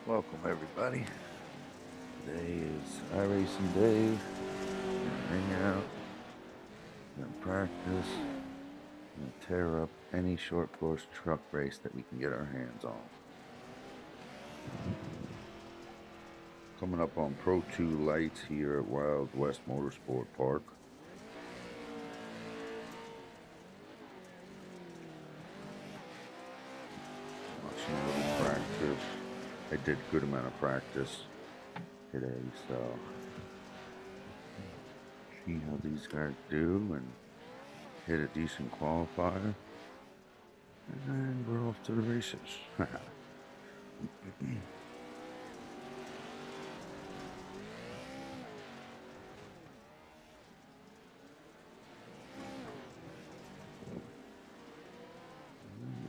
Welcome everybody. Today is iRacing day. Gonna hang out, gonna practice, gonna tear up any short course truck race that we can get our hands on. Coming up on Pro 2 lights here at Wild West Motorsport Park. Watching a little practice. I did a good amount of practice today, so see how these guys do and hit a decent qualifier, and then we're off to the races. Here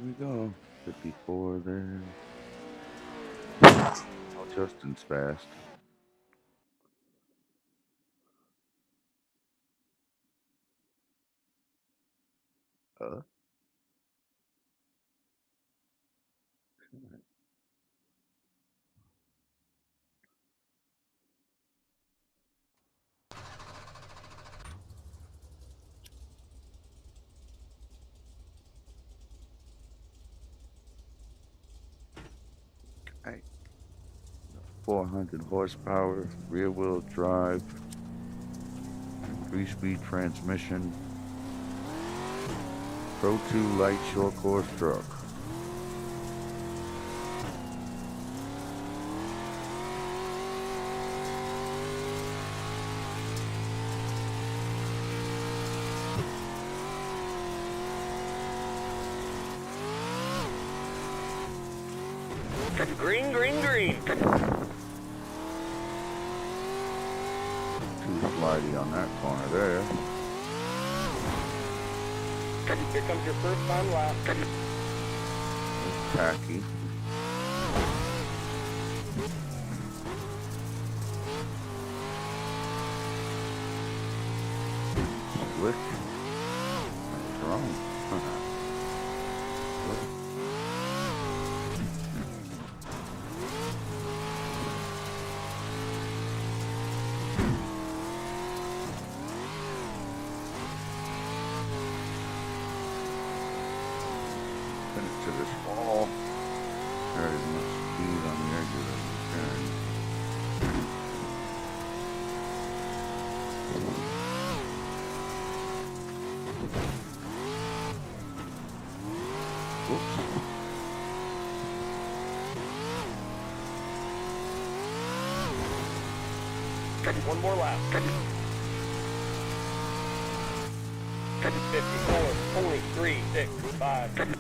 we go. 54 there. Oh, Justin's fast. Uh. 400 horsepower, rear wheel drive, 3-speed transmission, Pro 2 light short course truck. Green, green, green. Too slidey on that corner there. Here comes your first time lap. It's tacky. Slick. I was wrong. Finish to this wall. Carry as much speed on the edges as you can. Whoops. One more lap. 54, only 3, 6, 5.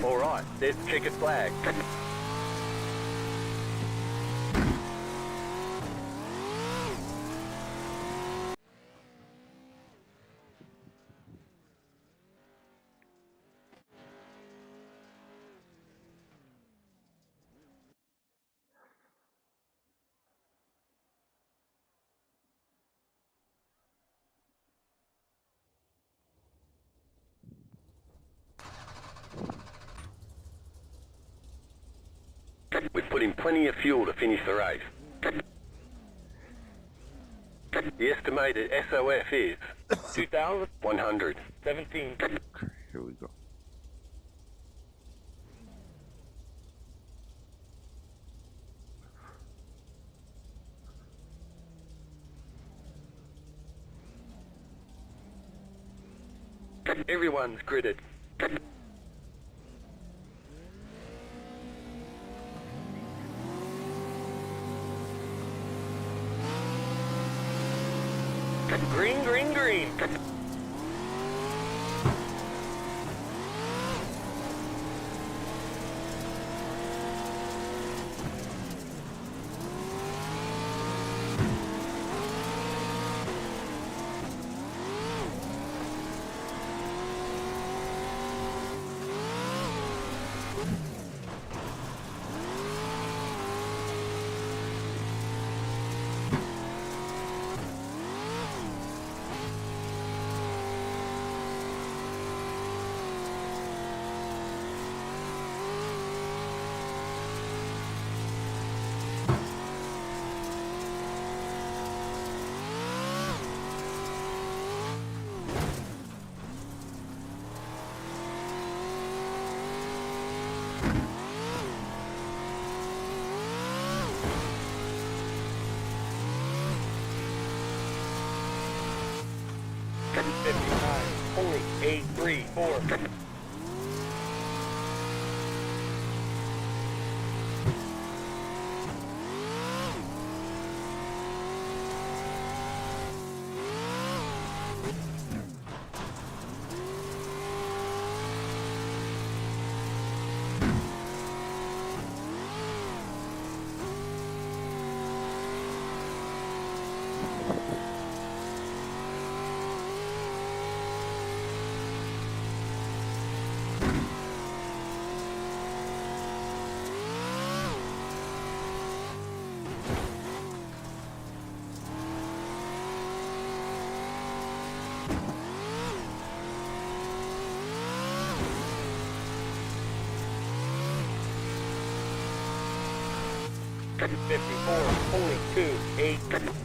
All right, there's the checkered flag. We've put in plenty of fuel to finish the race. The estimated SOF is 2,117. Okay, here we go. Everyone's gridded. Green, green, green. Only 834. Only 2-8.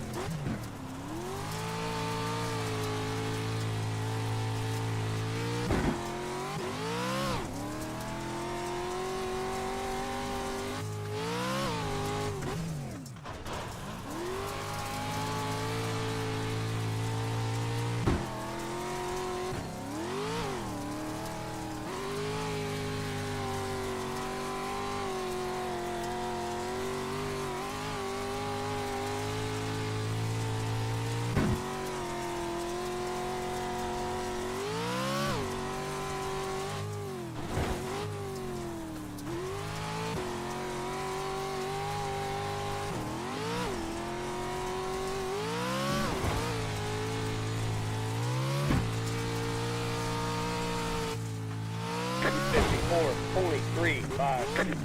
Only 3-5.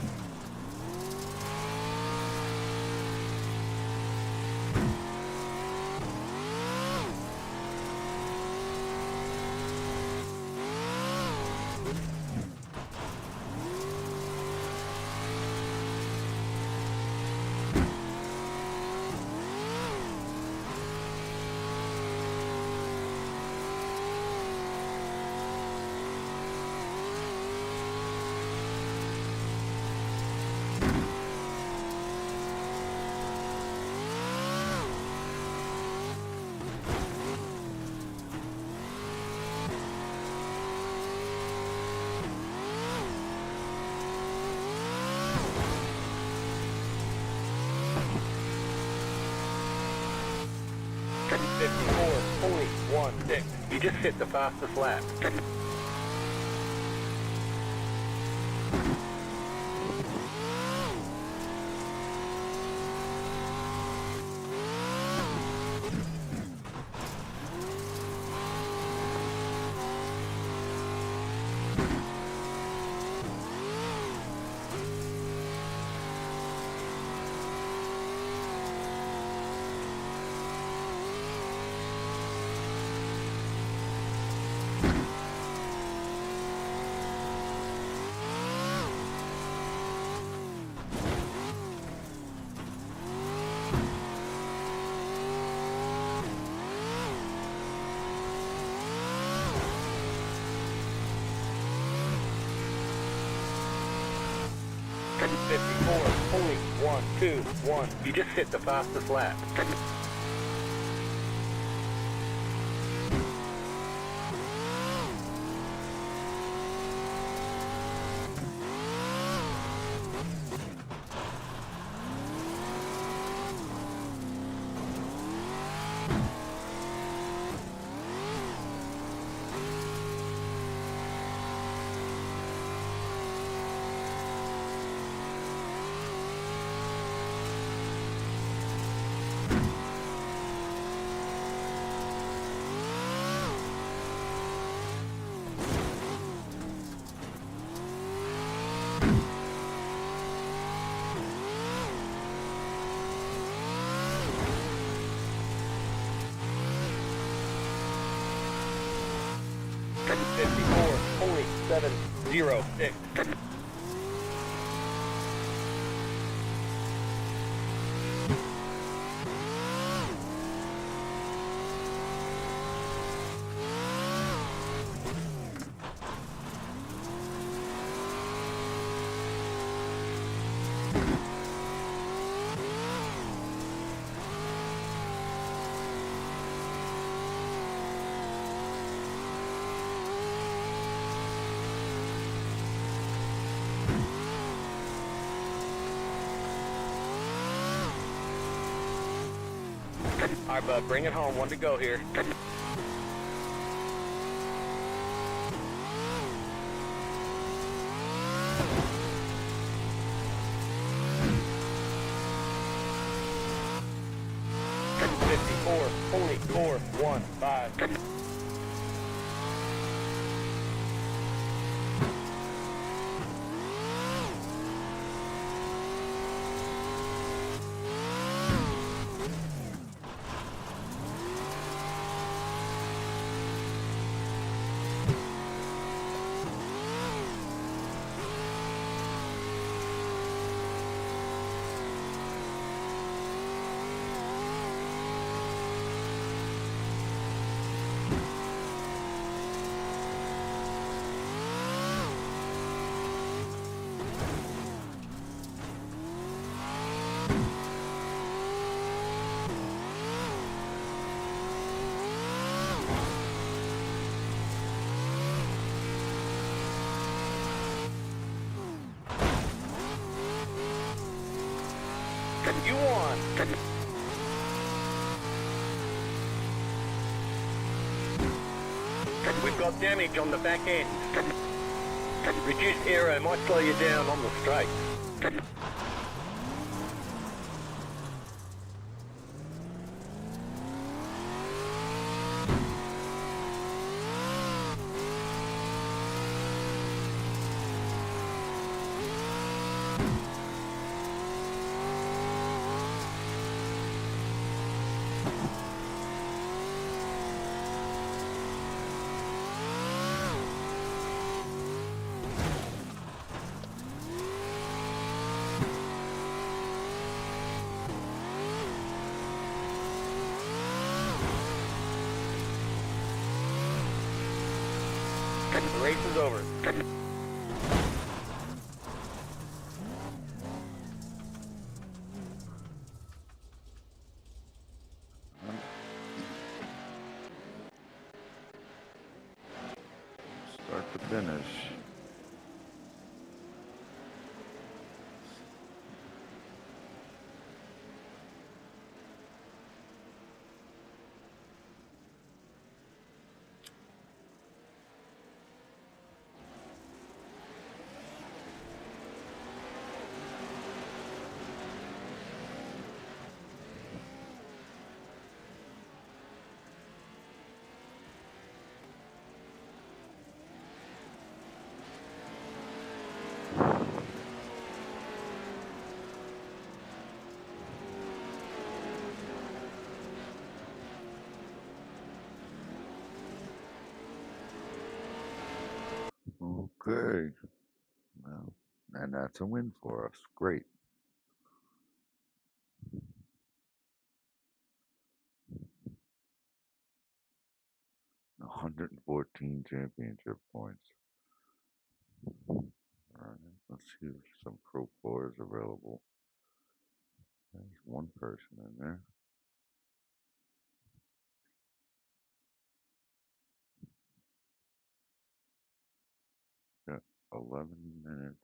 Only 1-6. You just hit the fastest lap. Only 1-2-1. You just hit the fastest lap. 706. All right, bud, bring it home. One to go here. .54, 0.415. You won. We've got damage on the back end. Reduced aero might slow you down on the straight. The race is over. Start to finish. Okay. Well, and that's a win for us. Great. 114 championship points. All right, let's see if some Pro 4 is available. There's one person in there. Got 11 minutes.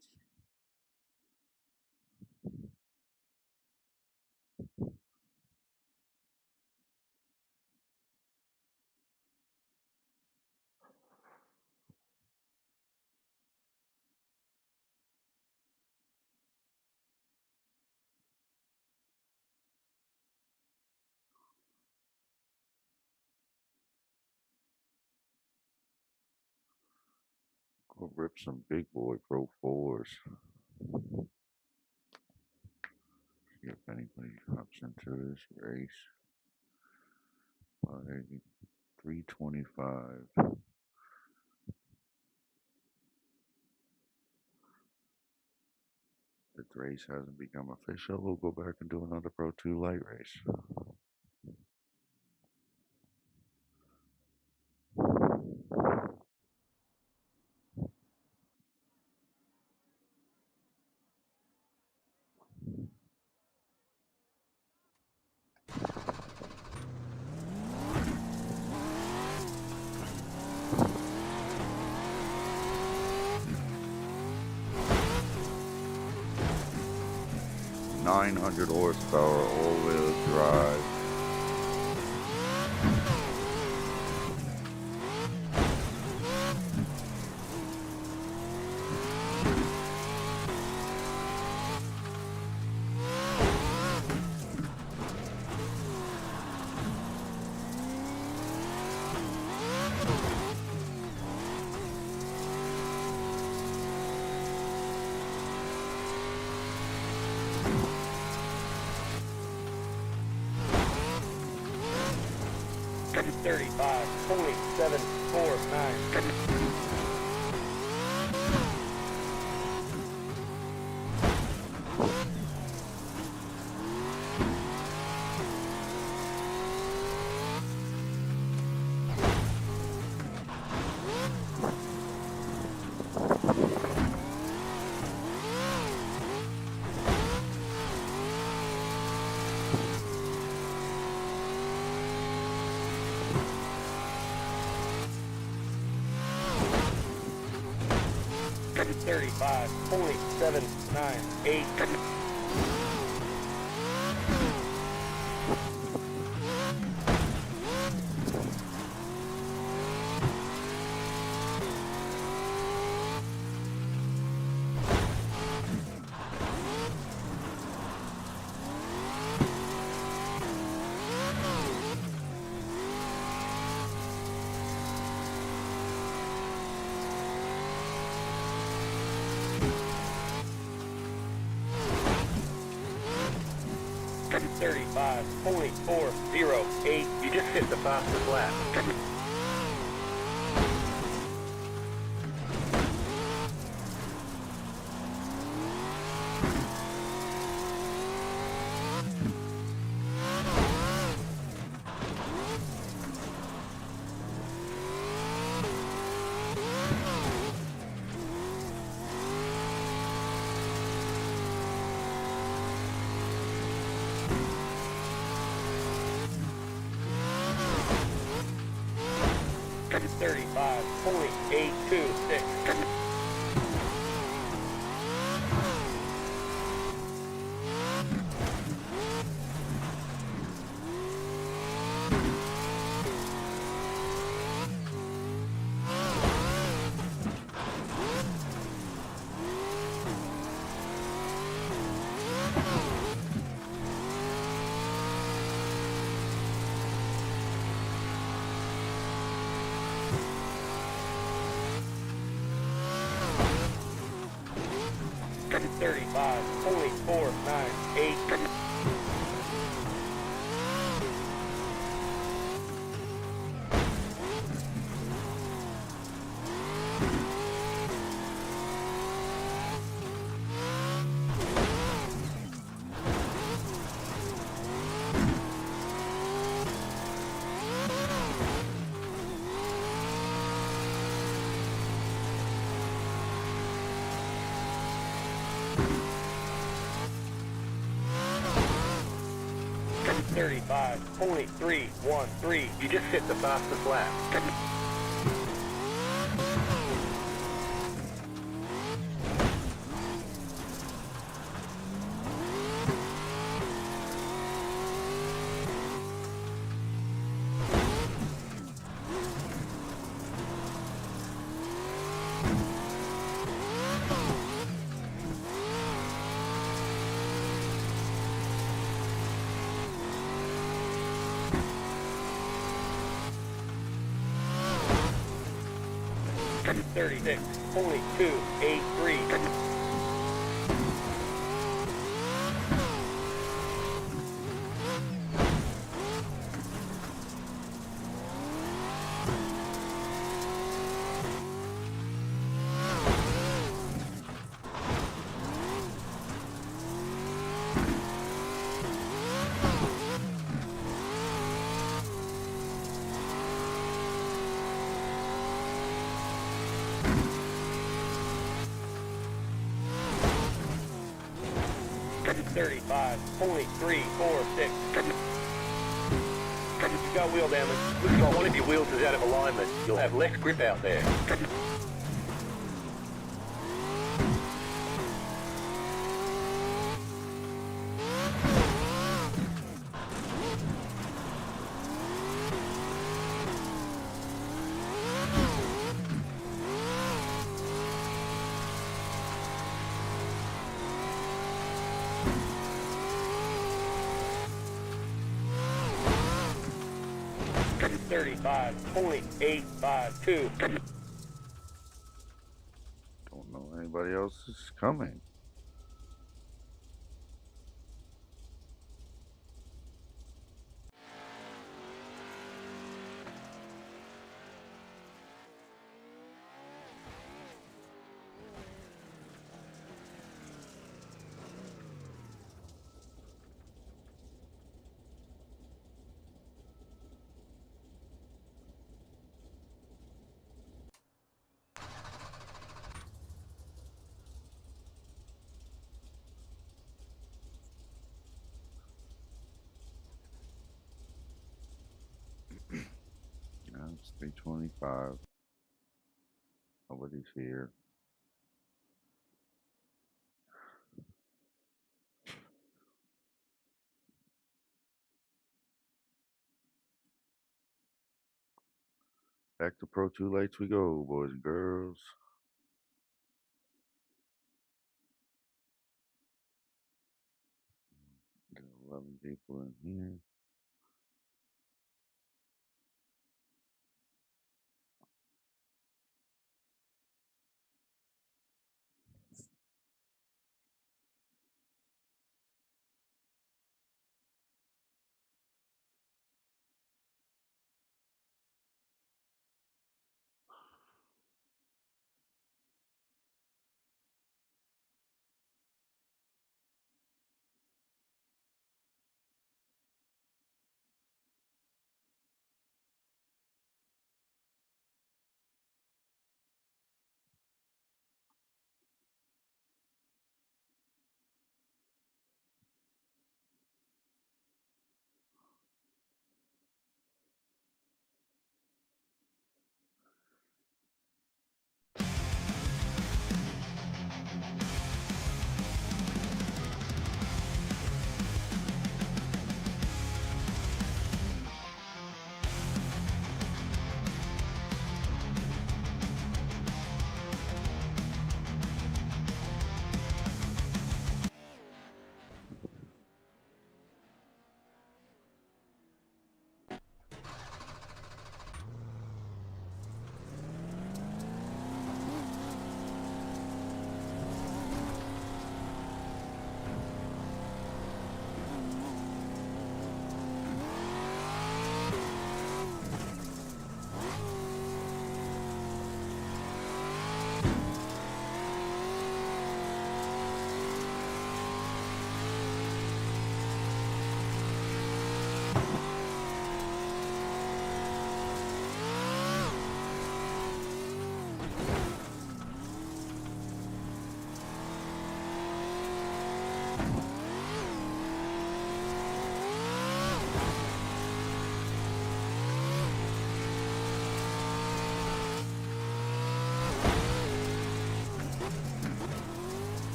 Go rip some big boy Pro 4s. See if anybody hops into this race. 325. race hasn't become official, we'll go back and do another Pro 2 light race. .900 horsepower all-wheel drive. You just hit the fastest lap. You just hit the fastest lap. 35.346. You've got wheel damage. Looks like one of your wheels is out of alignment. You'll have less grip out there. .852. Don't know anybody else is coming. Now it's 3:25. Nobody's here. Back to Pro 2 lights we go, boys and girls. Got 11 people in here.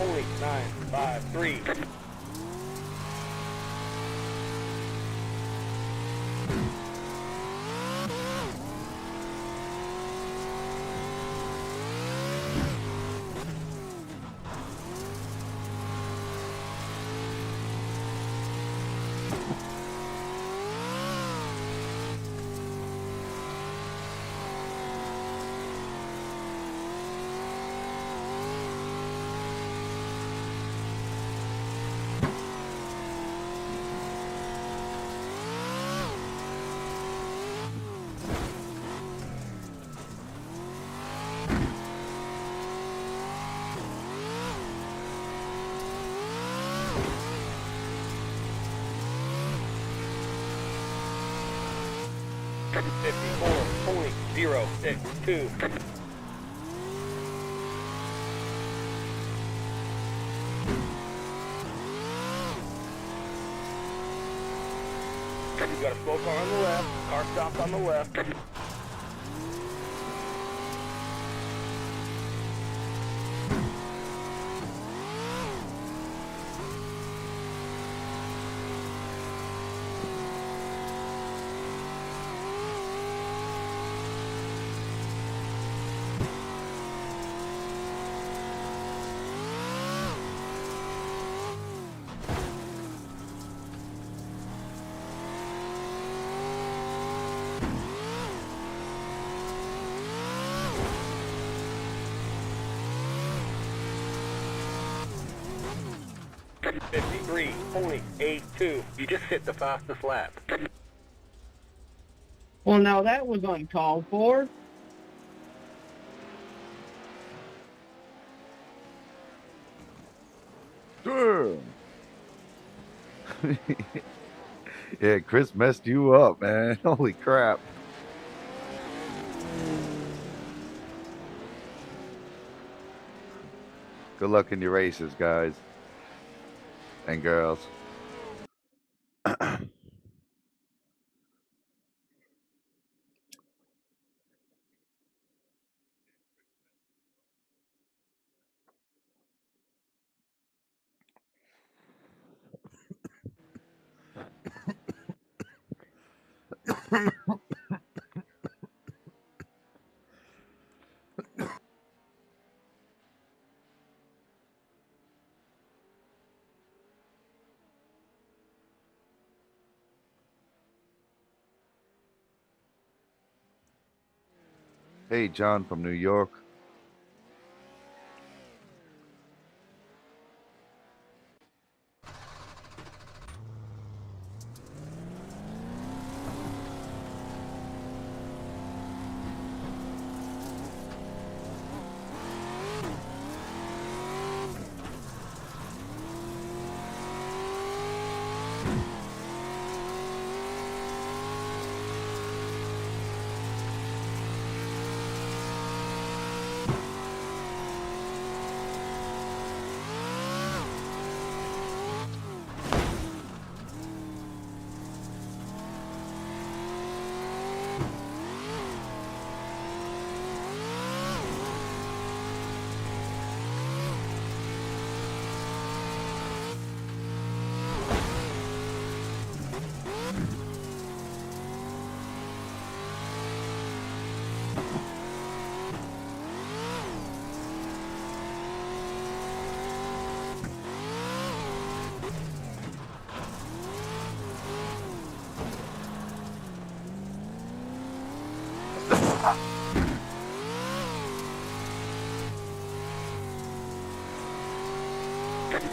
.953. 54.062. You got a slow car on the left. Car stopped on the left. .82. You just hit the fastest lap. Well, now that was uncalled for. Sure. Yeah, Chris messed you up, man. Holy crap. Good luck in your races, guys and girls. Hey, John from New York.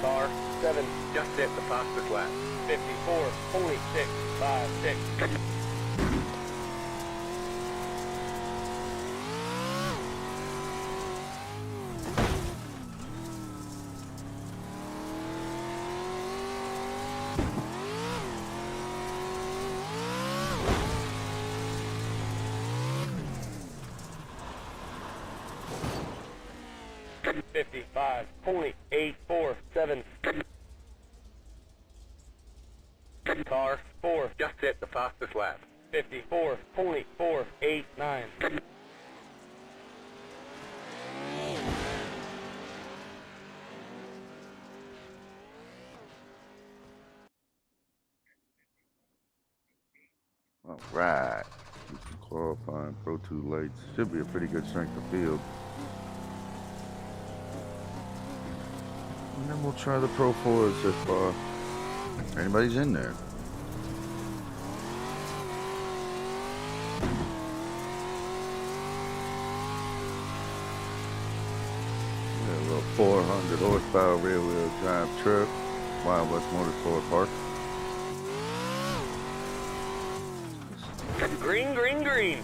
Car 7 just hit the fastest lap. 54.656. .847. Car 4 just hit the fastest lap. 54.489. All right. Some qualifying Pro 2 lights. Should be a pretty good strength of field. And then we'll try the Pro 4s if anybody's in there. Yeah, a little 400 horsepower rear wheel drive truck. Wild West Motorsport Park. Green, green, green.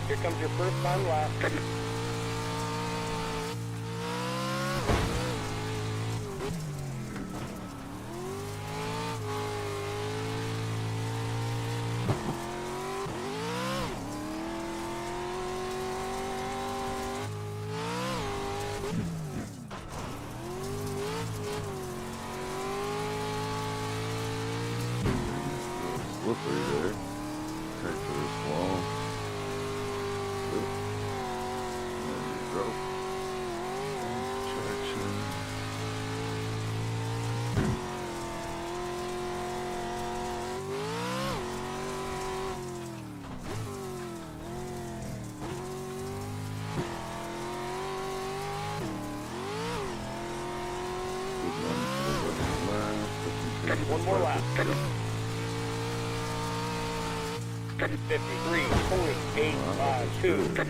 Here comes your first time lap. slippery there. Tight to this wall. Good. There you go. Traction. Good one to the left. One more lap. 53.852.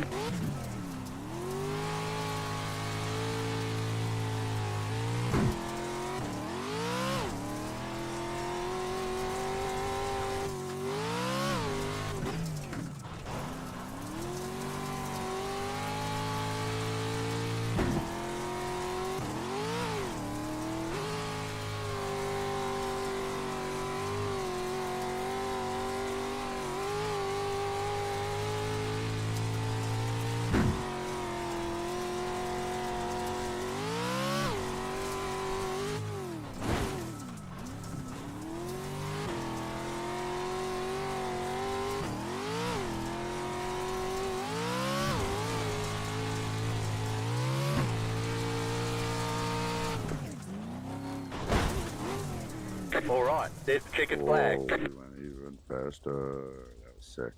All right, there's the chicken flag. Whoa, we went even faster. That was sick.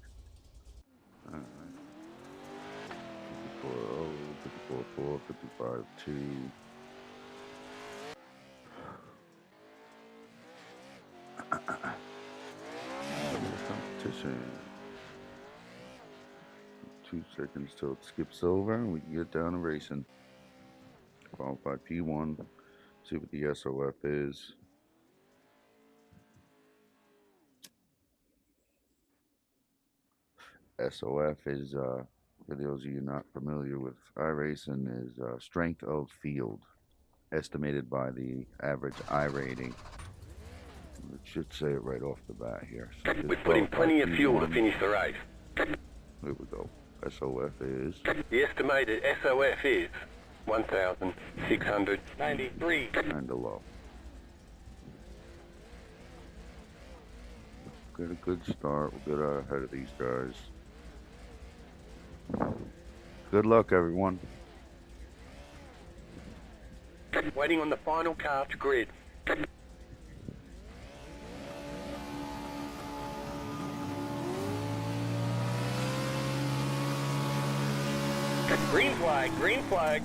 Alright. 54.0, 54.4, 55.2. Competition. 2 seconds till it skips over and we can get down to racing. Qualify P1. See what the SOF is. SOF is, for those of you not familiar with iRacing, is strength of field, estimated by the average I rating. It should say it right off the bat here. So We put in plenty of fuel to finish the race. Here we go. SOF is. The estimated SOF is 1,693. Kinda low. Get a good start. We'll get ahead of these guys. Good luck, everyone. Waiting on the final car to grid. Green flag, green flag.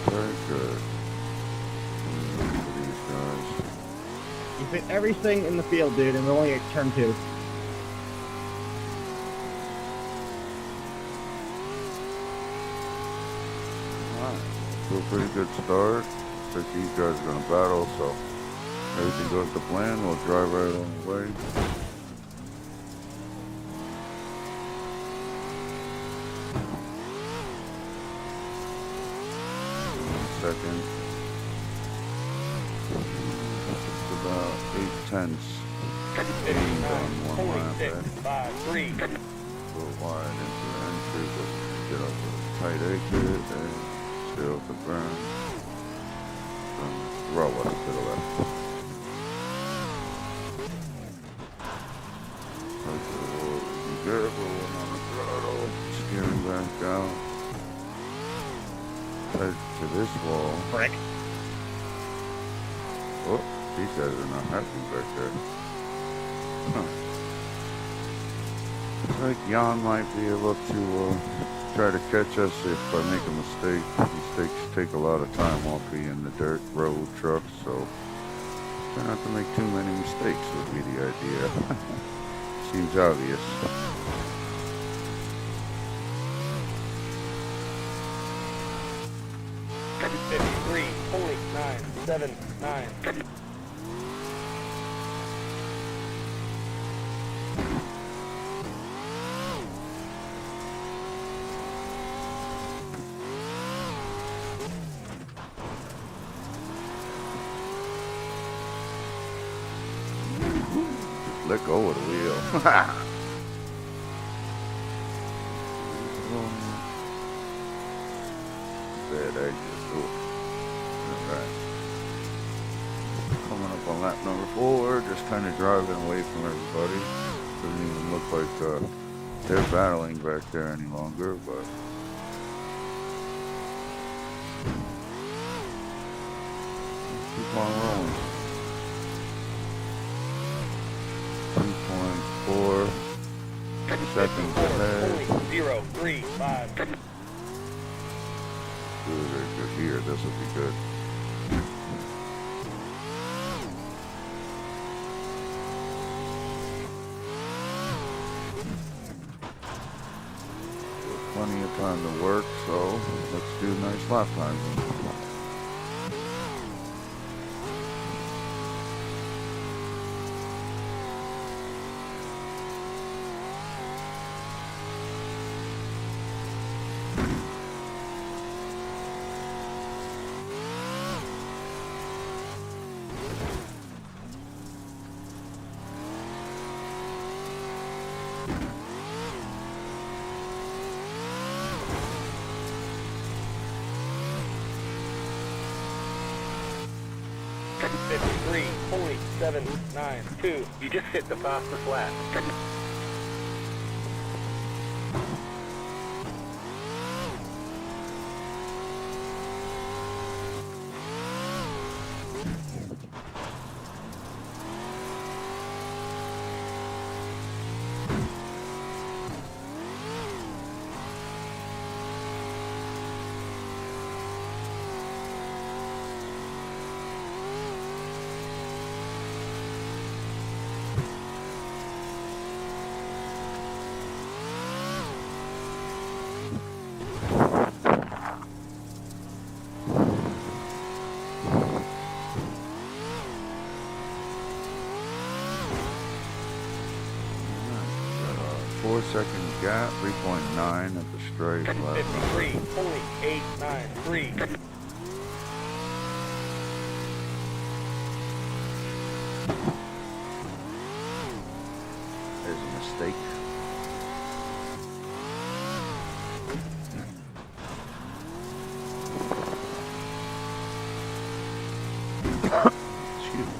Very good. These guys. You fit everything in the field, dude, and we're only at turn 2. So pretty good start. Looks like these guys are gonna battle, so everything goes to plan. We'll drive right on the way. Second. Just about 8/10 gained on one lap there. 56.53. A little wide into the entry, but get up a tight exit and stay off the burn. Roll us to the left. Be careful on the throttle. Steering back out. Head to this wall. Frick. Oh, these guys are not happy back there. Huh. Looks like Jan might be able to try to catch us if I make a mistake. Mistakes take a lot of time off being the dirt road truck, so try not to make too many mistakes would be the idea. Seems obvious. Fifty-three point 979. let go of the wheel. Bad exit. Alright. Coming up on lap number 4, just kind of driving away from everybody. Doesn't even look like they're battling back there any longer, but keep on rolling. 2.4 seconds ahead. 0.035. Good here. This will be good. Plenty of time to work, so let's do nice lap times. 53.792. You just hit the fastest lap.4-second gap, 3.9 at the straight left. 53.893. There's a mistake. Excuse me.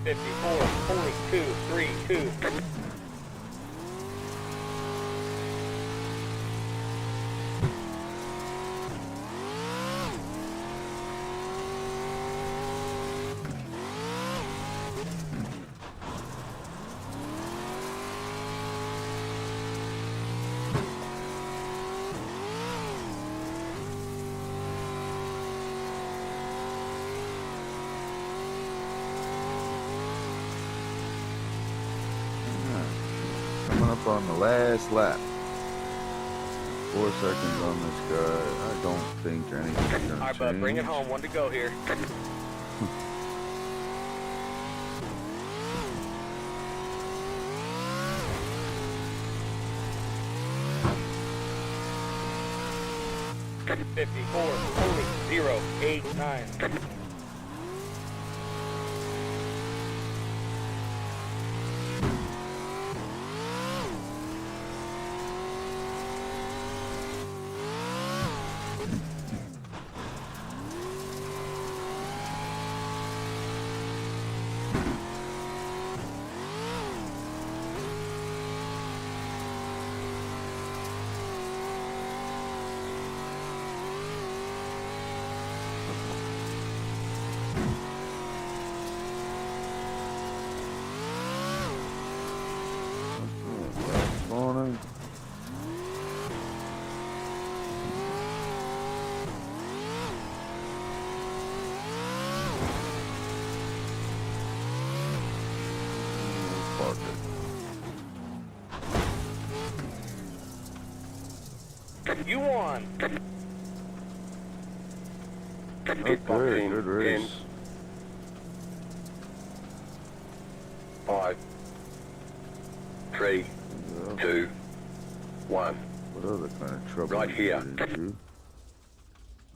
.232. Coming up on the last lap. 4 seconds on this guy. I don't think anything's gonna All right, change. bud, bring it home. One to go here. .54.089. You won. Okay, good race. 5, 3, Yeah. 2, 1. What other kind of trouble Right you here. get into?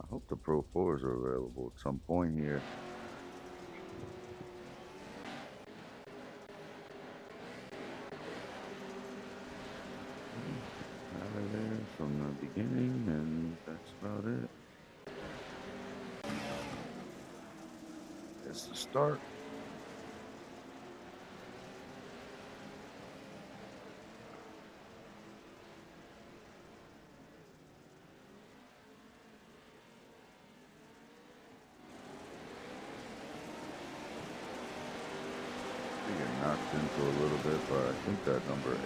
I hope the Pro 4s are available at some point here. Out of there from the beginning, and that's about it. That's the start. We get knocked into a little bit, but I think that number 8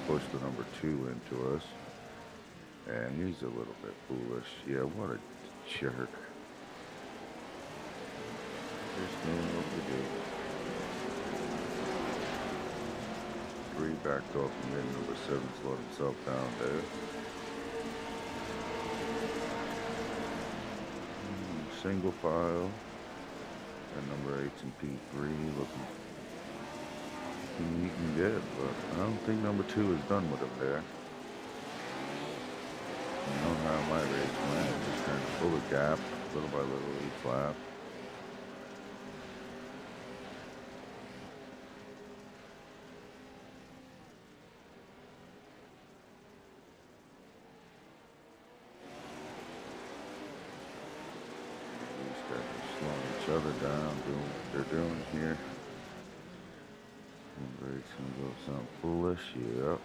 pushed the number 2 into us. And he's a little bit foolish. Yeah, what a jerk. Just doing what we do. 3 backed off, and then number 7 slowed himself down there. Single file. And number 8's in P3 looking he can get, but I don't think number 2 is done with him there. You know how my race went, just trying to pull the gap little by little, each lap. These guys are slowing each other down, doing what they're doing here. Number 8's gonna go sound foolish, yep.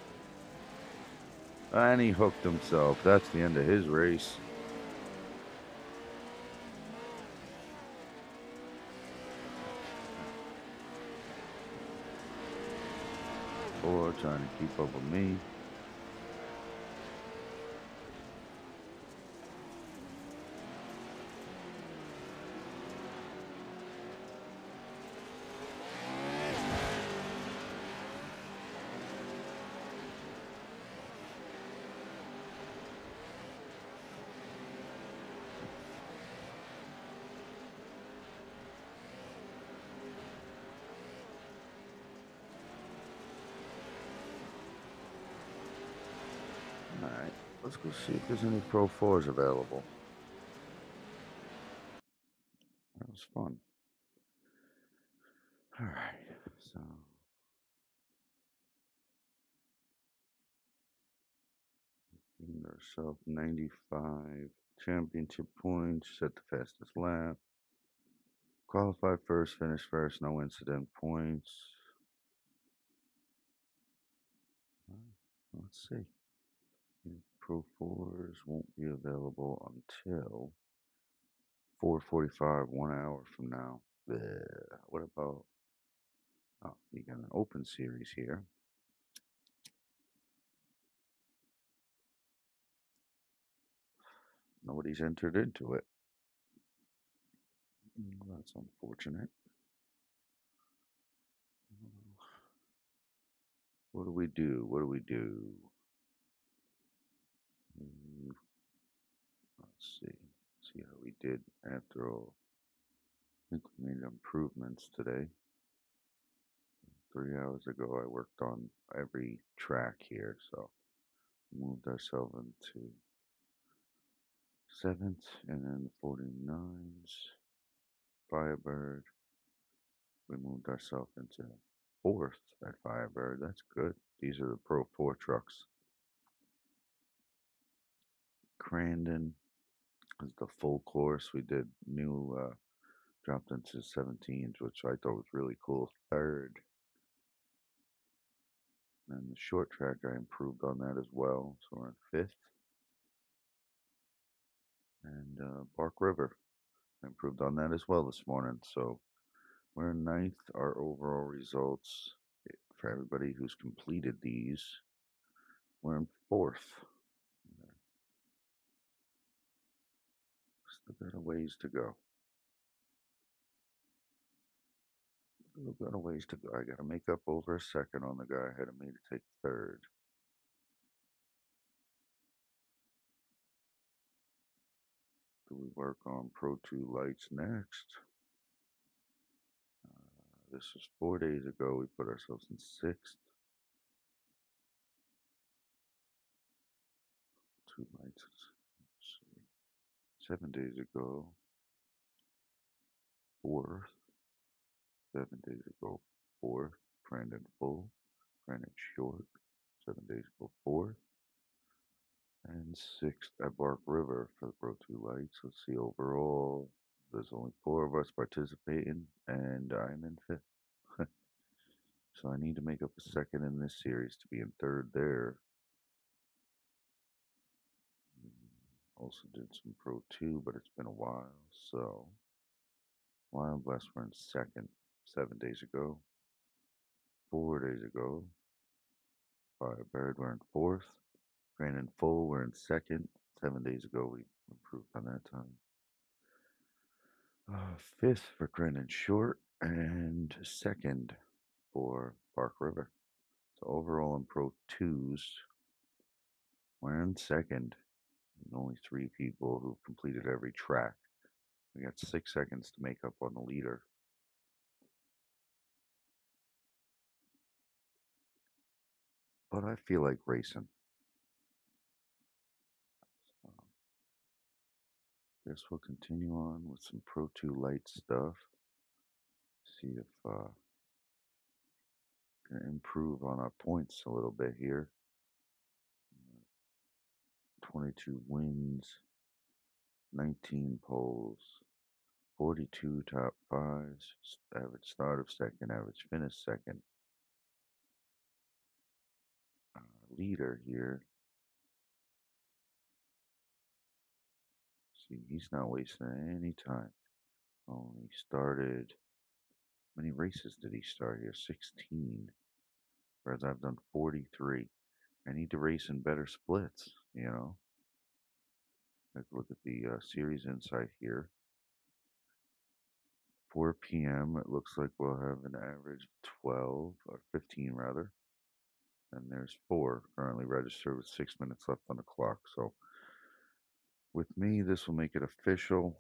And he hooked himself. That's the end of his race. Four trying to keep up with me. Alright, let's go see if there's any Pro 4s available. That was fun. Alright, so gained ourselves 95 championship points, set the fastest lap. Qualified first, finished first, no incident points. Let's see. Pro 4s won't be available until 4:45, 1 hour from now. Bleh. What about? Oh, you got an open series here. Nobody's entered into it. That's unfortunate. What do we do? What do we do? Let's see. See how we did after all. I think we made improvements today. 3 hours ago, I worked on every track here, so moved ourselves into 7th, and then 49s, Firebird. We moved ourselves into 4th at Firebird. That's good. These are the Pro 4 trucks. Crandon is the full course. We did new, dropped into 17s, which I thought was really cool. 3rd. And the short track, I improved on that as well. So we're in 5th. And Bark River, I improved on that as well this morning. So we're in 9th. Our overall results for everybody who's completed these, we're in 4th. Still got a ways to go. Still got a ways to go. I got to make up over a second on the guy ahead of me to take 3rd. do we work on Pro 2 lights next? This was 4 days ago. We put ourselves in 6th. 2 lights. Let's see. 7 days ago, 4th. 7 days ago, 4th. Brandon Full. Brandon Short. 7 days ago, 4th. And 6th at Bark River for the Pro 2 lights. Let's see, overall, there's only 4 of us participating, and I'm in 5th. So I need to make up a 2nd in this series to be in 3rd there. Also did some Pro 2, but it's been a while, so Wild West were in 2nd 7 days ago. 4 days ago, Firebird were in 4th. Brandon Full were in 2nd. 7 days ago, we improved on that time. 5th for Brandon Short, and 2nd for Bark River. So overall in Pro 2s, we're in 2nd. And only 3 people who've completed every track. We got 6 seconds to make up on the leader. But I feel like racing. So, guess we'll continue on with some Pro 2 light stuff. See if can improve on our points a little bit here. 22 wins, 19 poles, 42 top 5s, average start of 2nd, average finish 2nd. Leader here. See, he's not wasting any time. He started. How many races did he start here? 16. Whereas I've done 43. I need to race in better splits, you know. Let's look at the series insight here. 4 p.m. It looks like we'll have an average of 12 or 15 rather. And there's 4 currently registered with 6 minutes left on the clock. So with me, this will make it official.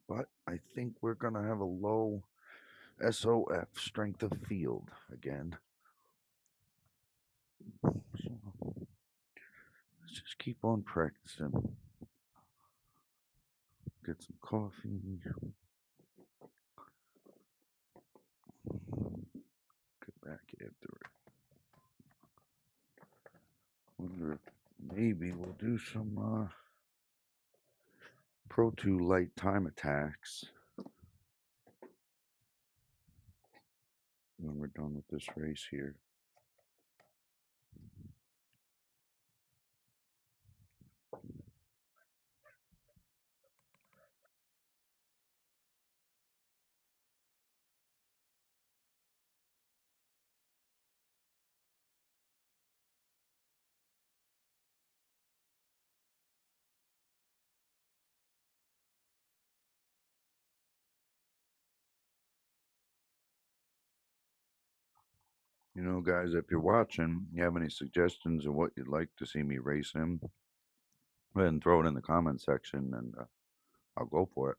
But I think we're going to have a low SOF, strength of field, again. So let's just keep on practicing. Get some coffee. Get back after it. Wonder if maybe we'll do some Pro 2 light time attacks when we're done with this race here. You know, guys, if you're watching, you have any suggestions of what you'd like to see me race in, go ahead and throw it in the comment section, and I'll go for it.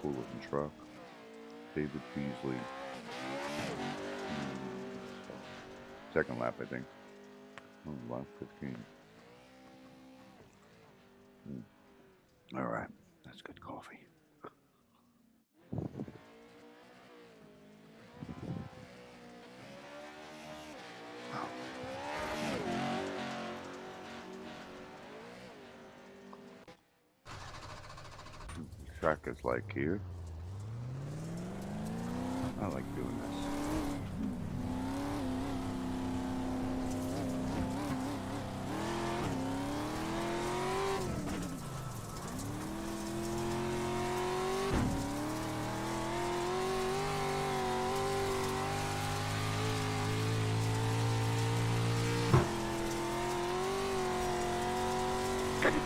Cool looking truck. David Beasley. Second lap, I think. Oh, lap 15. All right, that's good coffee. Track is like here. I like doing this.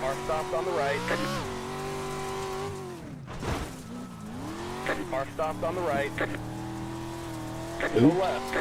Car stopped on the right. Car stopped on the right. Go left.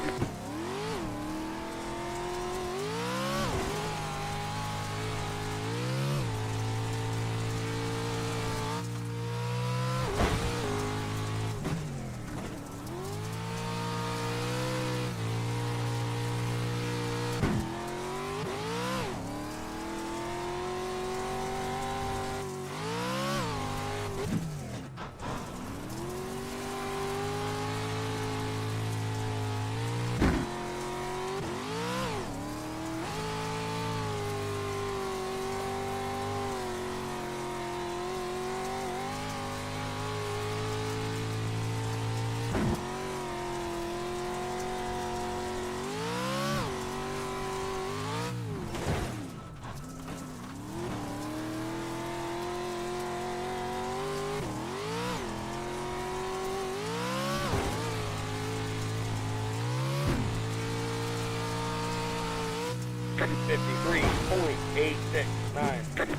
.869.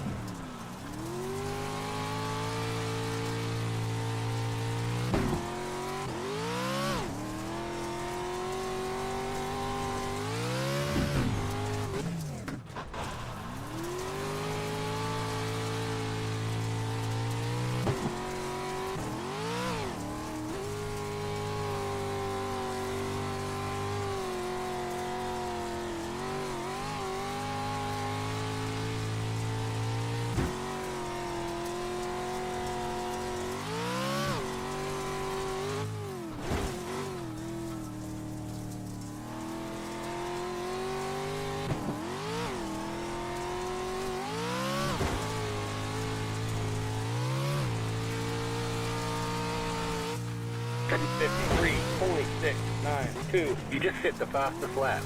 .53.692. You just hit the fastest lap.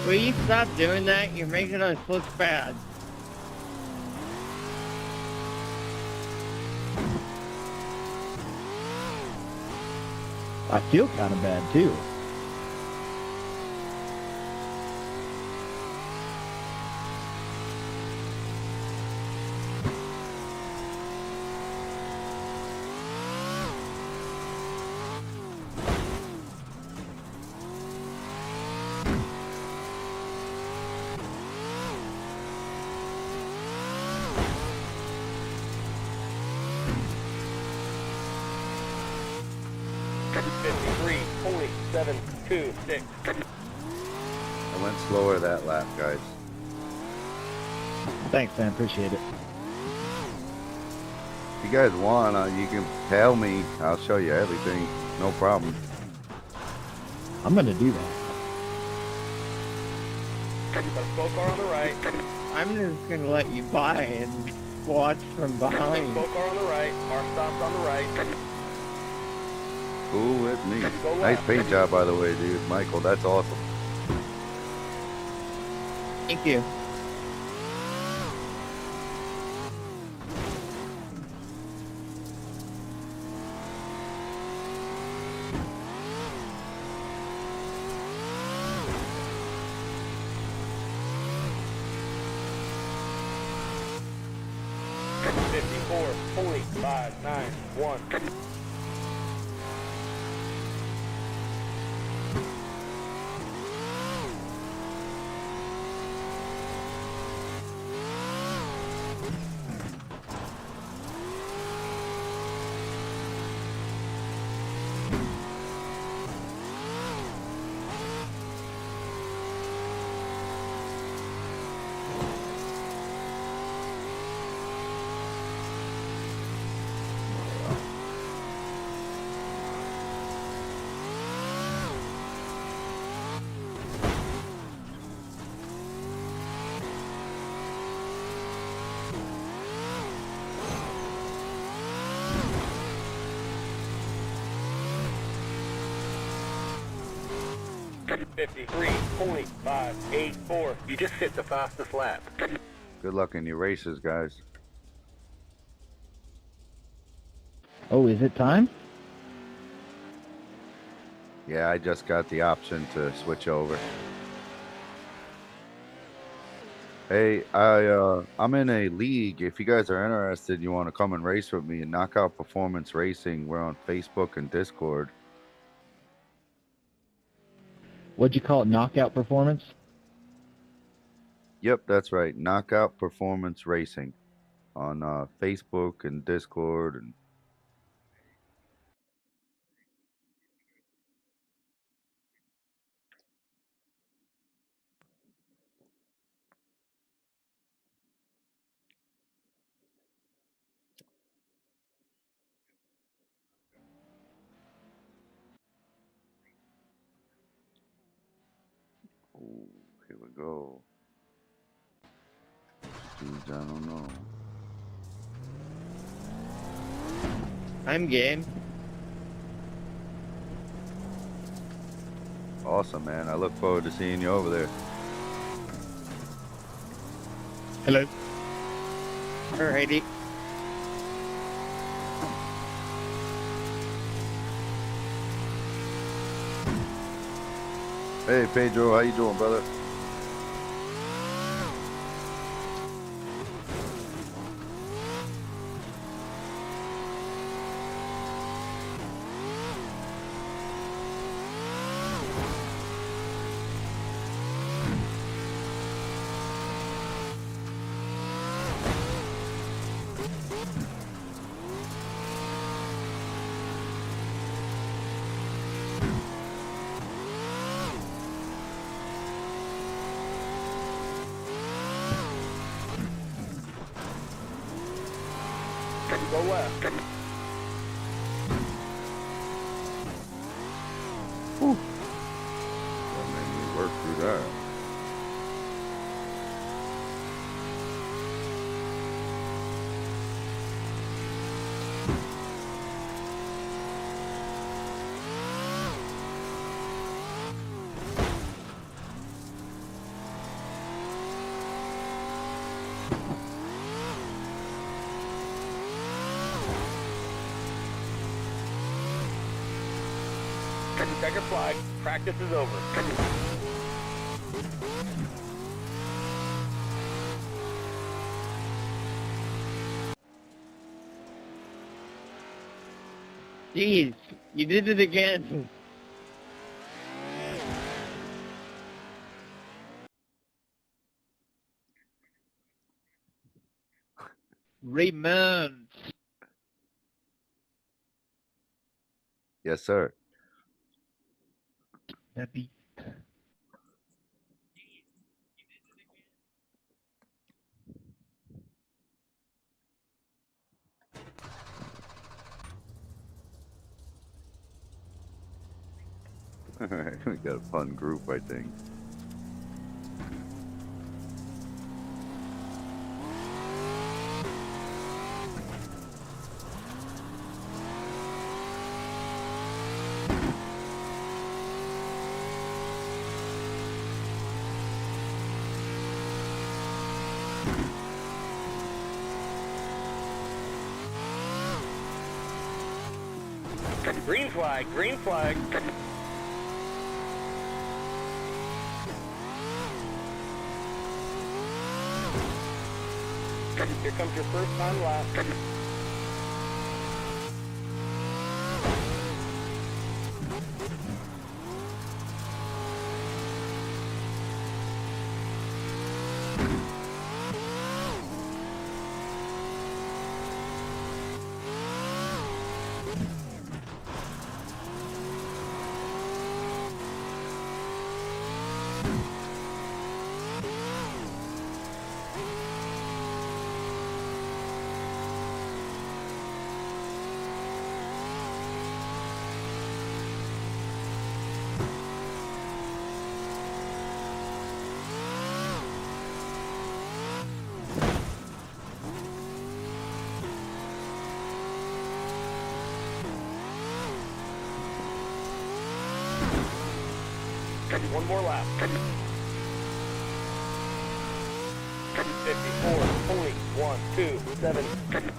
Will you stop doing that? You're making us look bad. I feel kind of bad too. .726. I went slower that lap, guys. Thanks, man. Appreciate it. If you guys want, you can tell me. I'll show you everything. No problem. I'm gonna do that. Slow car on the right. I'm just gonna let you by and watch from behind. Slow car on the right. Car stopped on the right. Cool with me. Go left. Nice paint job, by the way, dude. Michael, that's awesome. Thank you. .54.591. 53.584. You just hit the fastest lap. Good luck in your races, guys. Oh, is it time? Yeah, I just got the option to switch over. Hey, I'm in a league. If you guys are interested, you want to come and race with me in Knockout Performance Racing. We're on Facebook and Discord. What'd you call it? Knockout performance? Yep, that's right. Knockout Performance Racing on Facebook and Discord. And oh, here we go. Dudes, I don't know. I'm game. Awesome, man. I look forward to seeing you over there. Hello. Alrighty. Hey, Pedro, how you doing, brother? Go left. Whew. That made me work through that. Checker flag. Practice is over. Jeez, you did it again. Raymond. Yes, sir. Happy. All right, we got a fun group, I think. Green flag. Green flag. Here comes your first time lap. One more lap. 54.127.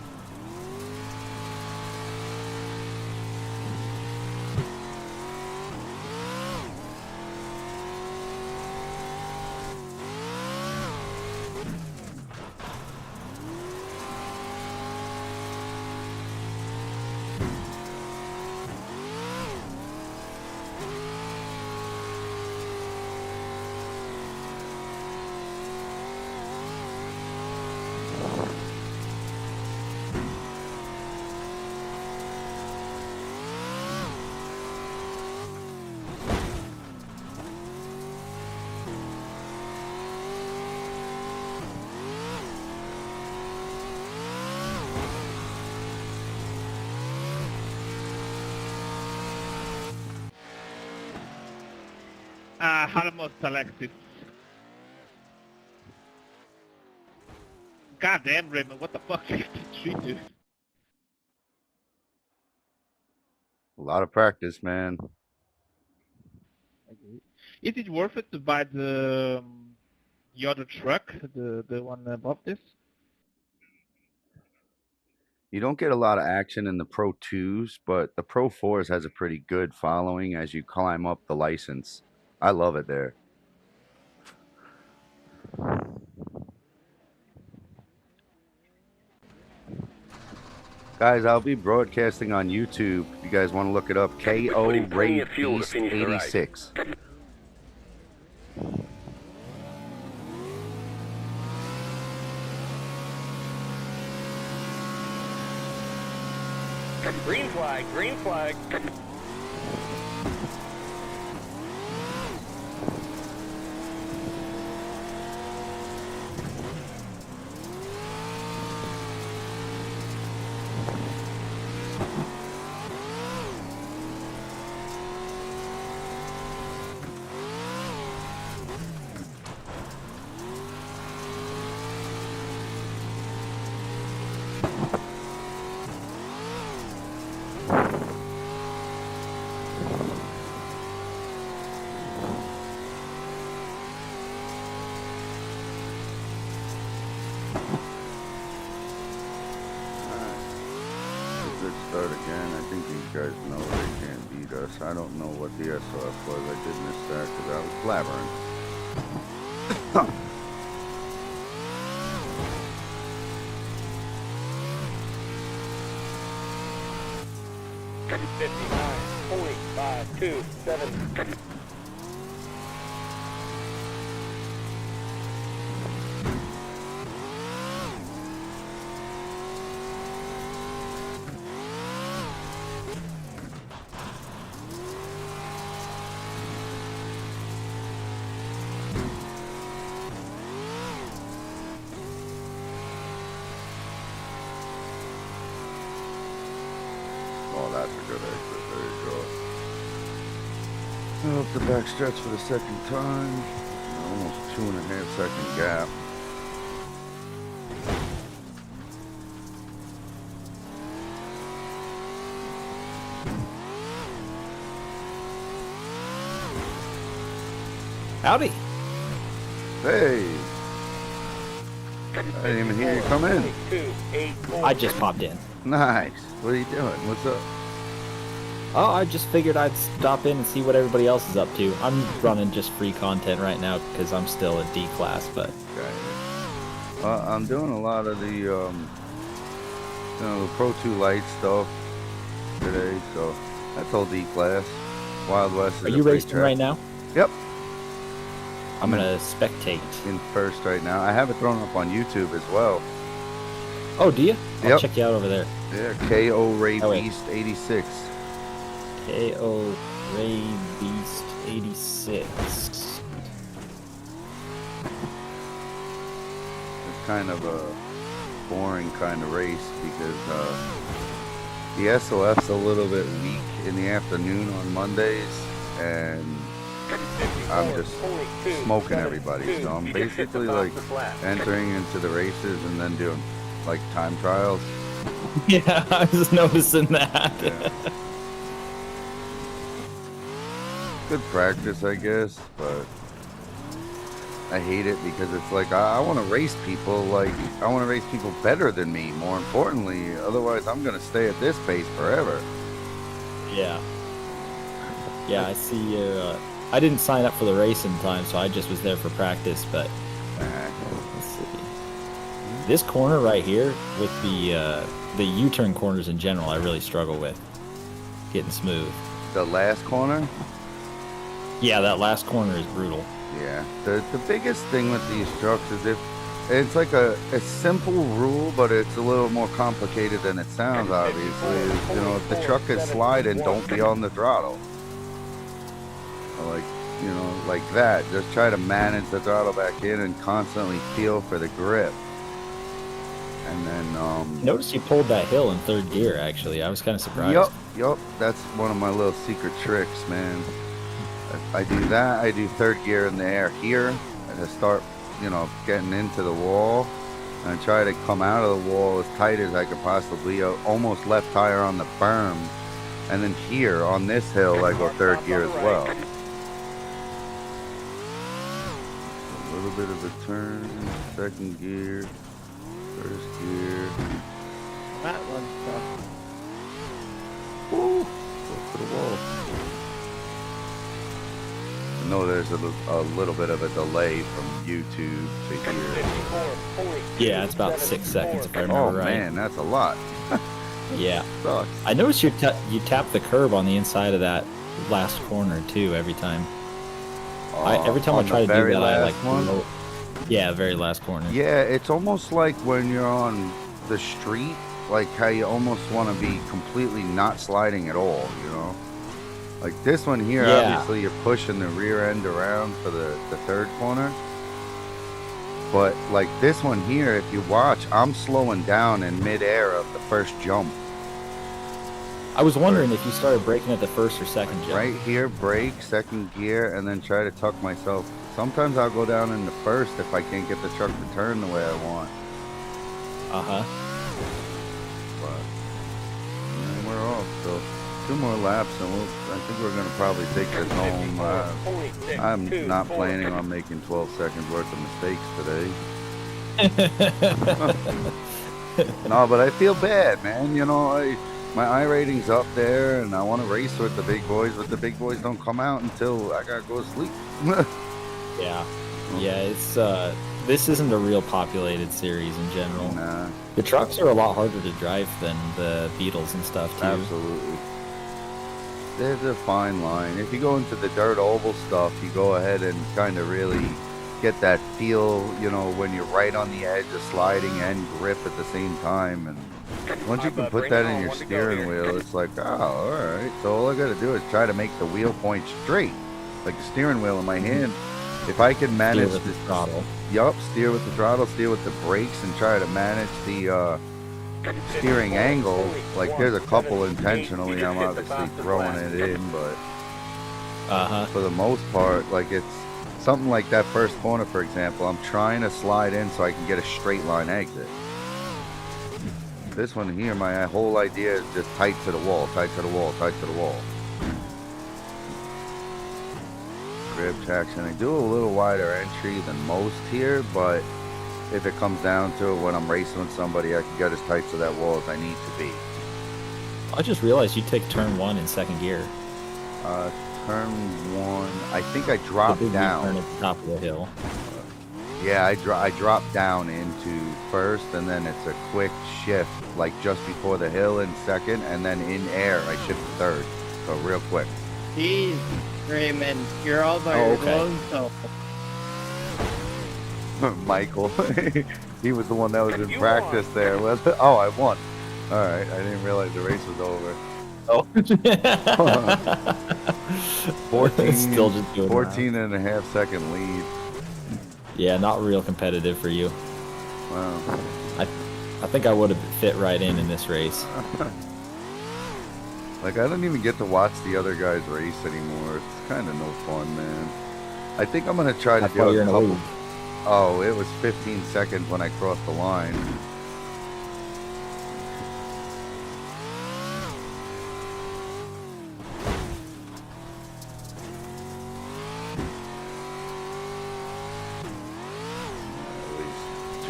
Almost selected. God damn, Raymond, what the fuck did you do? A lot of practice, man. Is it worth it to buy the other truck, the one above this? You don't get a lot of action in the Pro 2s, but the Pro 4s has a pretty good following as you climb up the license. I love it there. Guys, I'll be broadcasting on YouTube. If you guys want to look it up, KORayBeast86. Green flag, green flag. Start again. I think these guys know they can't beat us. I don't know what the SOF was. I did miss that because I was blabbering. 59.527. Oh, that's a good exit. There you go. Up the back stretch for the second time. Almost 2.5 second gap. Howdy. Hey. I didn't even hear you come in. I just popped in. Nice. What are you doing? What's up? Oh, I just figured I'd stop in and see what everybody else is up to. I'm running just free content right now because I'm still in D class, but... I'm doing a lot of the, the Pro 2 Light stuff today, so that's all D class. Wild West is Are you racing right now? Yep. I'm gonna spectate. In first right now. I have it thrown up on YouTube as well. Oh, do you? I'll Yep. check you out over there. Yeah, KORayBeast86. KORayBeast86. It's kind of a boring kind of race because the SOF's a little bit weak in the afternoon on Mondays, and I'm just smoking everybody. So I'm basically like entering into the races and then doing like time trials. Yeah, I was noticing that. Yeah. good practice, I guess, but I hate it because it's like I want to race people. Like I want to race people better than me. More importantly, otherwise I'm gonna stay at this pace forever. Yeah. Yeah, I see you. I didn't sign up for the race in time, so I just was there for practice. But let's see. This corner right here with the U-turn corners in general, I really struggle with getting smooth. The last corner. Yeah, that last corner is brutal. Yeah. The biggest thing with these trucks is if it's like a simple rule, but it's a little more complicated than it sounds. Obviously, is, you know, if the truck is sliding, don't be on the throttle. Like, you know, like that. Just try to manage the throttle back in and constantly feel for the grip. And then, Notice you pulled that hill in third gear, actually. I was kind of surprised. Yup. That's one of my little secret tricks, man. I do that. I do third gear in the air here. And I start, you know, getting into the wall. And I try to come out of the wall as tight as I could possibly. Almost left tire on the berm. And then here, on this hill, I go third gear as well. A little bit of a turn, second gear, first gear. That one's tough. Woo! Close to the wall. I know there's a little bit of a delay from YouTube to here. Yeah, it's about 6 seconds if I remember right. Oh man, that's a lot. Yeah. Sucks. I noticed you tap the curb on the inside of that last corner too every time. Every time I try to do that, I like one. Yeah, very last corner. Yeah, it's almost like when you're on the street, like how you almost want to be completely not sliding at all, you know? Like this one here, Yeah. obviously you're pushing the rear end around for the third corner. But like this one here, if you watch, I'm slowing down in midair of the first jump. I was wondering if you started braking at the first or second jump. Right here, brake, second gear, and then try to tuck myself. Sometimes I'll go down in the first if I can't get the truck to turn the way I want. Uh-huh. But yeah, we're off, so 2 more laps, and I think we're going to probably take this home. I'm not planning on making 12 seconds worth of mistakes today. No, but I feel bad, man. You know, my iRating's up there, and I want to race with the big boys, but the big boys don't come out until I got to go to sleep. Yeah. Yeah, it's this isn't a real populated series in general. Nah. The trucks are a lot harder to drive than the Beetles and stuff too. Absolutely. There's a fine line. If you go into the dirt oval stuff, you go ahead and kind of really get that feel, you know, when you're right on the edge of sliding and grip at the same time. And once you can put that in your steering wheel, it's like, oh, all right. So all I got to do is try to make the wheel point straight, like the steering wheel in my hand. If I can manage Steer with the throttle. Yup, steer with the throttle, steer with the brakes, and try to manage the steering angle. Like there's a couple intentionally I'm obviously throwing it in, but for the most part, like it's something like that first corner, for example, I'm trying to slide in so I can get a straight line exit. This one here, my whole idea is just tight to the wall, tight to the wall, tight to the wall. Grip traction. I do a little wider entry than most here, but if it comes down to it, when I'm racing with somebody, I can get as tight to that wall as I need to be. I just realized you take turn 1 in second gear. Turn 1, I think I dropped down. Turn at the top of the hill. Yeah, I dropped down into first, and then it's a quick shift, like just before the hill in second, and then in air, I shift to third. So real quick. Jeez, Raymond, you're all by your own self. Michael, he was the one that was in practice there. Oh, I won. All right, I didn't realize the race was over. Oh. 14, Still just doing 14 and a half second lead. Yeah, not real competitive for you. Wow. I think I would have fit right in this race. Like, I don't even get to watch the other guys race anymore. It's kind of no fun, man. I think I'm going to try to do a couple. Oh, it was 15 seconds when I crossed the line.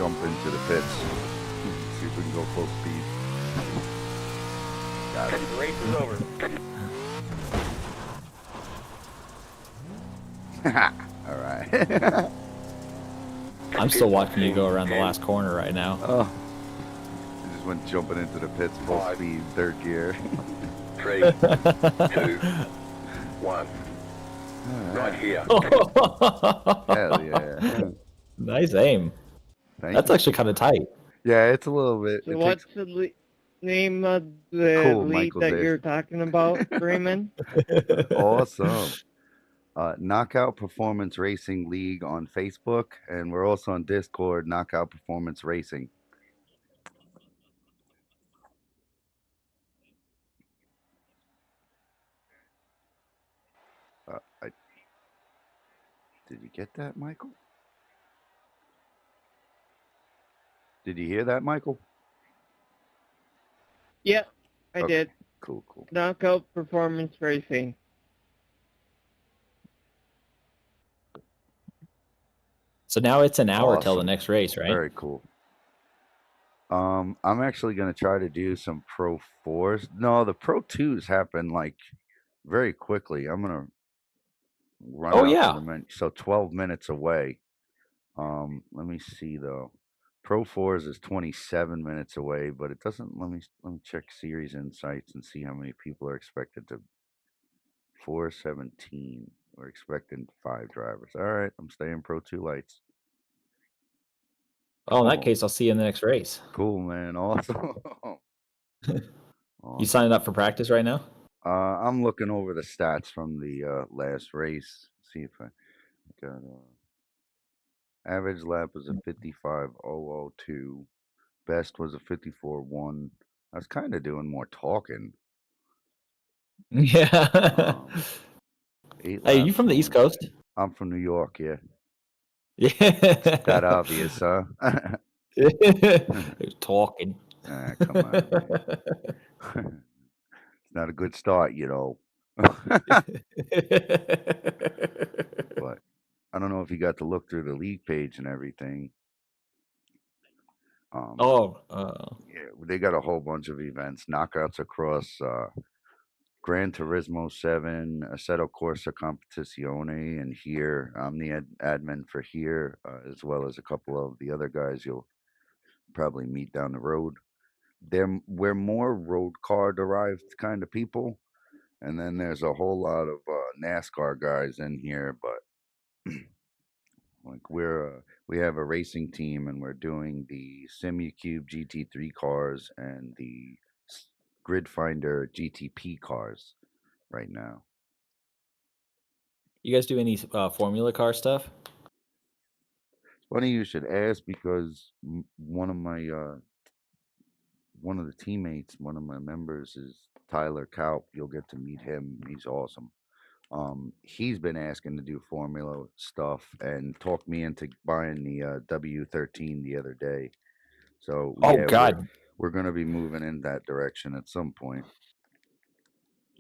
jump into the pits. See if we can go full speed. Got it. The race is over. All right. I'm still watching you go around the last corner right now. Oh. I just went jumping into the pits full speed, third gear. 3, 2, 1. Right here. Hell yeah. Nice aim. That's actually kind of tight. Yeah, it's a little bit. So what's the name of the Cool, league Michael that Dick. you're talking about, Raymond? Awesome. Knockout Performance Racing League on Facebook, and we're also on Discord, Knockout Performance Racing. Did you get that, Michael? Did you hear that, Michael? Yeah, I Okay. did. Cool, cool. Knockout Performance Racing. So now it's an hour till the Awesome. next race, right? Very cool. I'm actually gonna try to do some Pro 4s. No, the Pro 2s happen like very quickly. I'm gonna run Oh, out yeah. to the menu. So 12 minutes away. Let me see though. Pro 4s is 27 minutes away, but it doesn't. Let me check Series Insights and see how many people are expected to. 417. We're expecting 5 drivers. All right, I'm staying Pro 2 lights. Oh, in that Cool. case, I'll see you in the next race. Cool, man. Awesome. You Awesome. signing up for practice right now? I'm looking over the stats from the last race. See if I got average lap was a 55.002. Best was a 54.1. I was kind of doing more talking. Yeah. 8 Hey, you laps from the East on- Coast? I'm from New York, yeah. Yeah. That obvious, huh? Who's talking? Come on, man. It's not a good start, you know. But I don't know if you got to look through the league page and everything. Yeah, they got a whole bunch of events, knockouts across Gran Turismo 7, Assetto Corsa Competizione, and here I'm the admin for here, as well as a couple of the other guys you'll probably meet down the road. We're more road car derived kind of people, and then there's a whole lot of NASCAR guys in here, but like we have a racing team, and we're doing the SimuCube GT3 cars and the Grid Finder GTP cars right now. You guys do any Formula car stuff? Funny you should ask, because one of the teammates, one of my members is Tyler Kaup. You'll get to meet him. He's awesome. He's been asking to do Formula stuff and talked me into buying the W13 the other day. So Oh, yeah, God. we're gonna be moving in that direction at some point.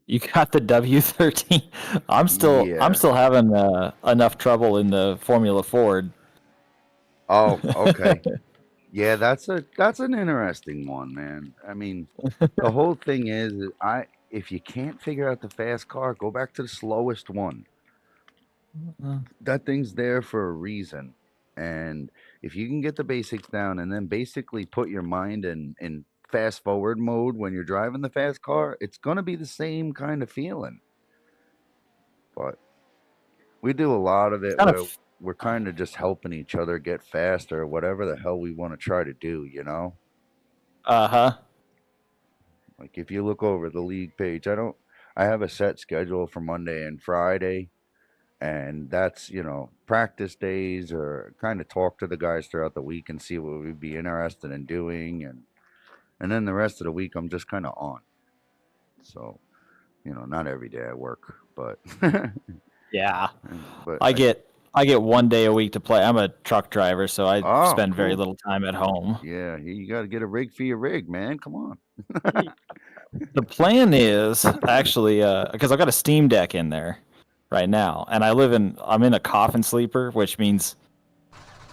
You got the W13. I'm Yeah. still having enough trouble in the Formula Ford. Oh, okay. Yeah, that's an interesting one, man. I mean, the whole thing is if you can't figure out the fast car, go back to the slowest one. That thing's there for a reason. And if you can get the basics down and then basically put your mind in fast forward mode when you're driving the fast car, it's gonna be the same kind of feeling. But we do a lot of it where we're kind of just helping each other get faster, whatever the hell we want to try to do, you know? Uh-huh. Like if you look over the league page, I have a set schedule for Monday and Friday, and that's, practice days, or kind of talk to the guys throughout the week and see what we'd be interested in doing, and then the rest of the week I'm just kind of on. So, not every day I work, but Yeah. but I get 1 day a week to play. I'm a truck driver, so I Oh, spend very cool. little time at home. Yeah, you got to get a rig for your rig, man. Come on. The plan is actually because I've got a Steam Deck in there right now, and I'm in a coffin sleeper, which means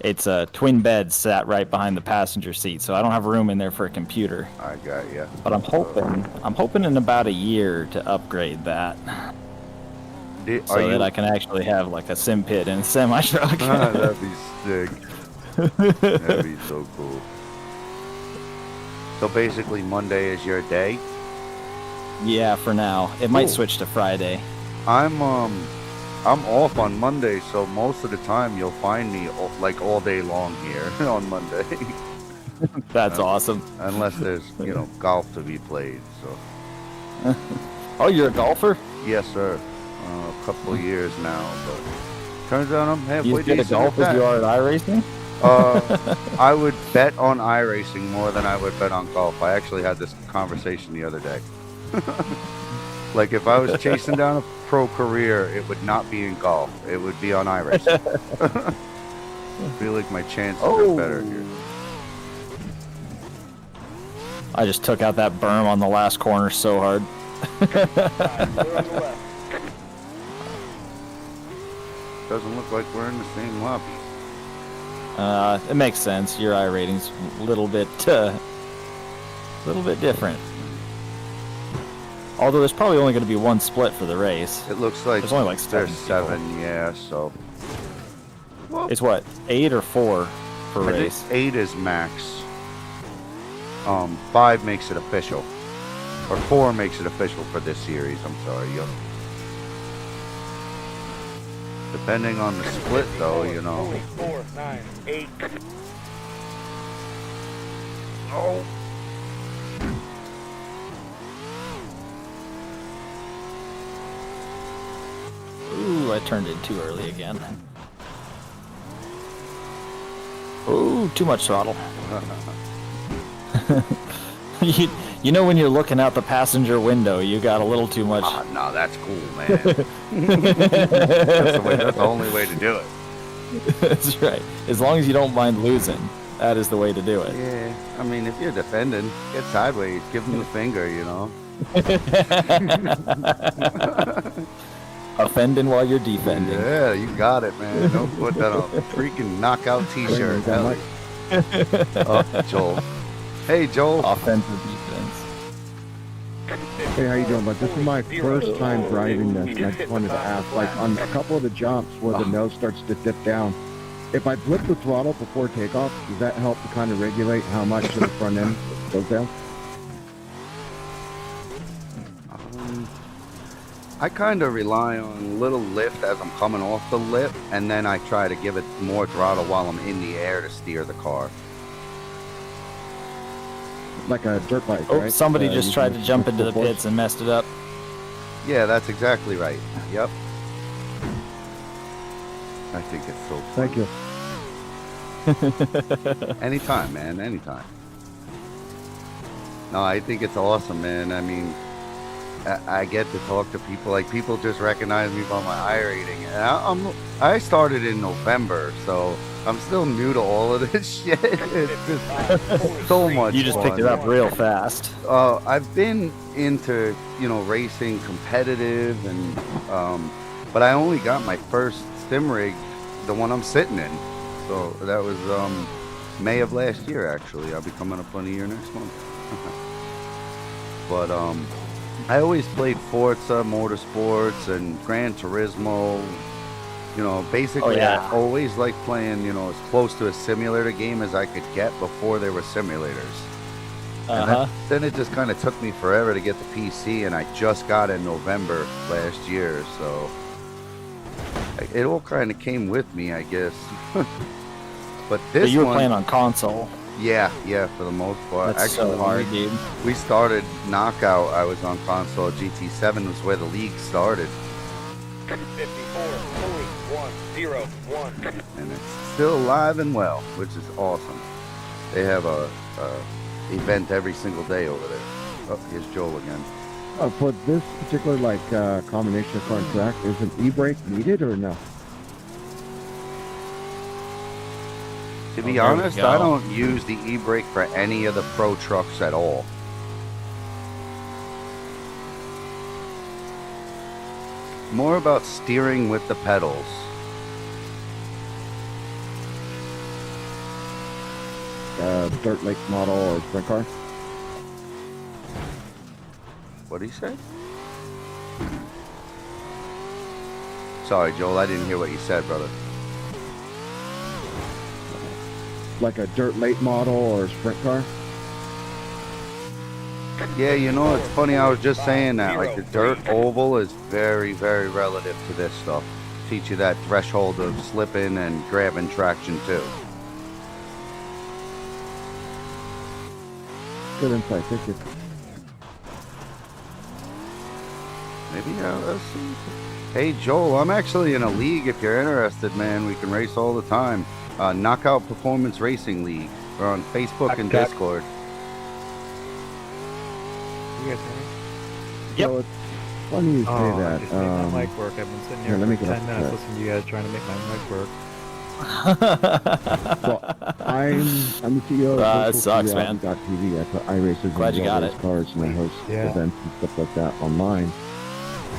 It's a twin bed sat right behind the passenger seat, so I don't have room in there for a computer. I got you. But I'm hoping in about a year to upgrade that, so that I can actually have like a sim pit and a semi truck. That'd be sick. That'd be so cool. So basically, Monday is your day. Yeah, for now. It might switch to Friday. I'm off on Monday, so most of the time you'll find me like all day long here on Monday. That's awesome. Unless there's golf to be played. So. Oh, you're a golfer? Yes, sir. A couple of years now, but turns out I'm halfway You decent as golf as you are at iRacing? I would bet on iRacing more than I would bet on golf. I actually had this conversation the other day. Like if I was chasing down a pro career, it would not be in golf. It would be on iRacing. I feel like my chances are better here. I just took out that berm on the last corner so hard. Doesn't look like we're in the same lobby. It makes sense. Your iRating's a little bit different. Although there's probably only going to be one split for the race. It looks like there's only like there's 7 7, yeah, so. Well, it's what, 8 or 4 per I think race? 8 is max. 5 makes it official. Or 4 makes it official for this series, I'm sorry. Depending on the split, though, 4, 9, 8. Oh. Ooh, I turned in too early again. Ooh, too much throttle. You know when you're looking out the passenger window, you got a little too much. No, that's cool, man. That's the only way to do it. That's right. As long as you don't mind losing, that is the way to do it. Yeah, I mean, if you're defending, get sideways, give them the finger, Offending while you're defending. Yeah, you got it, man. Don't put that on a freaking knockout t-shirt. Oh, Joel. Hey, Joel. Offensive defense. Hey, how you doing, bud? This is my first time driving this, and I just wanted to ask, like, on a couple of the jumps where the nose starts to dip down, if I flip the throttle before takeoff, does that help to kind of regulate how much the front end goes down? I kind of rely on little lift as I'm coming off the lip, and then I try to give it more throttle while I'm in the air to steer the car. Like a dirt bike, Oh, right? somebody just tried to jump into the force. pits and messed it up. Yeah, that's exactly right. Yep. I think it's so fun. Thank you. Anytime, man, anytime. No, I think it's awesome, man. I mean, I get to talk to people. Like, people just recognize me by my iRating. And I started in November, so I'm still new to all of this shit. It's just so much You just fun. picked it up real fast. I've been into, racing competitive, and but I only got my first sim rig, the one I'm sitting in. So that was May of last year, actually. I'll be coming up on a year next month. But I always played Forza Motorsports and Gran Turismo. Basically, I always liked playing, as close to a simulator game as I could get before there were simulators. And then it just kind of took me forever to get the PC, and I just got it in November last year, so it all kind of came with me, I guess. But this you were one, playing on console. yeah, for the most part. That's Actually, so hard, dude. we started Knockout. I was on console. GT7 was where the league started. 54, 1, 0, 1. And it's still alive and well, which is awesome. They have a event every single day over there. Oh, here's Joel again. For this particular, combination of car and track, is an e-brake needed or no? To be there we honest, go. I don't use the e-brake for any of the pro trucks at all. More about steering with the pedals. a dirt lake model or sprint car? What'd he say? Sorry, Joel, I didn't hear what you said, brother. Like a dirt late model or sprint car? Yeah, you know, it's funny, I was just saying that. Like, the dirt oval is very, very relative to this stuff. Teach you that threshold of slipping and grabbing traction, too. Good insight, thank you. Maybe, let's see. Hey, Joel, I'm actually in a league if you're interested, man. We can race all the time. Knockout Performance Racing League. We're on Facebook and Discord. You guys hear me? Yep. So it's funny you say Oh, I that. just made my mic work. I've been sitting here let me for get 10 up minutes to listening to you guys trying to make my mic work. Well, I'm the CEO of It sucks, man. TV. I put iRacers Glad and you got race it. cars, and I host Yeah. events and stuff like that online.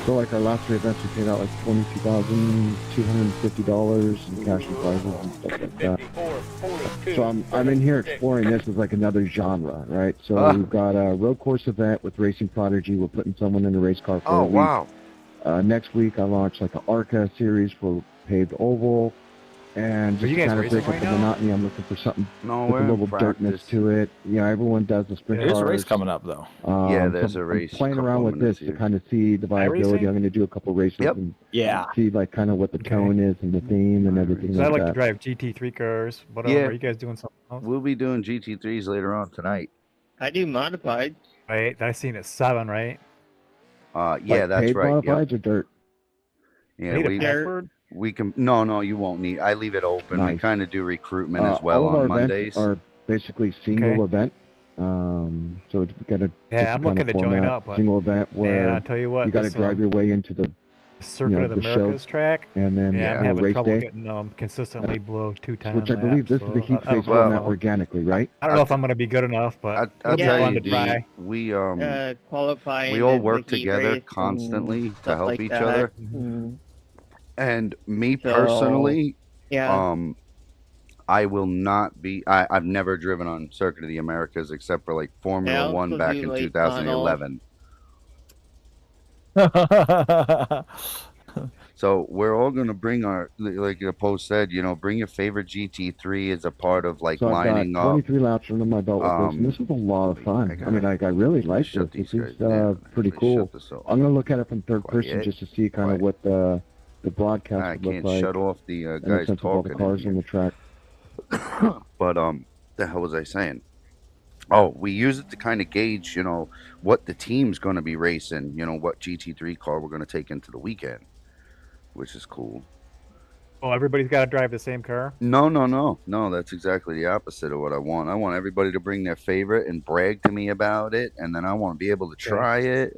So like our last 3 events, we paid out like $22,250 in cash and prizes and stuff like that. 54, 42. So I'm in here exploring this as like another genre, right? So we've got a road course event with Racing Prodigy. We're putting someone in a race car for a week. Wow. Next week I launch like an ARCA series for paved oval. And Are just you to guys kind of racing break up right the now? monotony, I'm looking for something No, with we're a in little dirtness practice. to it. Yeah, everyone does the sprint Yeah. There's cars. a race coming up, though. Yeah, there's so a race I'm playing couple around of with this minutes to here. kind of see the viability. iRacing? I'm going to do a couple races Yep. and Yeah. see like kind of what the Okay. tone is and the theme and everything Because I like like to that. drive GT3 cars, but Yeah. are you guys doing something else? We'll be doing GT3s later on tonight. I do modified. Right, I seen it 7, right? Yeah, Like that's paid right. Yep. modifieds or dirt? Yeah, Need a we password? can. No, you won't need. I leave it open. We Nice. kind of do recruitment as well all of our on events Mondays. are basically single Okay. event. So it's got a Yeah, I'm looking to join up, but single event man, where I'll tell you what, you got to this drive your way into the Circuit of the the show, Americas track, and then yeah, I'm the having race trouble day, getting consistently below 210 which I believe this is the heat phase Well, format organically, right? I don't know if I'm going to be good enough, but I'll it'll be tell fun you, to try. we Qualifying. we all and work the heat together race constantly and to stuff help like each that. other. Mm. And me So, personally, Yeah. I will not be. I've never driven on Circuit of the Americas except for like Formula Yeah, One so back do in late 2011. So we're all gonna bring our, like the post said, bring your favorite GT3 as a part of like So I've lining got up. 23 laps under my belt with this, and this is a lot of fun. I mean, like I really like Shut this. these This guys is down. pretty Let me cool. shut this off. I'm gonna look at it from third person Quiet. just to see kind of Quiet. what the broadcast I would look can't like, shut off the and the guys sense of all the talking. cars in on here. the track. But the hell was I saying? Oh, we use it to kind of gauge, what the team's going to be racing, what GT3 car we're going to take into the weekend, which is cool. Oh, everybody's got to drive the same car? No, that's exactly the opposite of what I want. I want everybody to bring their favorite and brag to me about it, and then I want to be able to try it.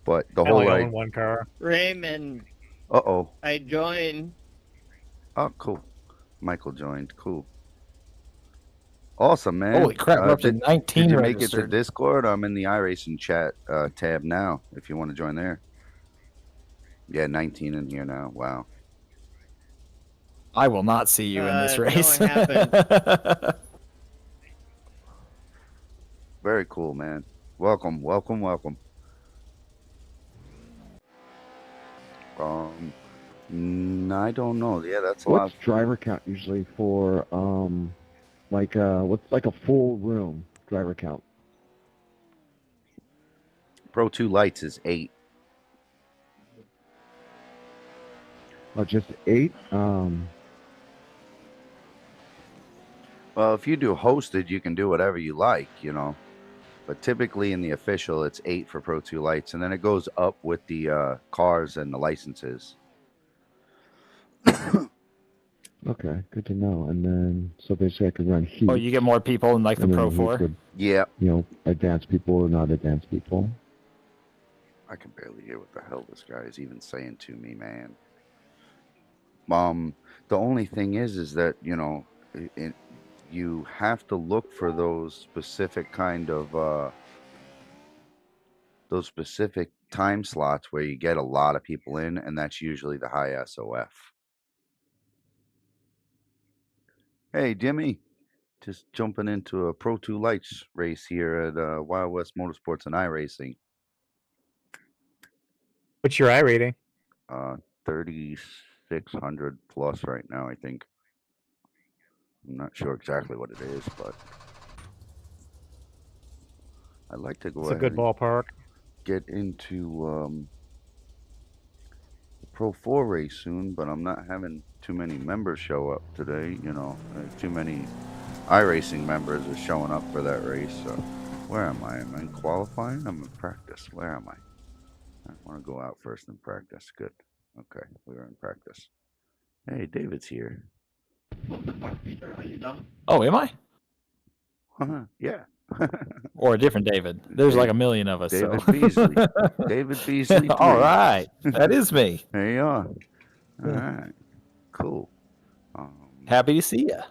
But the I whole only own one car. Raymond, Uh-oh. I joined. Oh, cool. Michael joined. Cool. Awesome, man. Holy crap, we're up to 19 Did you make it to registered. Discord? I'm in the iRacing chat tab now, if you want to join there. Yeah, 19 in here now. Wow. I will not see you in this No, race. it happened. Very cool, man. Welcome. I don't know. Yeah, that's a lot. What's driver count usually for what's like a full room driver count? Pro 2 Lights is 8. Oh, just 8? Well, if you do hosted, you can do whatever you like, But typically in the official, it's 8 for Pro 2 Lights, and then it goes up with the cars and the licenses. Okay, good to know. And then, so basically I could run heat. Oh, you get more people in like the and then Pro heats 4? would, Yeah. Advanced people or not advanced people. I can barely hear what the hell this guy is even saying to me, man. The only thing is that, you have to look for those specific kind of, those specific time slots where you get a lot of people in, and that's usually the high SOF. Hey, Jimmy. Just jumping into a Pro 2 Lights race here at Wild West Motorsports and iRacing. What's your I rating? 3,600 plus right now, I think. I'm not sure exactly what it is, but I'd like to go It's a ahead good and ballpark. get into the Pro 4 race soon, but I'm not having too many members show up today. You know, too many iRacing members are showing up for that race. So, where am I? Am I in qualifying? I'm in practice. Where am I? I want to go out first and practice. Good. Okay, we're in practice. Hey, David's here. Oh, am I? Yeah. Or a different David? There's like a million of us. David so. Beasley. David Beasley. All 3. right, that is me. There you are. All right. Cool. Happy to see you.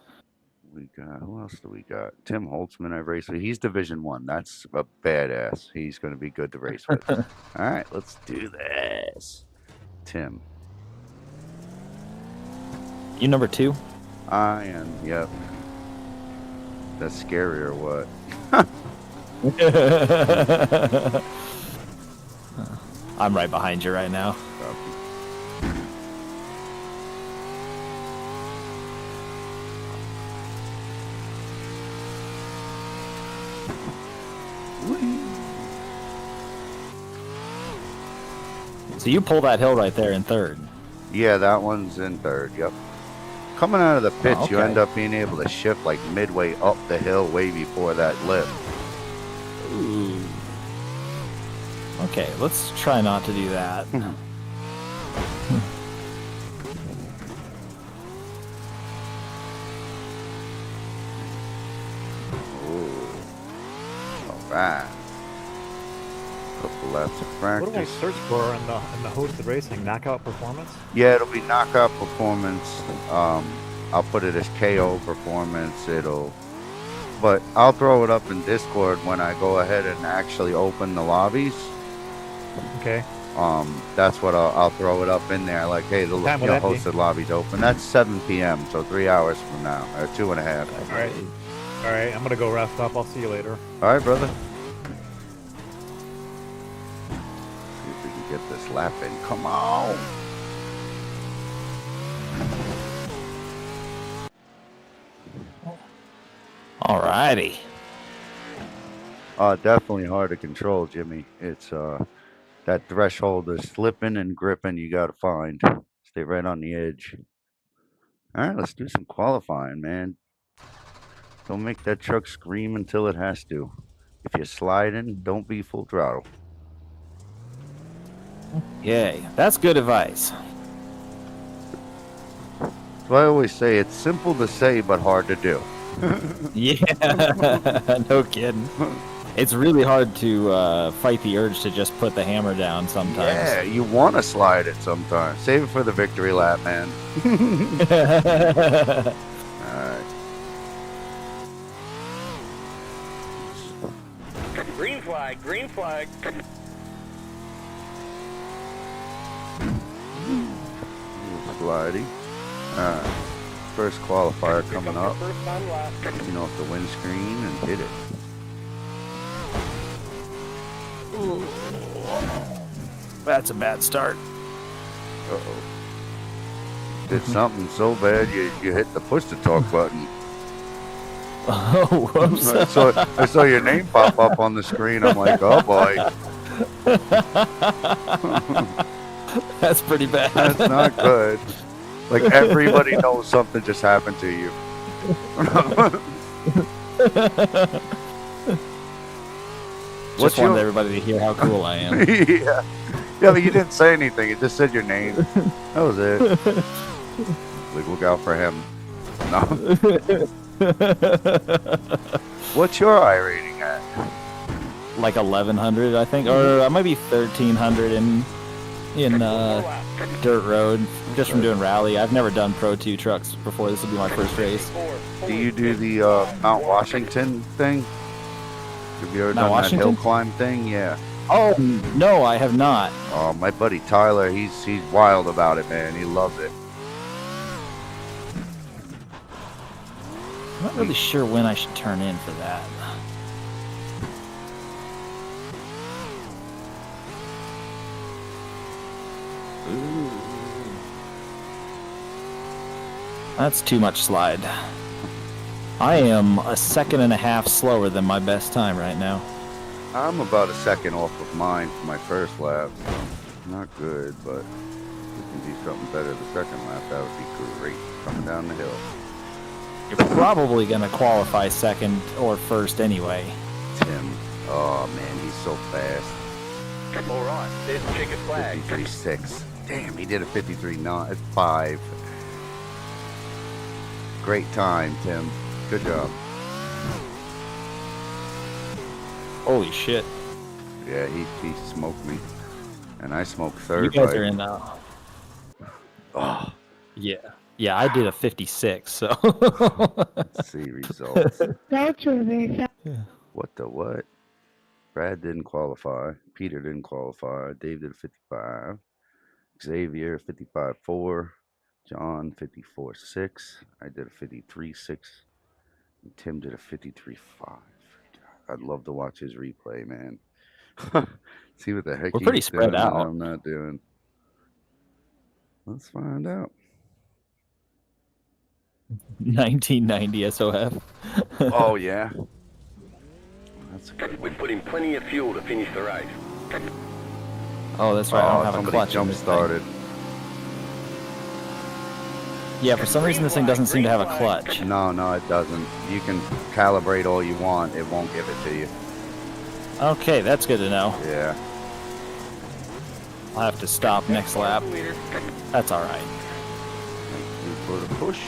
We got, who else do we got? Tim Holtzman, I've raced with. He's Division 1. That's a badass. He's going to be good to race with. All right, let's do this. Tim. You number 2? I am, yep. That's scary or what? I'm right behind you right now. So you pull that hill right there in 3rd. Yeah, that one's in 3rd, yep. Coming out of the pits, you okay. end up being able to shift like midway up the hill way before that lip. Ooh. Okay, let's try not to do that. Alright. Couple laps of practice. What do I search for in the hosted racing? Knockout performance? Yeah, it'll be knockout performance. I'll put it as KO performance. But I'll throw it up in Discord when I go ahead and actually open the lobbies. Okay. That's what I'll throw it up in there. Like, hey, the Time will that be? hosted lobby's open. That's 7 p.m. So 3 hours from now, or 2.5. All right. All right. I'm gonna go rest up. I'll see you later. All right, brother. See if we can get this lap in. Come on. Alrighty. Definitely hard to control, Jimmy. It's that threshold of slipping and gripping you got to find. Stay right on the edge. All right, let's do some qualifying, man. Don't make that truck scream until it has to. If you're sliding, don't be full throttle. Yay, that's good advice. So I always say it's simple to say but hard to do. Yeah, no kidding. It's really hard to fight the urge to just put the hammer down sometimes. Yeah, you want to slide it sometimes. Save it for the victory lap, man. All right. Green flag, green flag. Slidey. First qualifier coming up. First time lap. You know, off the windscreen and hit it. That's a bad start. Uh-oh. Did something so bad you hit the push to talk button. Oh, whoops. I saw your name pop up on the screen. I'm like, oh boy. That's pretty bad. That's not good. Like everybody knows something just happened to you. Just wanted everybody to hear how cool I am. Yeah. Yeah, but you didn't say anything. It just said your name. That was it. Like, look out for him. No. What's your I rating at? Like 1100, I think, or I might be 1300 in dirt road, just from doing rally. I've never done Pro 2 trucks before. This will be my first race. Do you do the Mount Washington thing? Have you ever Mount done Washington? that hill climb thing? Yeah. Oh no, I have not. Oh, my buddy Tyler, he's wild about it, man. He loves it. not really sure when I should turn in for that. Ooh. That's too much slide. I am a second and a half slower than my best time right now. I'm about a second off of mine for my first lap. Not good, but if we can do something better the second lap, that would be great. Coming down the hill. You're probably going to qualify second or first anyway. Tim. Oh, man, he's so fast. All right, there's the checkered flag. 53.6. Damn, he did a 53.5. Great time, Tim. Good job. Holy shit. Yeah, he smoked me. And I smoked third. You guys are in now. Oh, Yeah. Yeah, I did a 56, so. let's see results. That's really fast. What the what? Brad didn't qualify. Peter didn't qualify. Dave did a 55. Xavier 55.4. John 54.6. I did a 53.6. And Tim did a 53.5. I'd love to watch his replay, man. See what the heck We're pretty he's spread doing and out. I'm not doing. Let's find out. 1990 SOF. Oh, yeah. That's a good We put in plenty of fuel to finish the race. Oh, that's right. I don't have a somebody clutch. in jump this thing. started. Yeah, for some reason this thing doesn't seem to have a clutch. No, it doesn't. You can calibrate all you want. It won't give it to you. Okay, that's good to know. Yeah. I'll have to stop next lap. That's all right. For the push.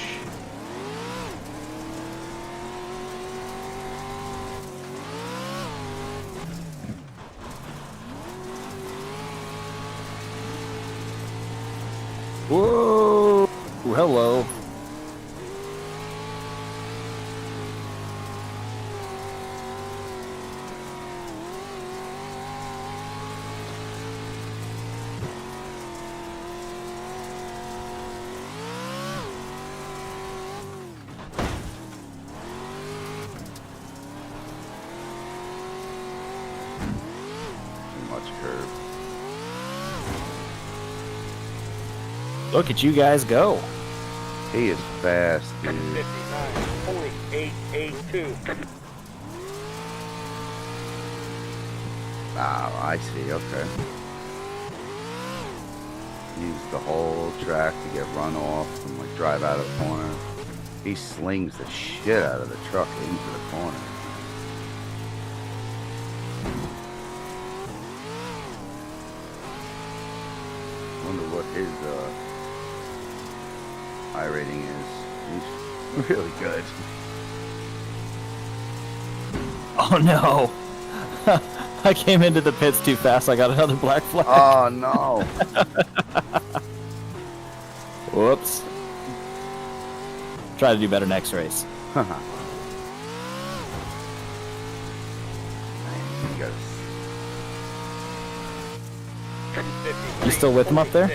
Whoa! Hello. Too much curve. Look at you guys go. He is fast, dude. 59.882. Oh, I see. Okay. Use the whole track to get run off and like drive out of the corner. He slings the shit out of the truck into the corner. Wonder what his iRating is. He's really good. Oh no. I came into the pits too fast. I got another black flag. Oh no. Whoops. Try to do better next race. Man, you guys. You still with him up there?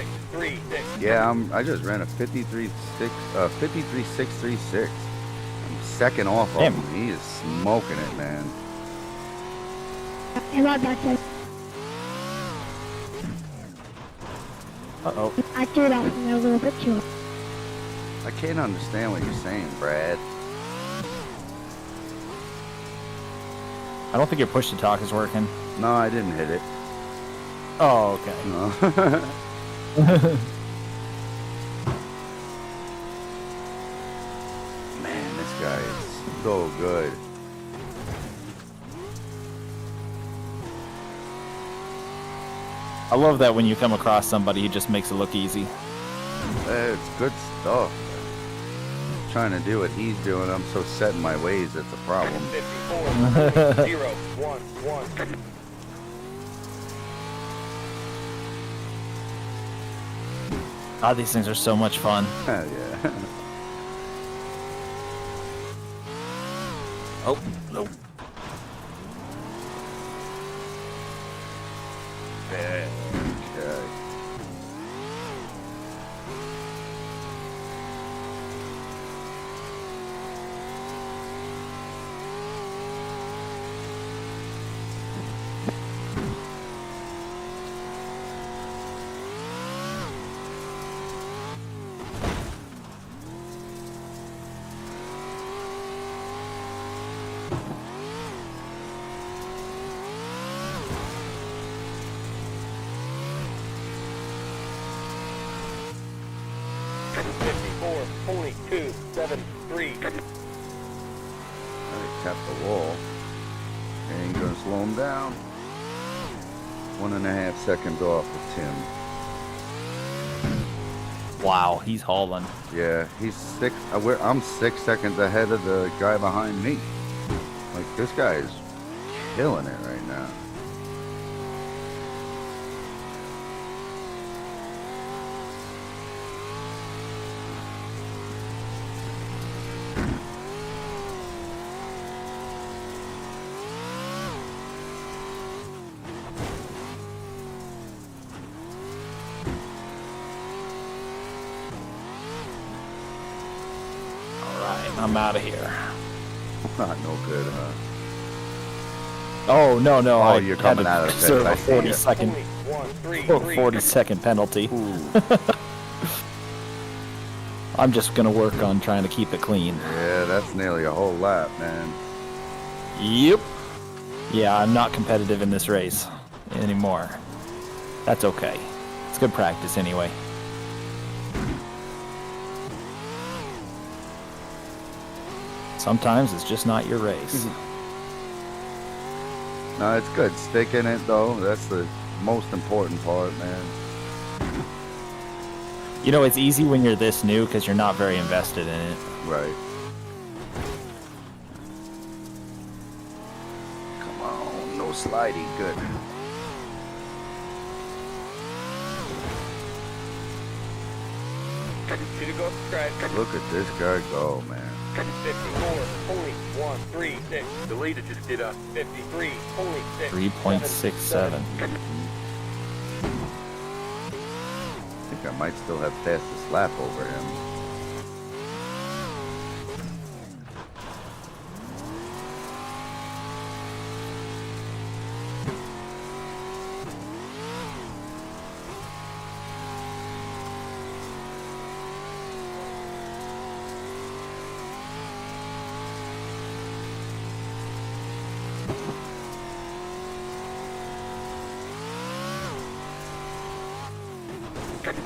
Yeah, I just ran a 53.636. I'm second off of Damn. him. He is smoking it, man. And right back there. Uh-oh. I threw it off in there a little bit too. I can't understand what you're saying, Brad. I don't think your push-to-talk is working. No, I didn't hit it. Oh, okay. No. Man, this guy is so good. I love that when you come across somebody who just makes it look easy. It's good stuff. Trying to do what he's doing. I'm so set in my ways. That's a problem. 54.011. God, these things are so much fun. Yeah. Oh, nope. Okay. 54.273. He tapped the wall. Ain't gonna slow him down. 1.5 seconds off of Tim. Wow, he's hauling. Yeah, he's six. I'm 6 seconds ahead of the guy behind me. Like, this guy is killing it right now. I'm out of here. Not no good, huh? Oh, no. Oh, you're coming out of the pit. Serve a I see ya. 40-second penalty. Ooh. I'm just going to work on trying to keep it clean. Yeah, that's nearly a whole lap, man. Yep. Yeah, I'm not competitive in this race anymore. That's okay. It's good practice anyway. Sometimes it's just not your race. No, it's good. Stick in it, though. That's the most important part, man. You know, it's easy when you're this new because you're not very invested in it. Right. Come on, no sliding. Good. Look at this guy go, man. 54.136. The leader just did a 53.6. 3.67. I think I might still have fastest lap over him.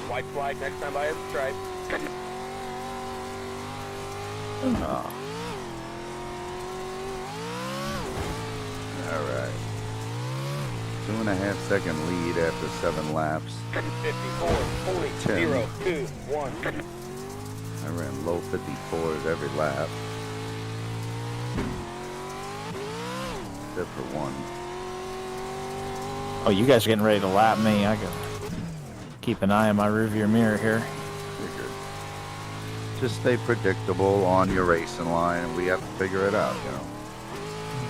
White flag next time I have a stripe. Oh. All right. 2.5 second lead after 7 laps. 54.021. I ran low 54s every lap. Except for one. Oh, you guys are getting ready to lap me. I gotta keep an eye on my rearview mirror here. Figured. Just stay predictable on your racing line, and we have to figure it out, you know.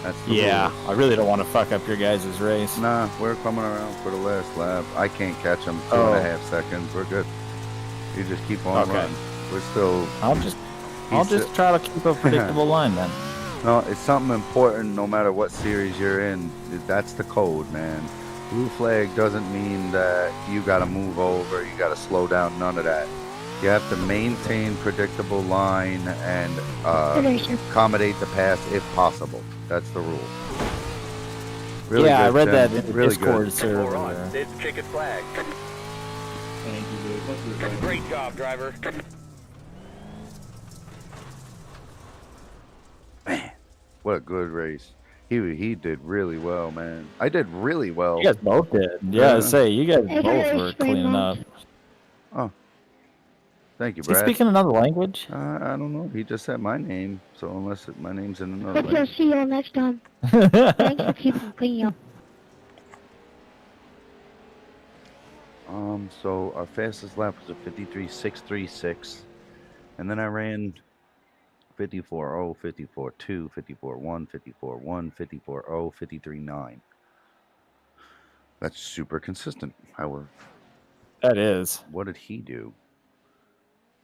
That's the Yeah, rules. I really don't want to fuck up your guys' race. Nah, we're coming around for the last lap. I can't catch them 2.5 seconds. We're good. You just keep on Okay. running. We're still... I'll just try to keep a predictable line then. No, it's something important no matter what series you're in. That's the code, man. Blue flag doesn't mean that you got to move over, you got to slow down, none of that. You have to maintain predictable line and accommodate the pass if possible. That's the rule. Really yeah, I good, read Tim. that in the Really Discord good. server. It's chicken flag. Thank you, dude. Great job, driver. Man, what a good race. He did really well, man. I did really well. You guys both did. Yeah, I say you guys I both got were a spray cleaning mount. up. Oh, thank you, Is he Brad. speaking another language? I don't know. He just said my name, so unless my name's in another Hope I'll language. see you all next time. Thanks for keeping clean up. So our fastest lap was a 53.636, and then I ran 54.0, 54.2, 54.1, 54.1, 54.0, 53.9. That's super consistent. However, That is. what did he do?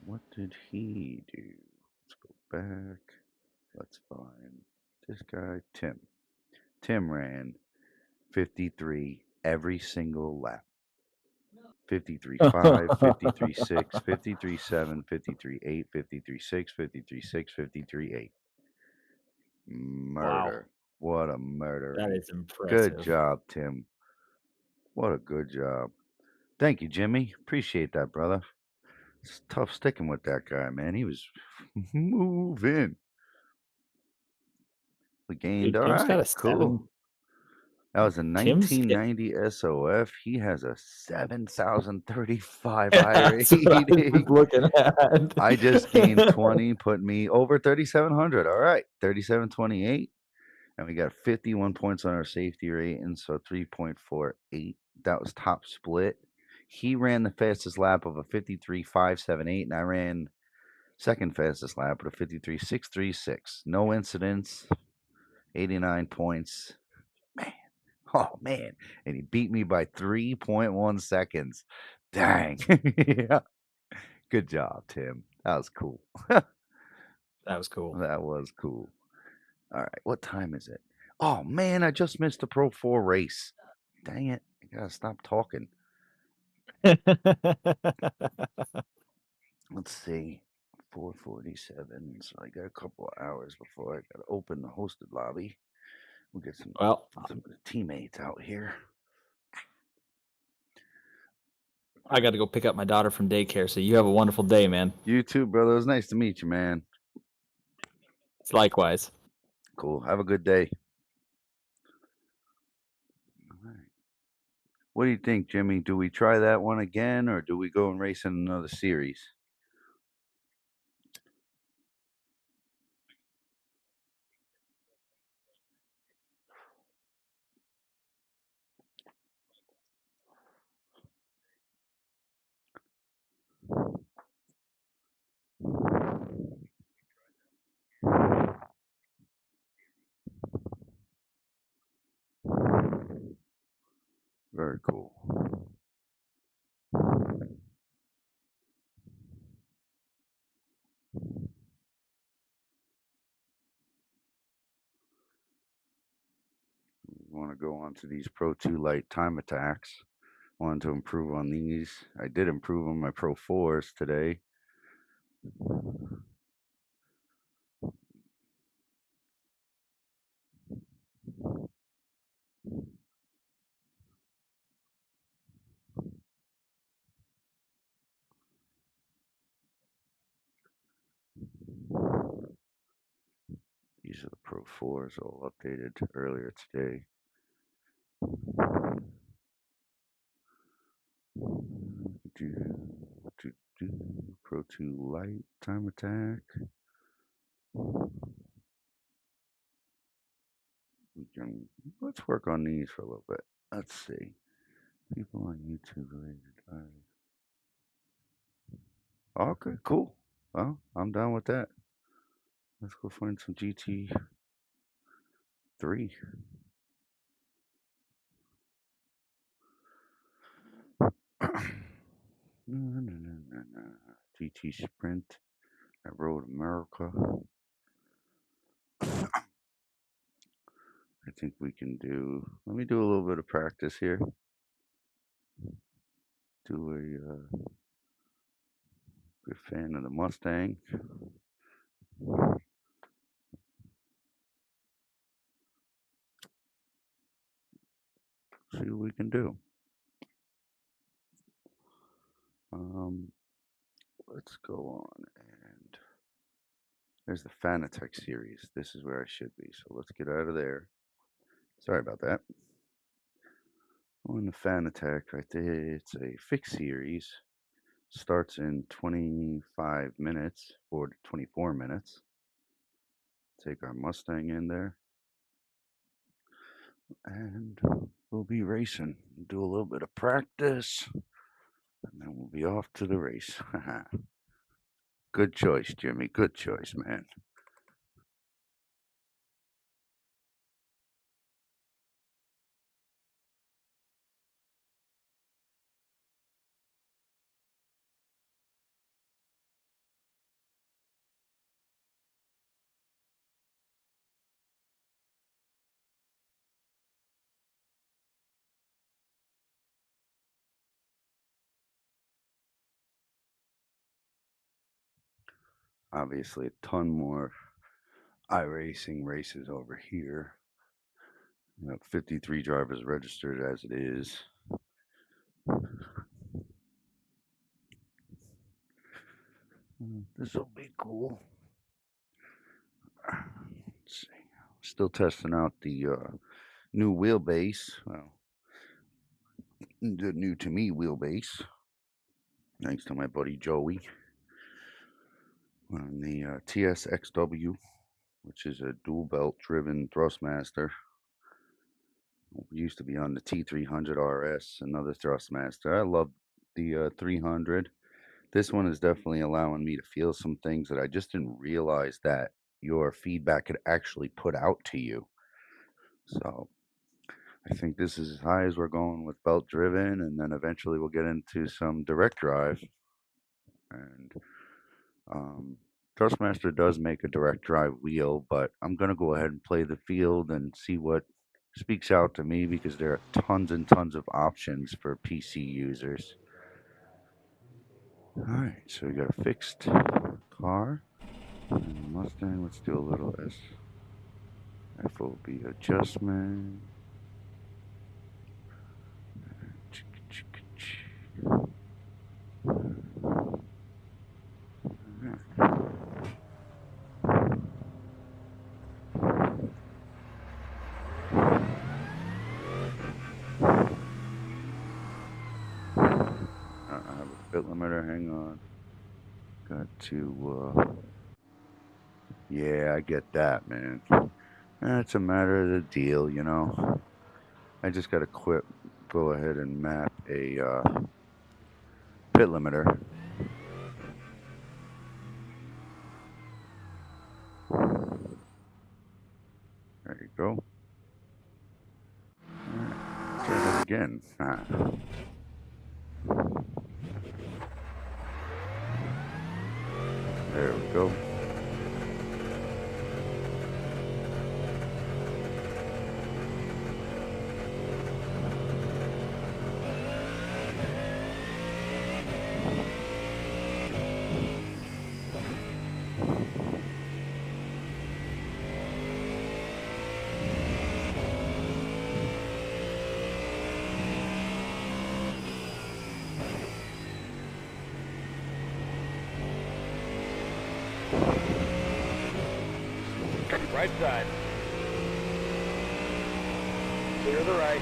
What did he do? Let's go back. Let's find this guy, Tim. Tim ran 53 every single lap. 53.5, 53.6, 53.7, 53.8, 53.6, 53.6, 53.8. Murder. What a murder. That is impressive. Good job, Tim. What a good job. Thank you, Jimmy. Appreciate that, brother. It's tough sticking with that guy, man. He was moving. We gained. Dude, All Tim's got right, a cool. That was a Tim's 1990 SOF. He has a 7,035 That's what I was iRating. looking at. I just gained 20, put me over 3,700. All right, 3,728. And we got 51 points on our safety rating, so 3.48. That was top split. He ran the fastest lap of a 53.578, and I ran second fastest lap with a 53.636. No incidents, 89 points. Man, oh man. And he beat me by 3.1 seconds. Dang. Yeah. Good job, Tim. That was cool. That was cool. That was cool. All right, what time is it? Oh man, I just missed the Pro 4 race. Dang it. I gotta stop talking. Let's see. 4:47. So I got a couple of hours before I gotta open the hosted lobby. We'll get some Well, of the teammates out here. I got to go pick up my daughter from daycare. So you have a wonderful day, man. You too, brother. It was nice to meet you, man. It's likewise. Cool. Have a good day. All right. What do you think, Jimmy? Do we try that one again, or do we go and race in another series? Very cool. We want to go on to these Pro 2 Lite time attacks. Wanted to improve on these. I did improve on my Pro 4s today. These are the Pro 4s all updated earlier today. Pro 2 Lite time attack. Let's work on these for a little bit. Let's see. People on YouTube related. Okay, cool. Well, I'm down with that. Let's go find some GT3. GT Sprint at Road America. I think we can do. Let me do a little bit of practice here. Do a good fan of the Mustang. See what we can do. Let's go on, and there's the Fanatec series. This is where I should be, so let's get out of there. Sorry about that. On the Fanatec, right there, it's a fixed series. Starts in 25 minutes or 24 minutes. Take our Mustang in there, and we'll be racing. Do a little bit of practice, and then we'll be off to the race. Good choice, Jimmy. Good choice, man. Obviously, a ton more iRacing races over here. 53 drivers registered as it is. This will be cool. Let's see. Still testing out the new wheelbase. Well, the new to me wheelbase. Thanks to my buddy Joey on the TSXW, which is a dual belt driven Thrustmaster. It used to be on the T300 RS, another Thrustmaster. I love the 300. This one is definitely allowing me to feel some things that I just didn't realize that your feedback could actually put out to you. So I think this is as high as we're going with belt driven, and then eventually we'll get into some direct drive. And Thrustmaster does make a direct drive wheel, but I'm going to go ahead and play the field and see what speaks out to me, because there are tons and tons of options for PC users. All right, so we got a fixed car and Mustang. Let's do a little FOB adjustment. I have a bit limiter, hang on. Got to, yeah, I get that, man. It's a matter of the deal, you know. I just got to go ahead and map a pit limiter. There you go. Right. Try that again. There we go. Right side. Clear the right.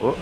Oh.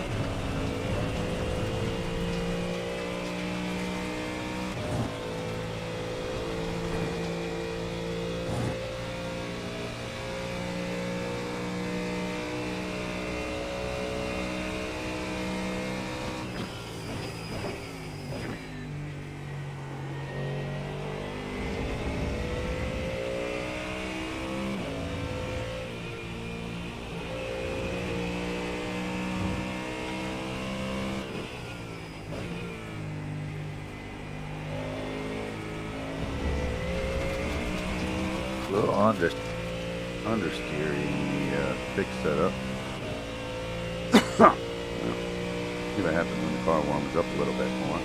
Little understeer in the fixed setup. Well, see what happens when the car warms up a little bit more.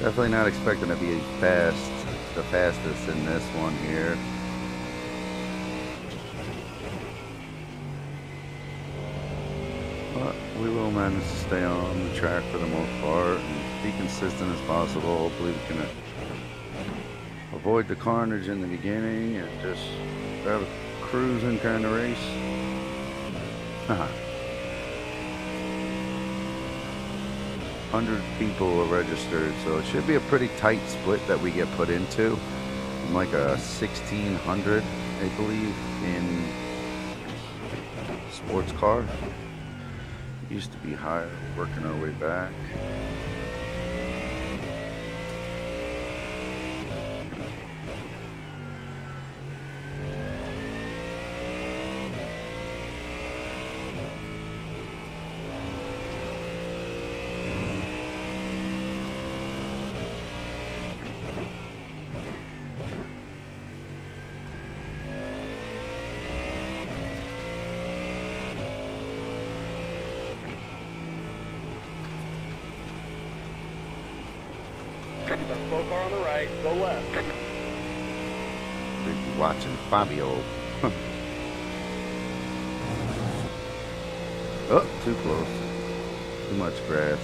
Definitely not expecting to be the fastest in this one here. But we will manage to stay on the track for the most part and be consistent as possible. Hopefully we can avoid the carnage in the beginning and just have a cruising kind of race. 100 people are registered, so it should be a pretty tight split that we get put into. I'm like a 1600, I believe, in sports car. Used to be higher, working our way back. Slow car on the right, go left. Big watching Fabio. Oh, too close. Too much grass.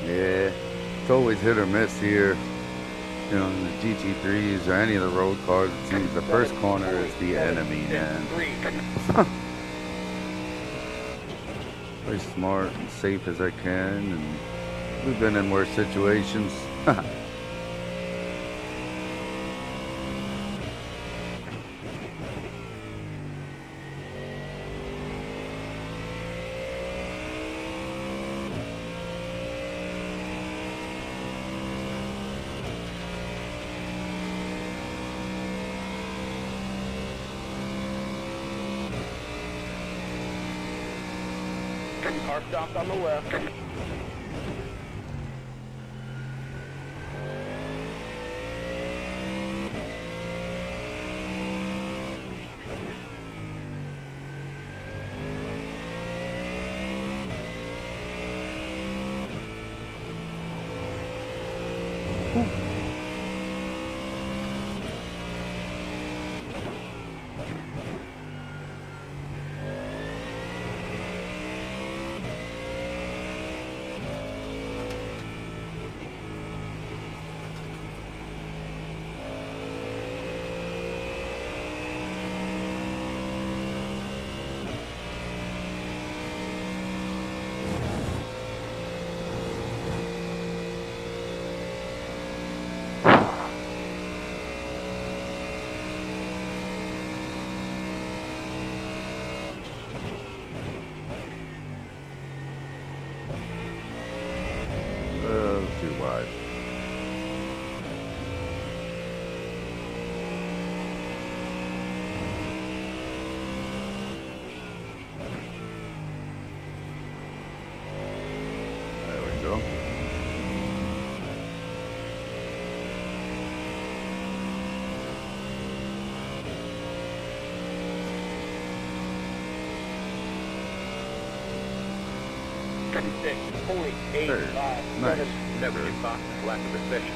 Yeah, it's always hit or miss here. You know, in the GT3s or any of the road cars, it seems the first corner is the enemy, man. Play smart and safe as I can, and we've been in worse situations. Car stopped on the left. Too wide. There we go. Nice. Never get caught in lack of precision.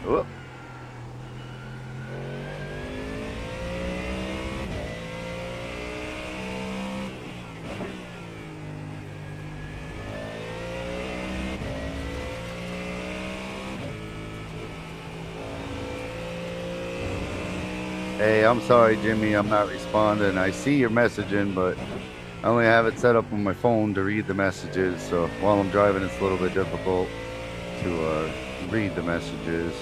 Whoop. Hey, I'm sorry, Jimmy. I'm not responding. I see your messaging, but I only have it set up on my phone to read the messages. So while I'm driving, it's a little bit difficult to read the messages.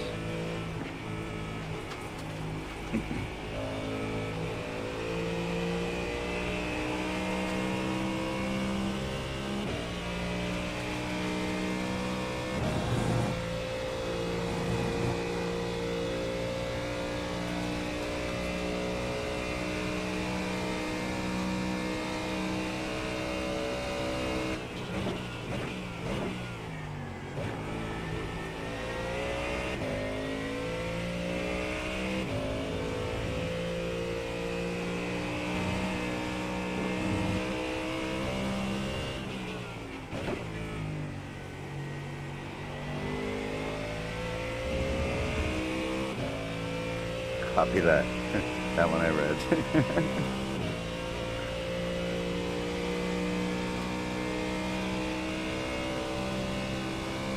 Copy that. That one I read.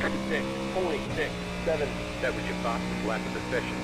6.67. That was your fastest lap of the session.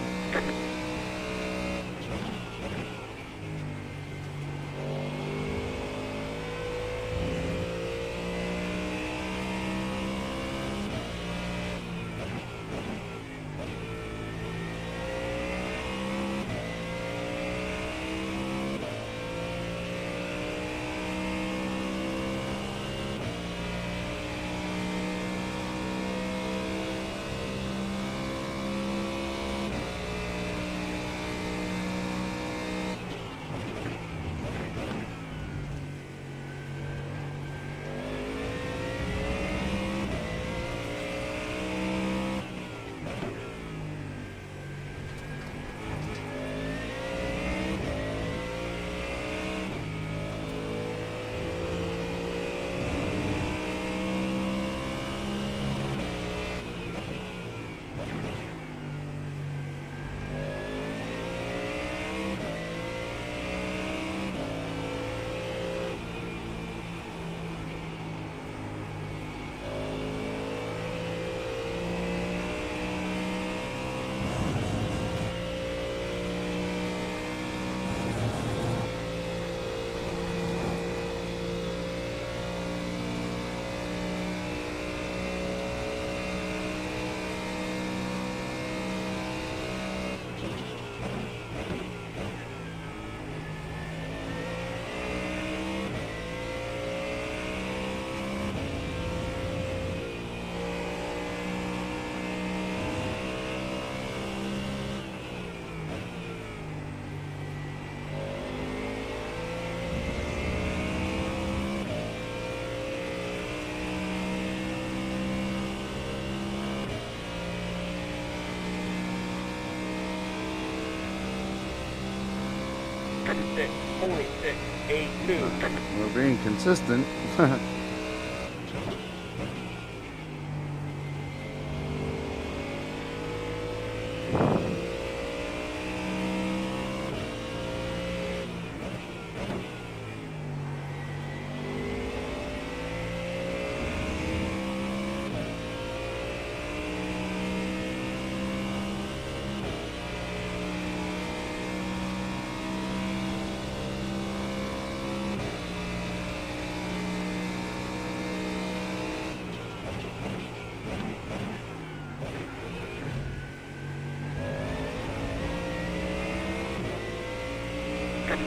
We're being consistent.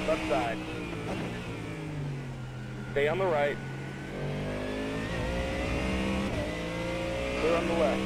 Left side. Stay on the right. Clear on the left.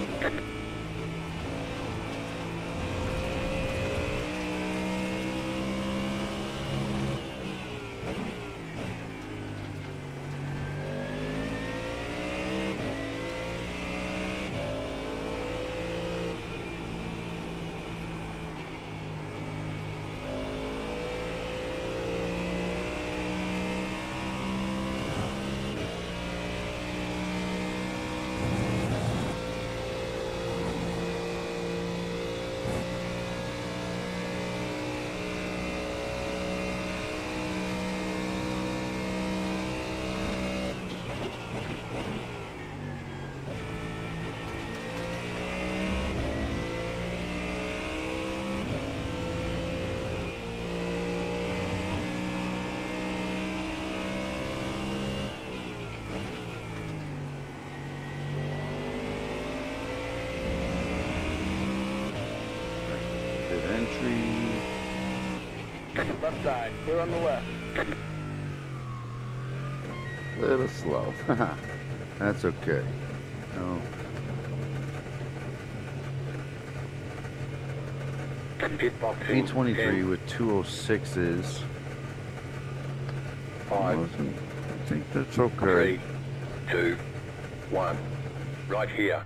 Left side, clear on the left. A little slow. That's okay. No. P23 with 206s. I think that's okay. 3, 2, 1. Right here.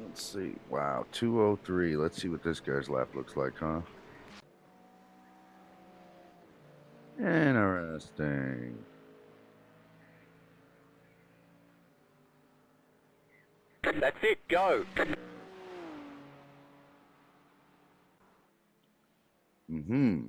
Let's see. Wow, 203. Let's see what this guy's lap looks like, huh? Interesting. That's it, go. Mm-hmm.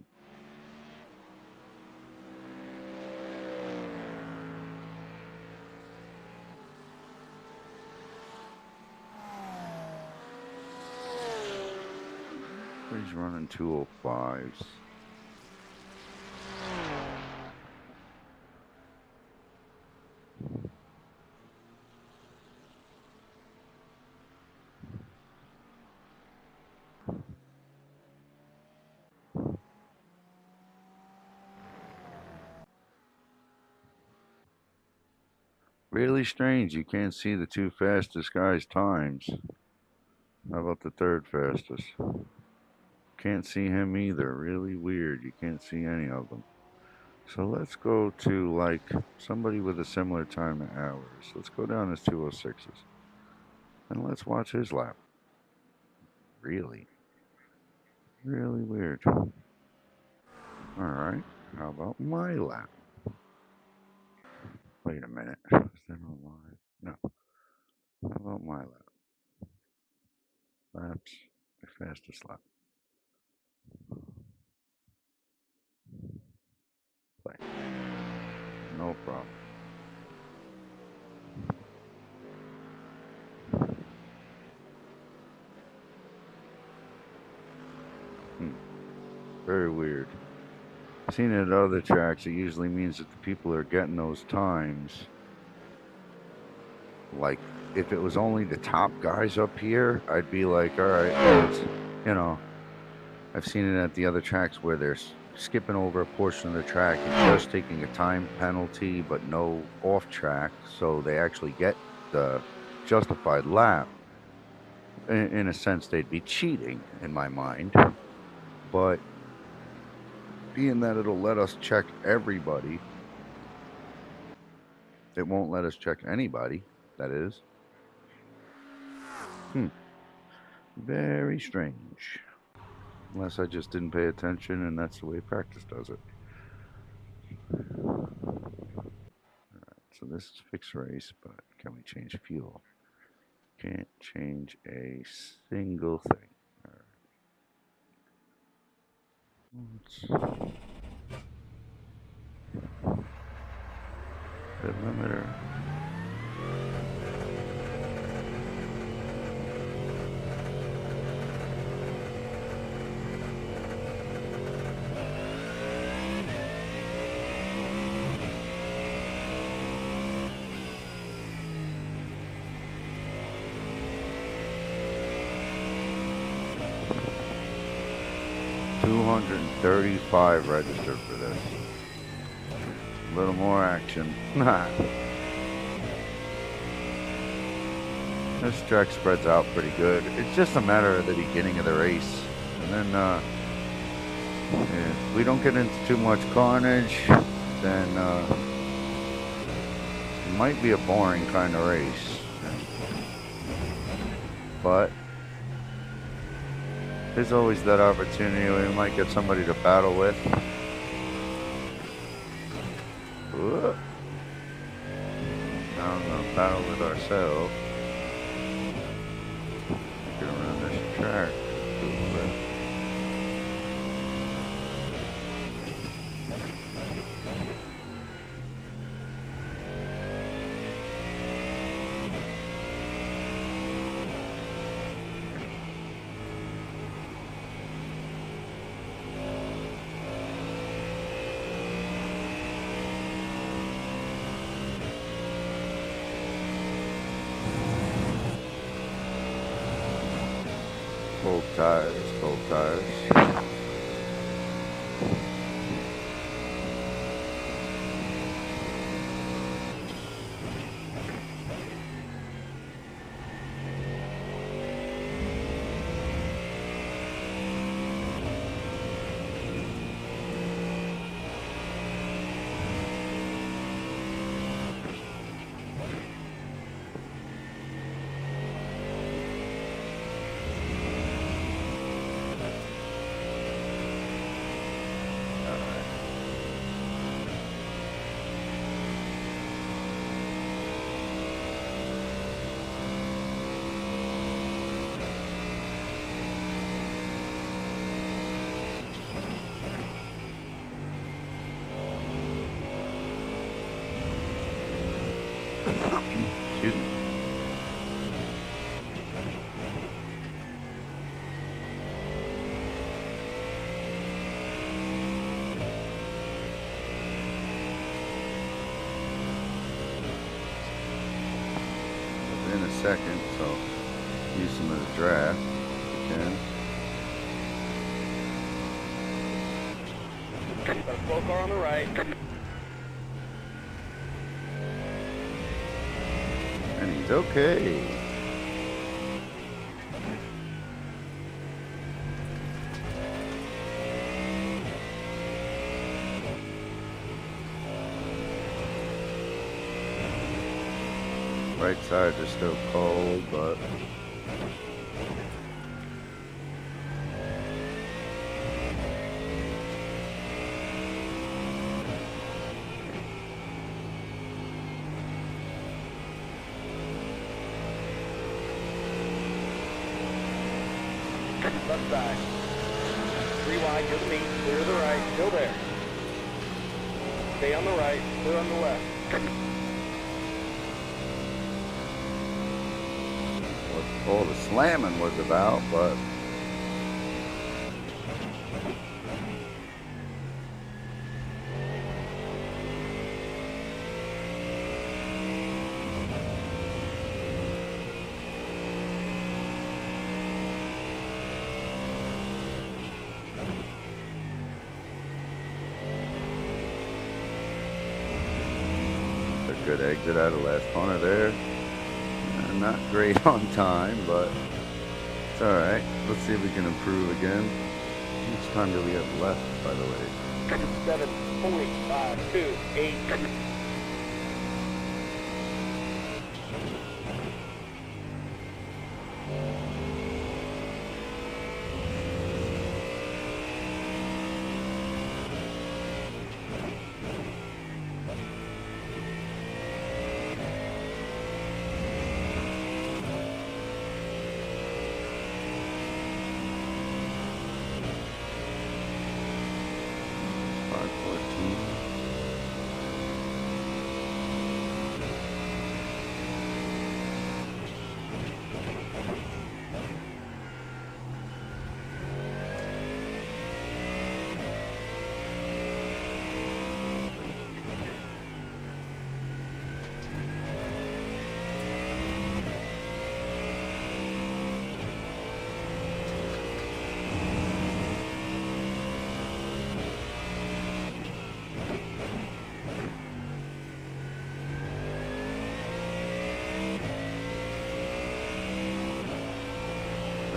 He's running 205s. Really strange, you can't see the two fastest guys' times. How about the third fastest? Can't see him either. Really weird, you can't see any of them. So let's go to like somebody with a similar time to ours. Let's go down as 206s. And let's watch his lap. Really? Really weird. Alright, how about my lap? Wait a minute. Is that on live? No. How about my lap? Laps, my fastest lap. Play. No problem. Very weird. Seen it at other tracks, it usually means that the people are getting those times. Like, if it was only the top guys up here, I'd be like, alright, you know, I've seen it at the other tracks where they're skipping over a portion of the track and just taking a time penalty, but no off track, so they actually get the justified lap. In a sense, they'd be cheating, in my mind. But being that it'll let us check everybody, it won't let us check anybody, that is. Very strange. Unless I just didn't pay attention and that's the way practice does it. Alright, so this is fixed race, but can we change fuel? Can't change a single thing. Alright. Bit limiter. $235 registered for this. A little more action. This track spreads out pretty good. It's just a matter of the beginning of the race. And then if we don't get into too much carnage, then it might be a boring kind of race. But there's always that opportunity where we might get somebody to battle with. Whoop. Now I'm going to battle with ourselves. Get around this track. Cold tires, cold tires. a second, so use them as a draft if you can. Got a slow car on the right. And he's okay. Right sides are still cold, but Left side. 3 wide, you're the meat. Clear to the right. Still there. Stay on the right. Clear on the left. what all the slamming was about, but a good exit out of last corner there. Not great on time, but it's all right. Let's see if we can improve again. How much time do we have left, by the way? 7.528.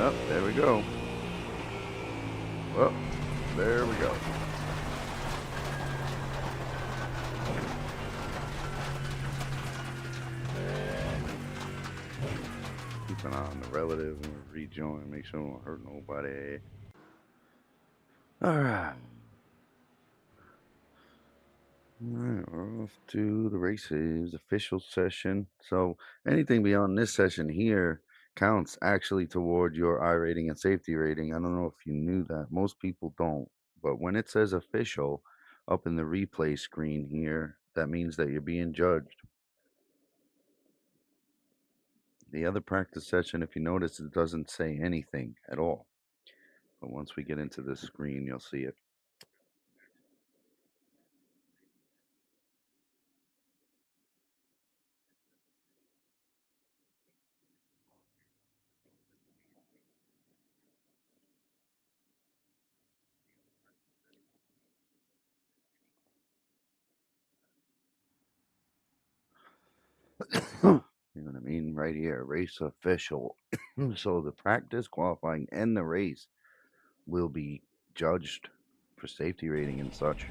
Oh, there we go. Well, there we go. Keep an eye on the relative and rejoin. Make sure we don't hurt nobody. All right. Alright, we're off to the races, official session. So anything beyond this session here counts actually toward your iRating and safety rating. I don't know if you knew that. Most people don't. But when it says official up in the replay screen here, that means that you're being judged. The other practice session, if you notice, it doesn't say anything at all. But once we get into this screen, you'll see it. You know what I mean? Right here, race official. So the practice, qualifying, and the race will be judged for safety rating and such.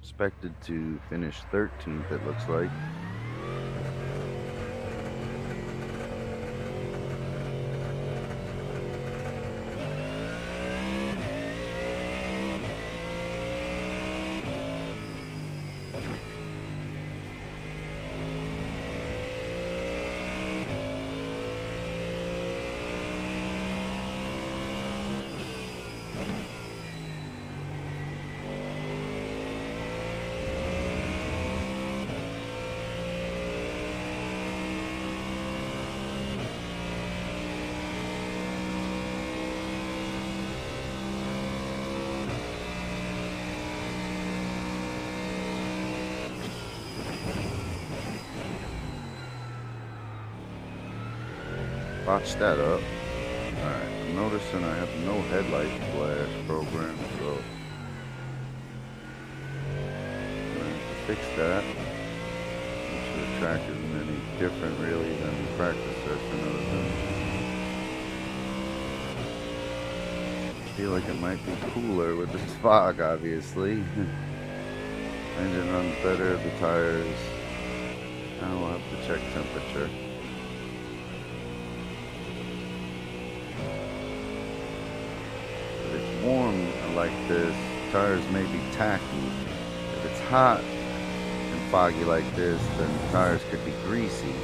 Expected to finish 13th, it looks like. botched that up. Alright, I'm noticing I have no headlight flash program, so I'm gonna have to fix that. Make sure the track isn't any different really than the practice session I was in. I feel like it might be cooler with this fog, obviously. Engine runs better, the tires. I will have to check temperature. If it's warm like this, tires may be tacky. If it's hot and foggy like this, then the tires could be greasy. If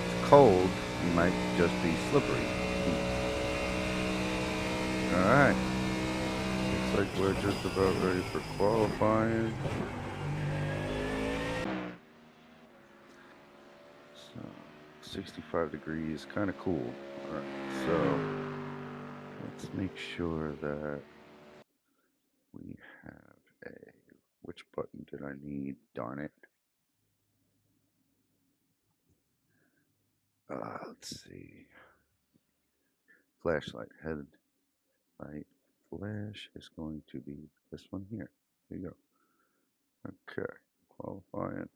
it's cold, you might just be slippery. Alright. Looks like we're just about ready for qualifying. So, 65 degrees, kind of cool. Alright, so let's make sure that we have a, which button did I need? Darn it. Let's see. Flashlight, headlight, flash is going to be this one here. There you go. Okay, qualifying.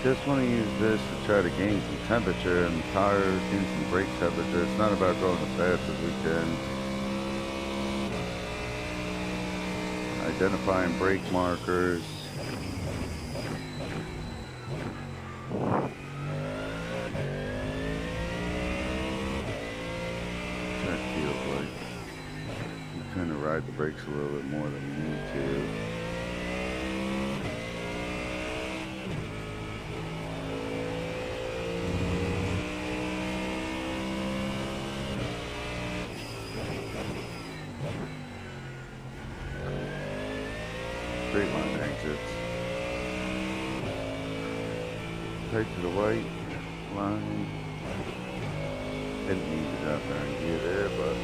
Just want to use this to try to gain some temperature and tires, gain some brake temperature. It's not about going as fast as we can. Identifying brake markers. That feels like we kind of ride the brakes a little bit more than we need to. Straight line exits. Take to the white line. Didn't need it out there and get there, but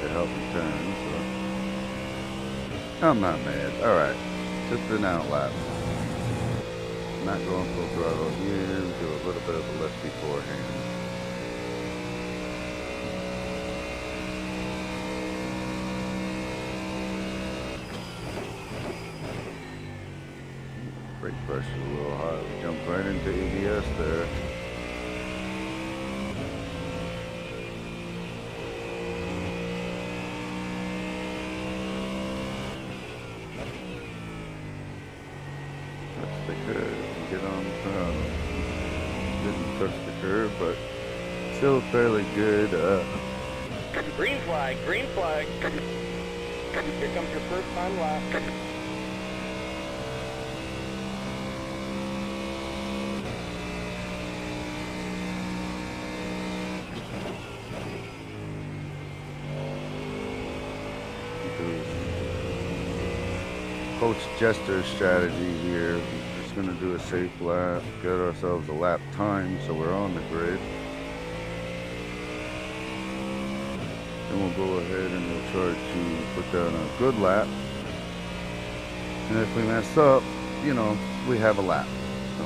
it helped me turn, so I'm not mad. Alright, just an outlap. Not going full throttle here, do a little bit of a lift beforehand. Brake pressure a little high. We jumped right into ABS there. Touch the curve. Get on the throttle. Didn't touch the curve, but still fairly good. Green flag, green flag. Here comes your first time lap. Coach Jester's strategy here. We're just going to do a safe lap, get ourselves a lap time so we're on the grid. Then we'll go ahead and we'll try to put down a good lap. And if we mess up, you know, we have a lap. So.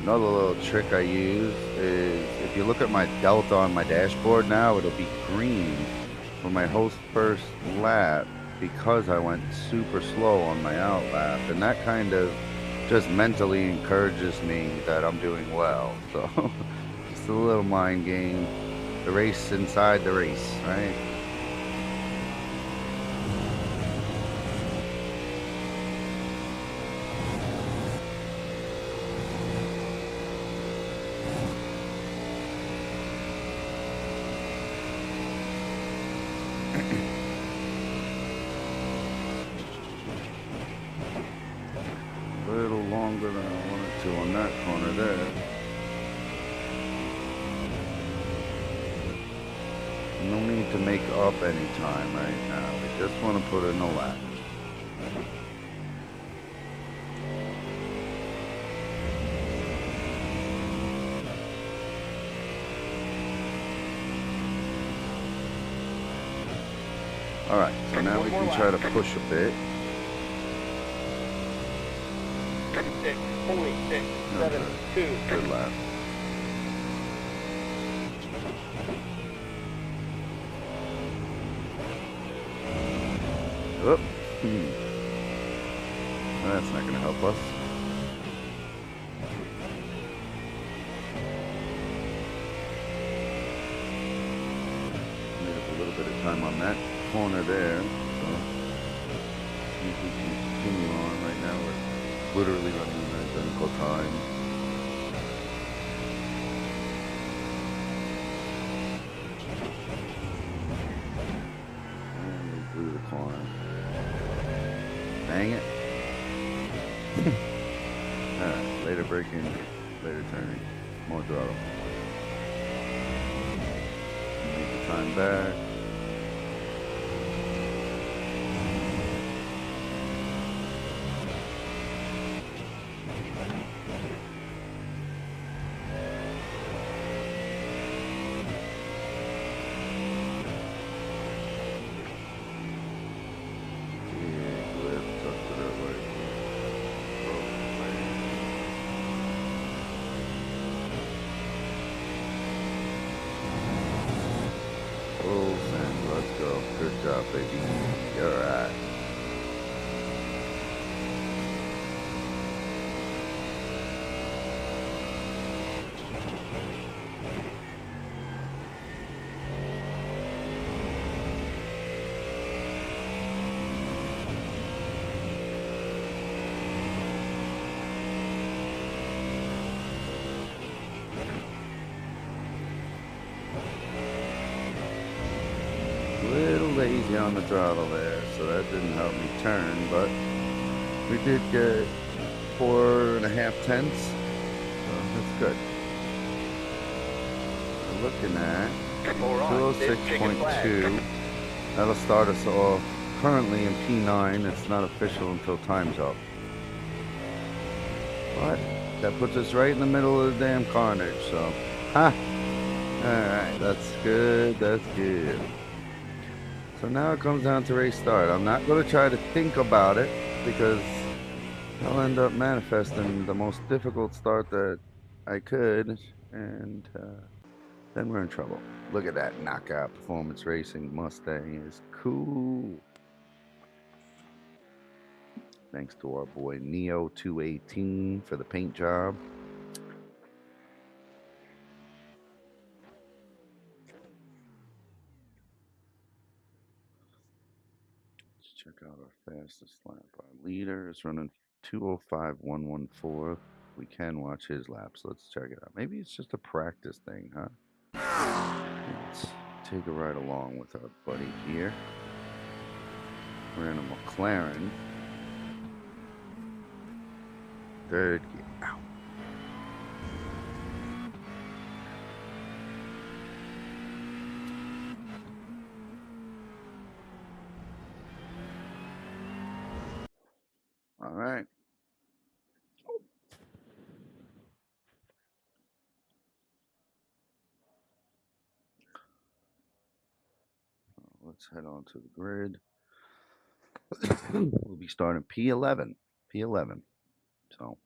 Another little trick I use is if you look at my delta on my dashboard now, it'll be green for my whole first lap because I went super slow on my out lap, and that kind of just mentally encourages me that I'm doing well. So just a little mind game, the race inside the race, right? No need to make up any time right now. We just want to put in a lap. Alright, so now we can try to push a bit. 6.672. Good lap. Oh, that's not going to help us. Made up a little bit of time on that corner there. So, see if we can continue on. Right now we're literally running an identical time. Through the corner. Dang it. Alright, later braking, later turning, more throttle. Need the time back. Good job, baby. You're right. Little lazy on the throttle there, so that didn't help me turn, but we did get 4.5 tenths, so that's good. We're looking at 206.2. That'll start us off currently in P9. It's not official until time's up. But that puts us right in the middle of the damn carnage, so alright, that's good, that's good. So now it comes down to race start. I'm not going to try to think about it because I'll end up manifesting the most difficult start that I could, and then we're in trouble. Look at that knockout performance racing Mustang is cool. Thanks to our boy Neo 218 for the paint job. Check out our fastest lap. Our leader is running 2:05.114. We can watch his laps. Let's check it out. Maybe it's just a practice thing, huh? Let's take a ride along with our buddy here. We're in a McLaren. Third gear. Ow. All right. Let's head on to the grid. We'll be starting P11. P11. So,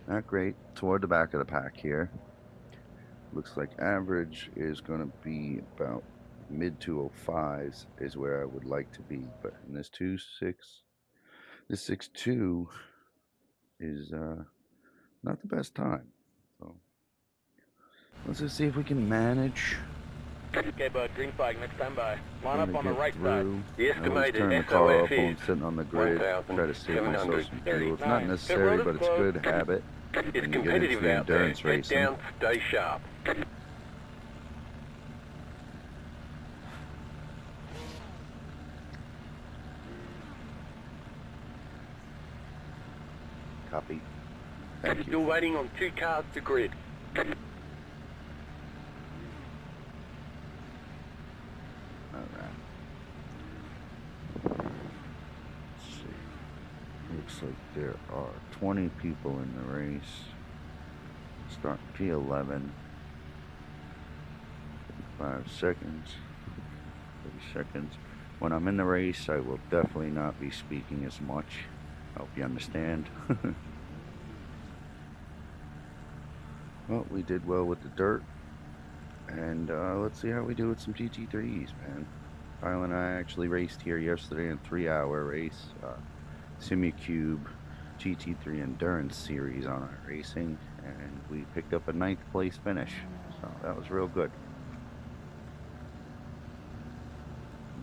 not great. Toward the back of the pack here. Looks like average is going to be about mid 205s is where I would like to be. But in this 6.2 is not the best time. So let's just see if we can manage. Okay, bud, green flag, next time by. Line up on the right side. The estimated turn the car up when sitting on the grid, try to save myself some fuel. It's not necessary, but it's a good habit. It's competitive out there. Head down, stay sharp. Copy. Thank you. Still waiting on 2 cars to grid. there are 20 people in the race. Start P11. 5 seconds. 30 seconds. When I'm in the race, I will definitely not be speaking as much. I hope you understand. Well, we did well with the dirt. And let's see how we do with some GT3s, man. Kyle and I actually raced here yesterday in a 3-hour race. Simicube GT3 Endurance Series on iRacing. And we picked up a 9th place finish. So that was real good.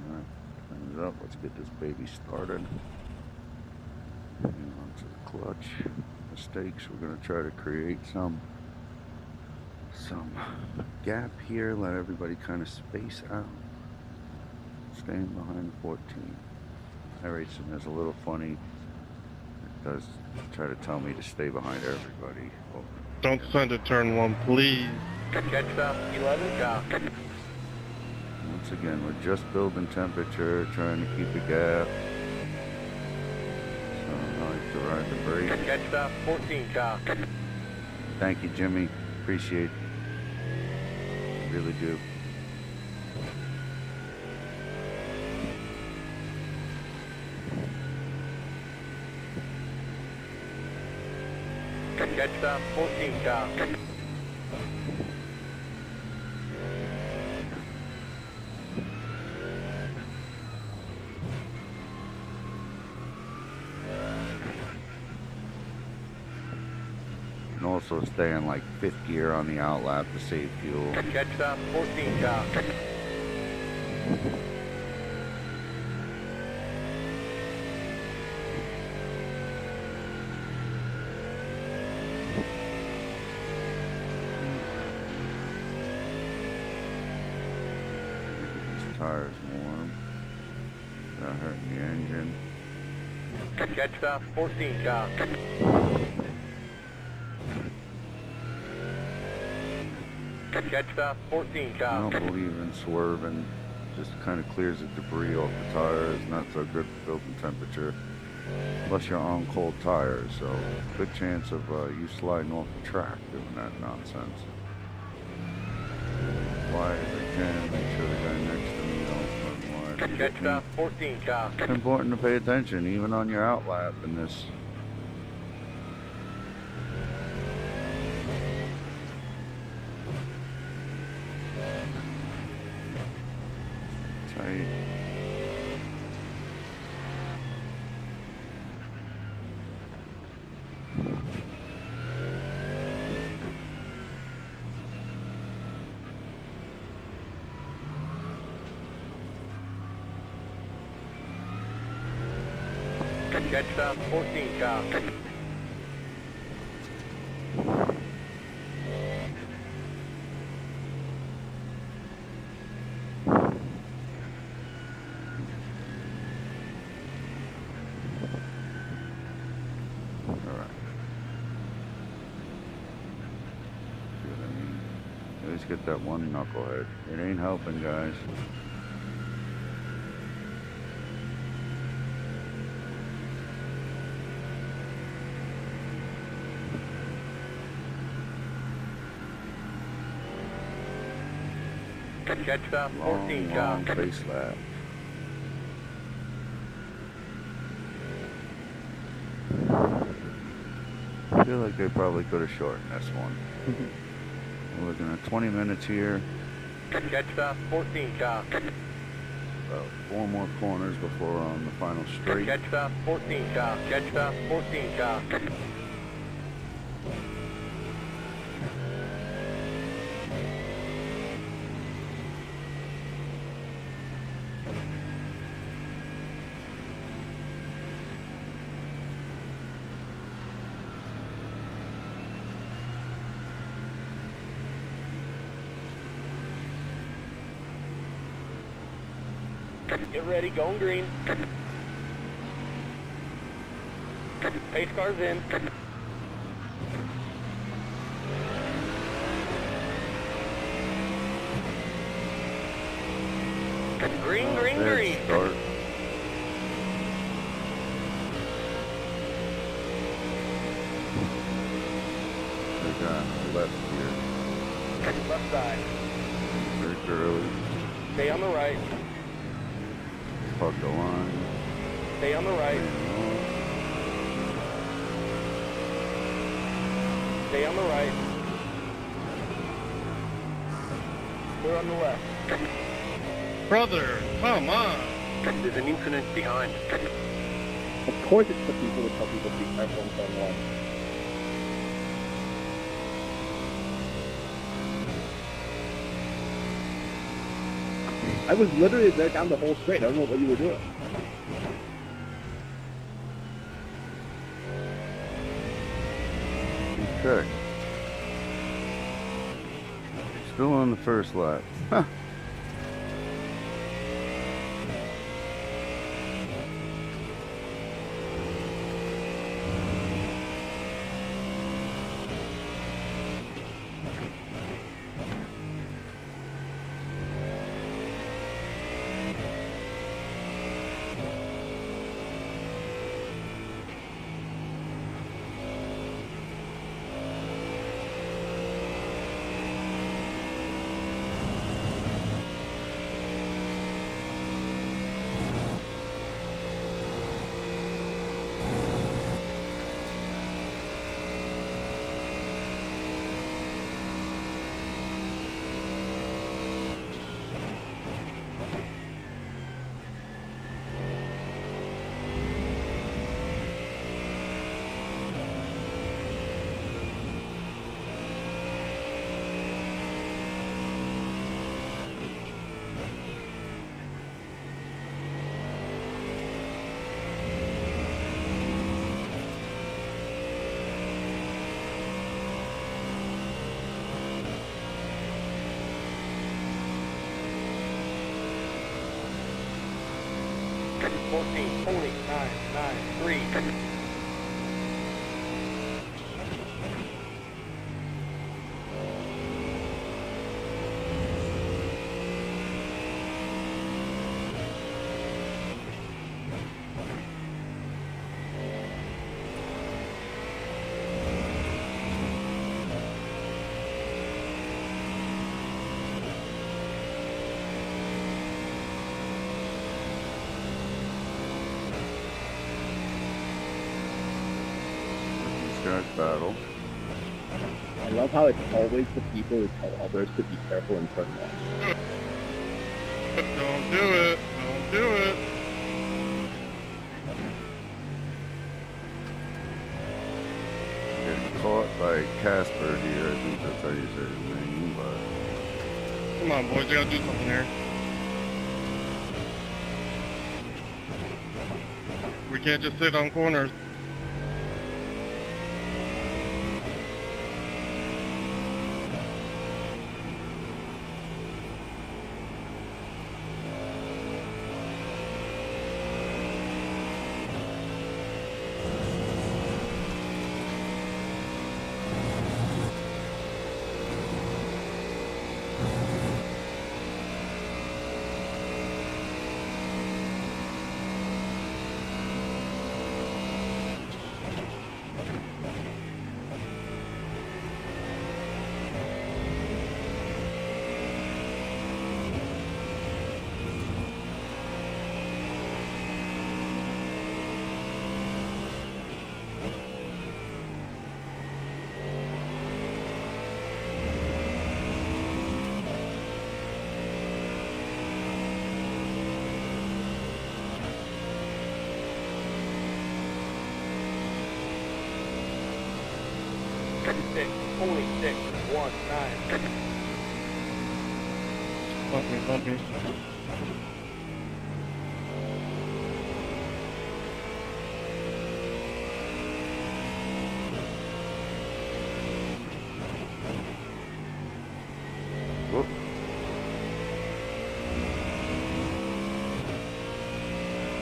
Alright, thumbs up. Let's get this baby started. Hang on to the clutch. Mistakes. We're going to try to create some gap here. Let everybody kind of space out. Staying behind 14. iRacing is a little funny. It does try to tell me to stay behind everybody. Oh. Don't send a turn 1, please. Catch up, 11, go. Once again, we're just building temperature, trying to keep a gap. So I like to ride the brake. Catch up, 14, go. Thank you, Jimmy. Appreciate it. Really do. Catch up, 14, go. And also stay in like 5th gear on the outlap to save fuel. Catch up, 14, go. These tires warm. Not hurting the engine. Catch up, 14, go. Catch up, 14, I go. don't believe in swerving. Just kind of clears the debris off the tires. Not so good for building temperature. Unless you're on cold tires. So good chance of you sliding off the track doing that nonsense. Wide as I can. Make sure the guy next to me don't run wide. Catch up, 14, go. It's important to pay attention even on your outlap in this. Tight. Catch up, 14, go. Alright. See what I mean? At least get that one knucklehead. It ain't helping, guys. Catch up, 14, Long go. face lap. I feel like they probably could have shortened this one. We're looking at 20 minutes here. Catch up, 14, go. About 4 more corners before we're on the final straight. Catch up, 14, go. Catch up, 14, go. Get ready, going green. Pace car's in. Green, green, Bad green. start. left here. Left side. Very early. Stay on the right. Park the line. Stay on the right. Stay on the right. Clear on the left. Brother, come on. There's an incident behind. Of course it's the people who tell people to be careful in turn one. I was literally there down the whole straight. I don't know what you were doing. Okay. Still on the first lap. Huh. Holy 993. Battle. I love how it's always the people who tell others to be careful in turn one. Don't do it. Don't do it. Getting caught by Casper here. I think that's how you say his name. But Come on, boys. You gotta do something here. We can't just sit on corners. Holy 619. Bump me. whoop.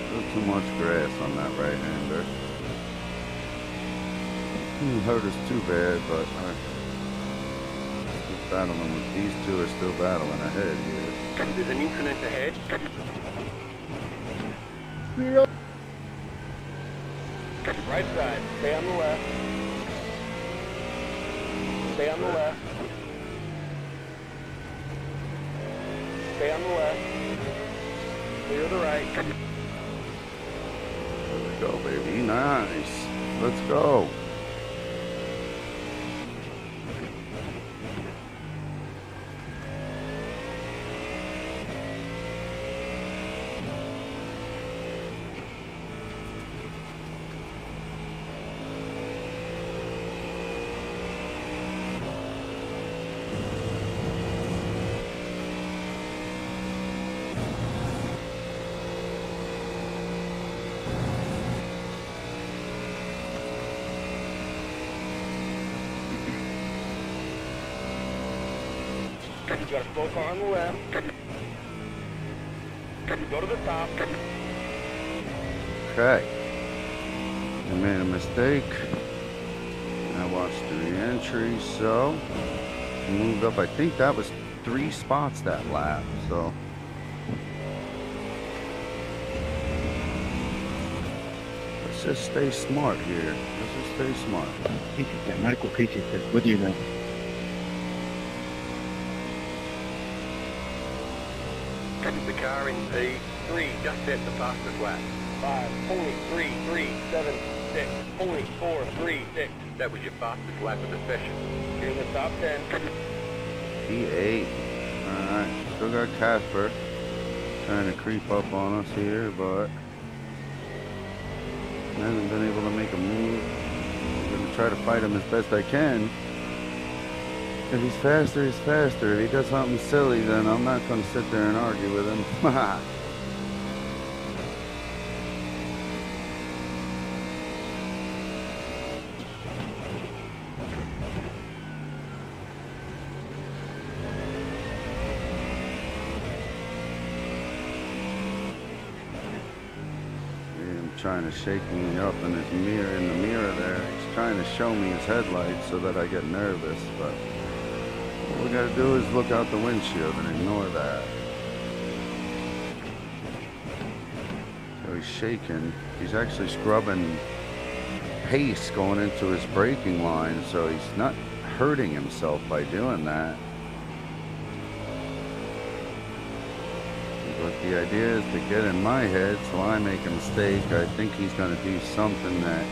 Still too much grass on that right-hander. Didn't hurt us too bad, but still battling with these two are still battling ahead here. There's an incident ahead. Right side, stay on the left. Stay on the left. Stay on the left. Clear the right. There we go, baby. Nice. Let's go. You got a slow car on the left. Go to the top. Okay. I made a mistake. I watched the re-entry, so I moved up. I think that was 3 spots that lap, so. Let's just stay smart here. Let's just stay smart. Medical creature says, what do you know? The car in P3 just hit the fastest lap. 5.3376. 0.436. That was your fastest lap of the session. You're in the top 10. P8. Alright, still got Casper trying to creep up on us here, but hasn't been able to make a move. I'm gonna try to fight him as best I can. If he's faster, he's faster. If he does something silly, then I'm not gonna sit there and argue with him. Trying to shake me up in his mirror, in the mirror there. He's trying to show me his headlights so that I get nervous, but what we gotta do is look out the windshield and ignore that. So he's shaking. He's actually scrubbing pace going into his braking line, so he's not hurting himself by doing that. But the idea is to get in my head, so I make a mistake. I think he's going to do something that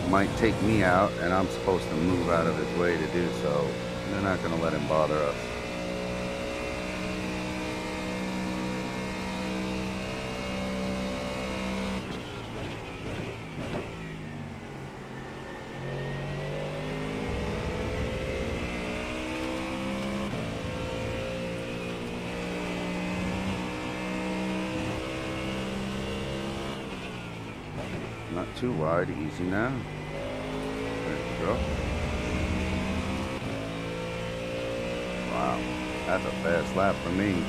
might take me out, and I'm supposed to move out of his way to do so. They're not going to let him bother us. Not too wide, easy now. There you go. Wow, that's a fast lap for me.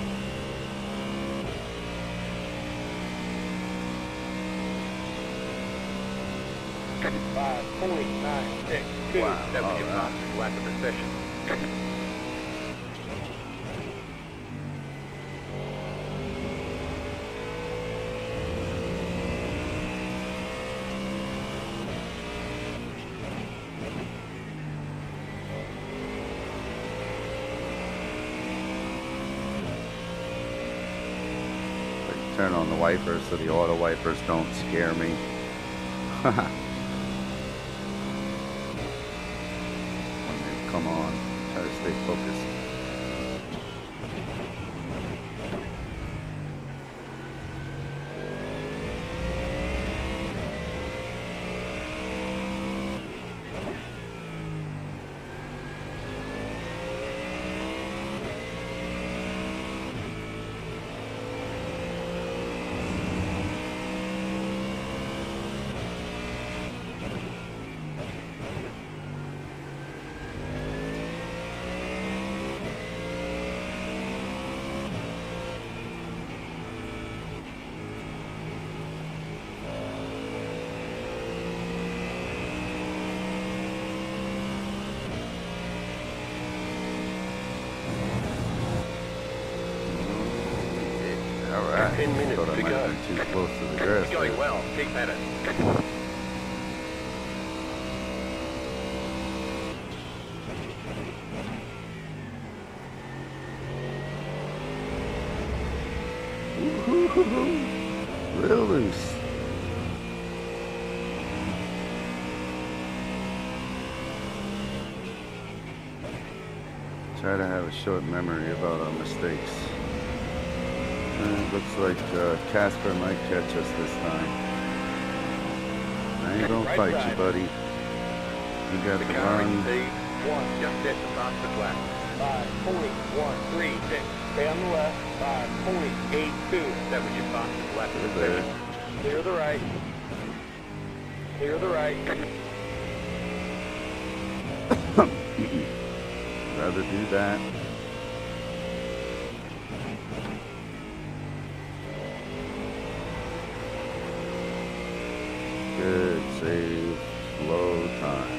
Wow, that was your fastest lap of the session. Turn on the wipers so the auto wipers don't scare me. Come on, try to stay focused. Alright, 10 minutes thought I to might go. have been too close to the grass. It's going there. well. Keep at it. Woo-hoo-hoo-hoo. Real loose. Try to have a short memory about our mistakes. And it looks like Casper might catch us this time. I ain't gonna fight you, buddy. You got the run. One, just hit the fastest lap. 5.136. Stay on the left. 5.82. That was your fastest lap. There. Clear the right. Clear the right. Rather do that. Good save. Slow time.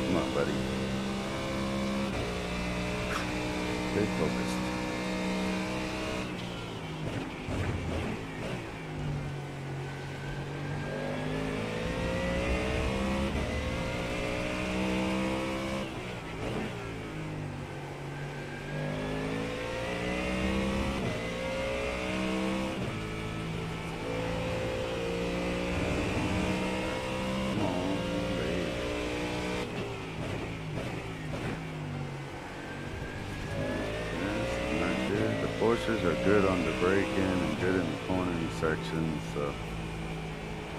Come on, buddy. Stay focused. Porsches are good on the braking and good in the cornering sections, so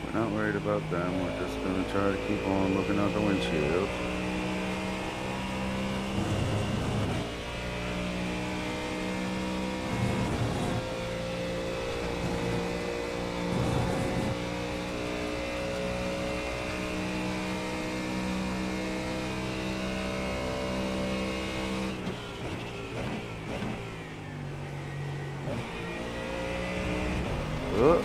we're not worried about them. We're just going to try to keep on looking out the windshield. Oh.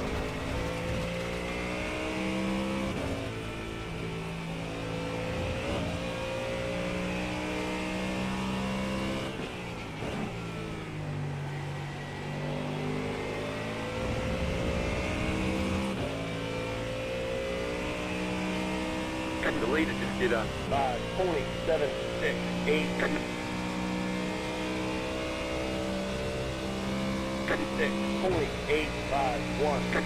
The leader just did a 5.768. 6.851.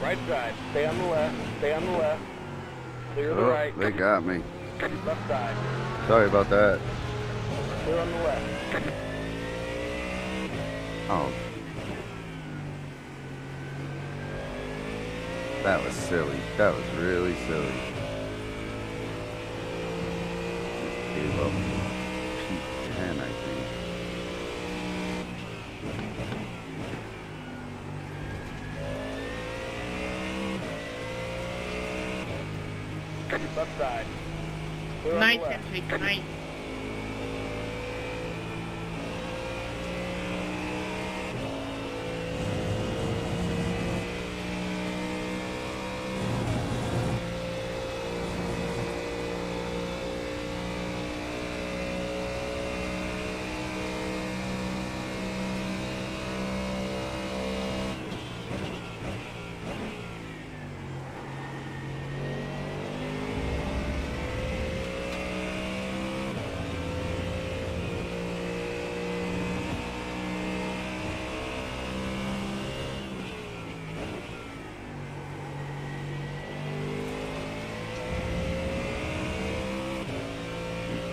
Right side. Stay on the left. Stay on the left. Clear the right. They got me. Left side. Sorry about that. Clear on the left. Oh. That was silly. That was really silly. Just gave up P10, I think. Left side. Clear on Nice the left. entry, nice.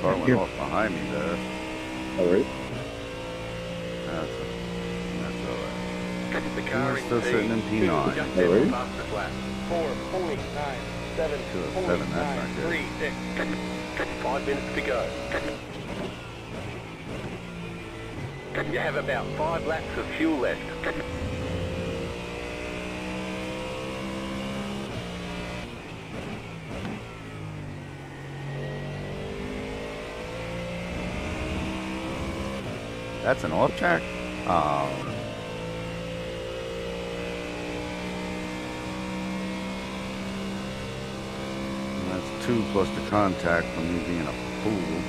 Car went off behind me there. Alright. That's alright. The car We're still sitting in P9. Just All right. fastest lap. 4.97. 5 minutes to go. You have about 5 laps of fuel left. That's an off track? Oh. That's 2 plus the contact from me being a fool.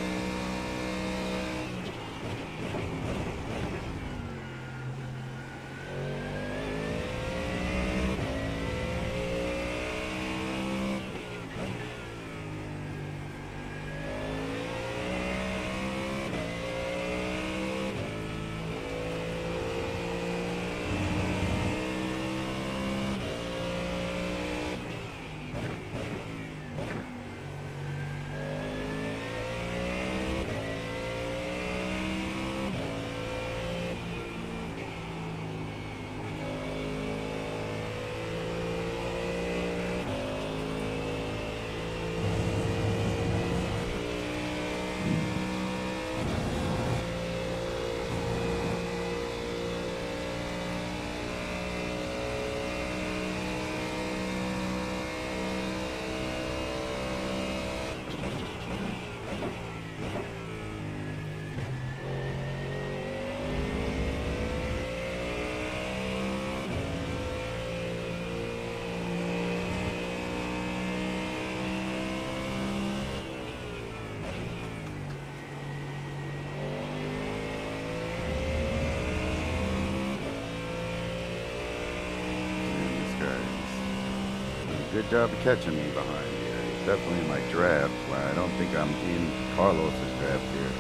Good job of catching me behind here. He's definitely in my draft, where I don't think I'm in Carlos's draft here.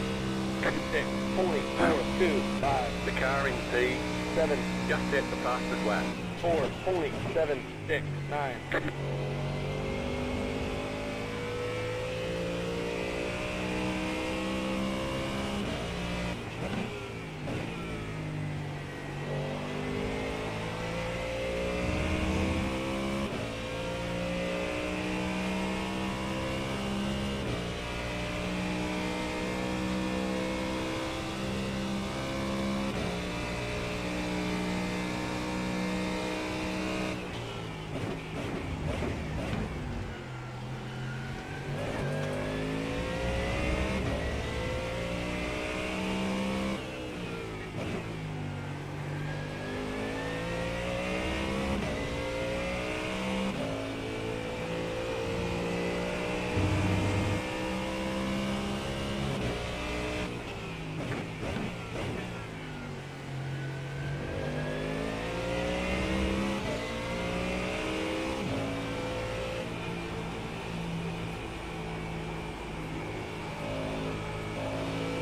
6, 40, 4, 2, 5. The car in C. 7, just hit the fastest lap. 4, 40, 7, 6, 9.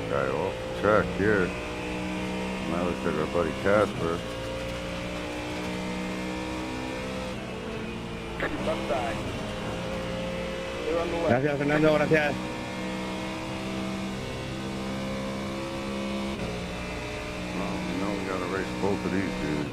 Guy off the track here. Now let's take our buddy Casper. Left side. Clear on the left. Gracias, Fernando, gracias. Well, we know we gotta race both of these dudes.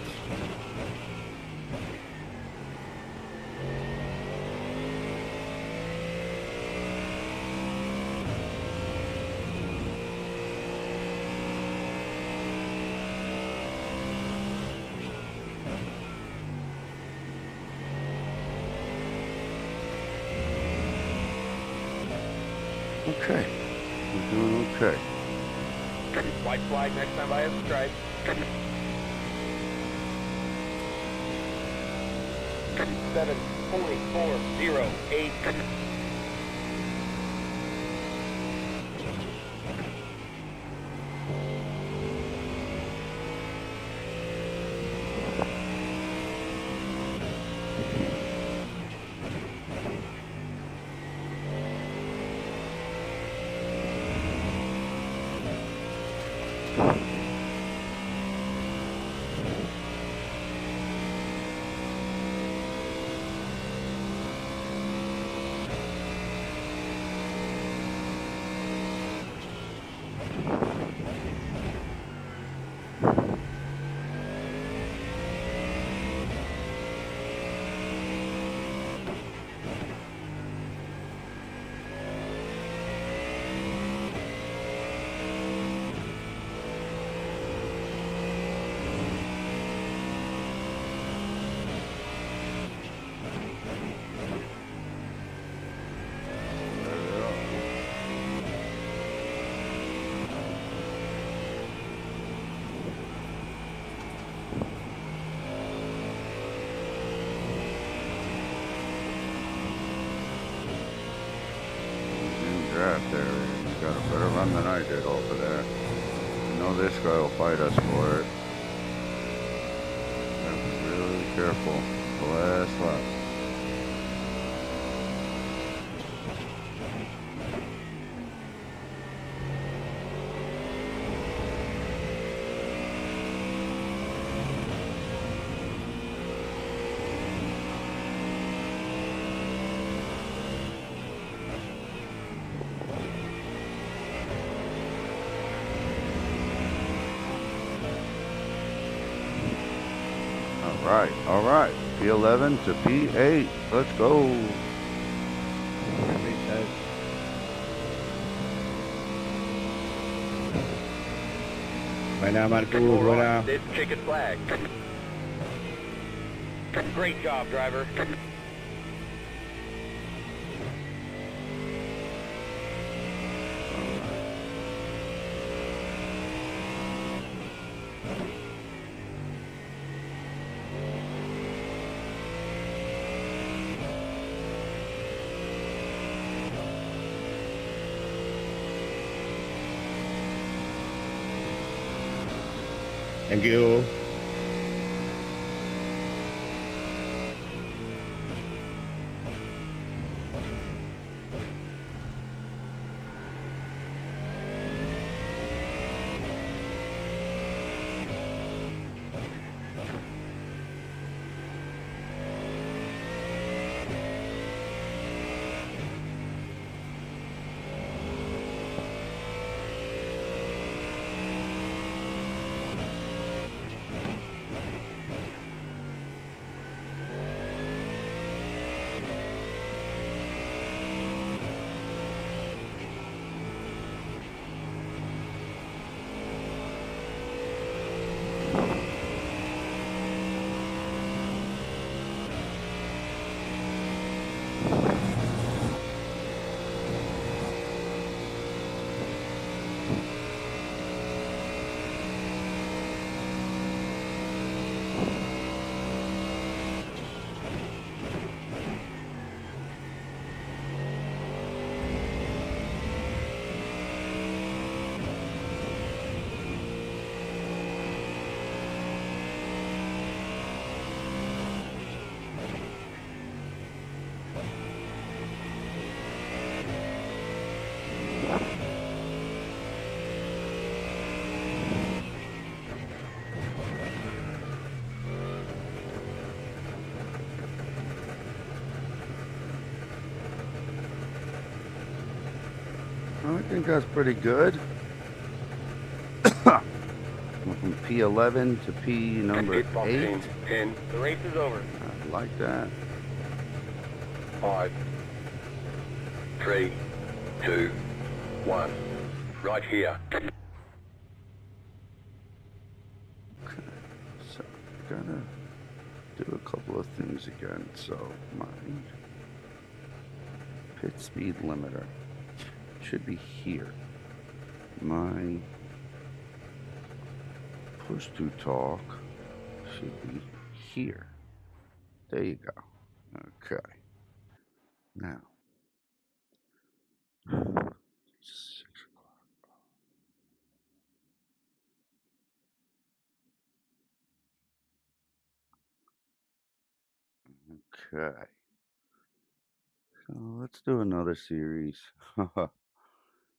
Okay, we're doing okay. White flag next time by a stripe. 7, 44, 0, 8. draft there. He's got a better run than I did over there. I know this guy will fight us for it. Gotta be really careful. The last lap. All right. P11 to P8. Let's go. Buena, Marcus, buena. This checkered flag. Great job, driver. Thank you. I think that's pretty good. From P11 to P number 8. 10. The race is over. I like that. 5, 3, 2, 1. Right here. So, gotta do a couple of things again. So, my pit speed limiter should be here. My push to talk should be here. There you go. Okay. Now, 6 o'clock. Okay. So let's do another series.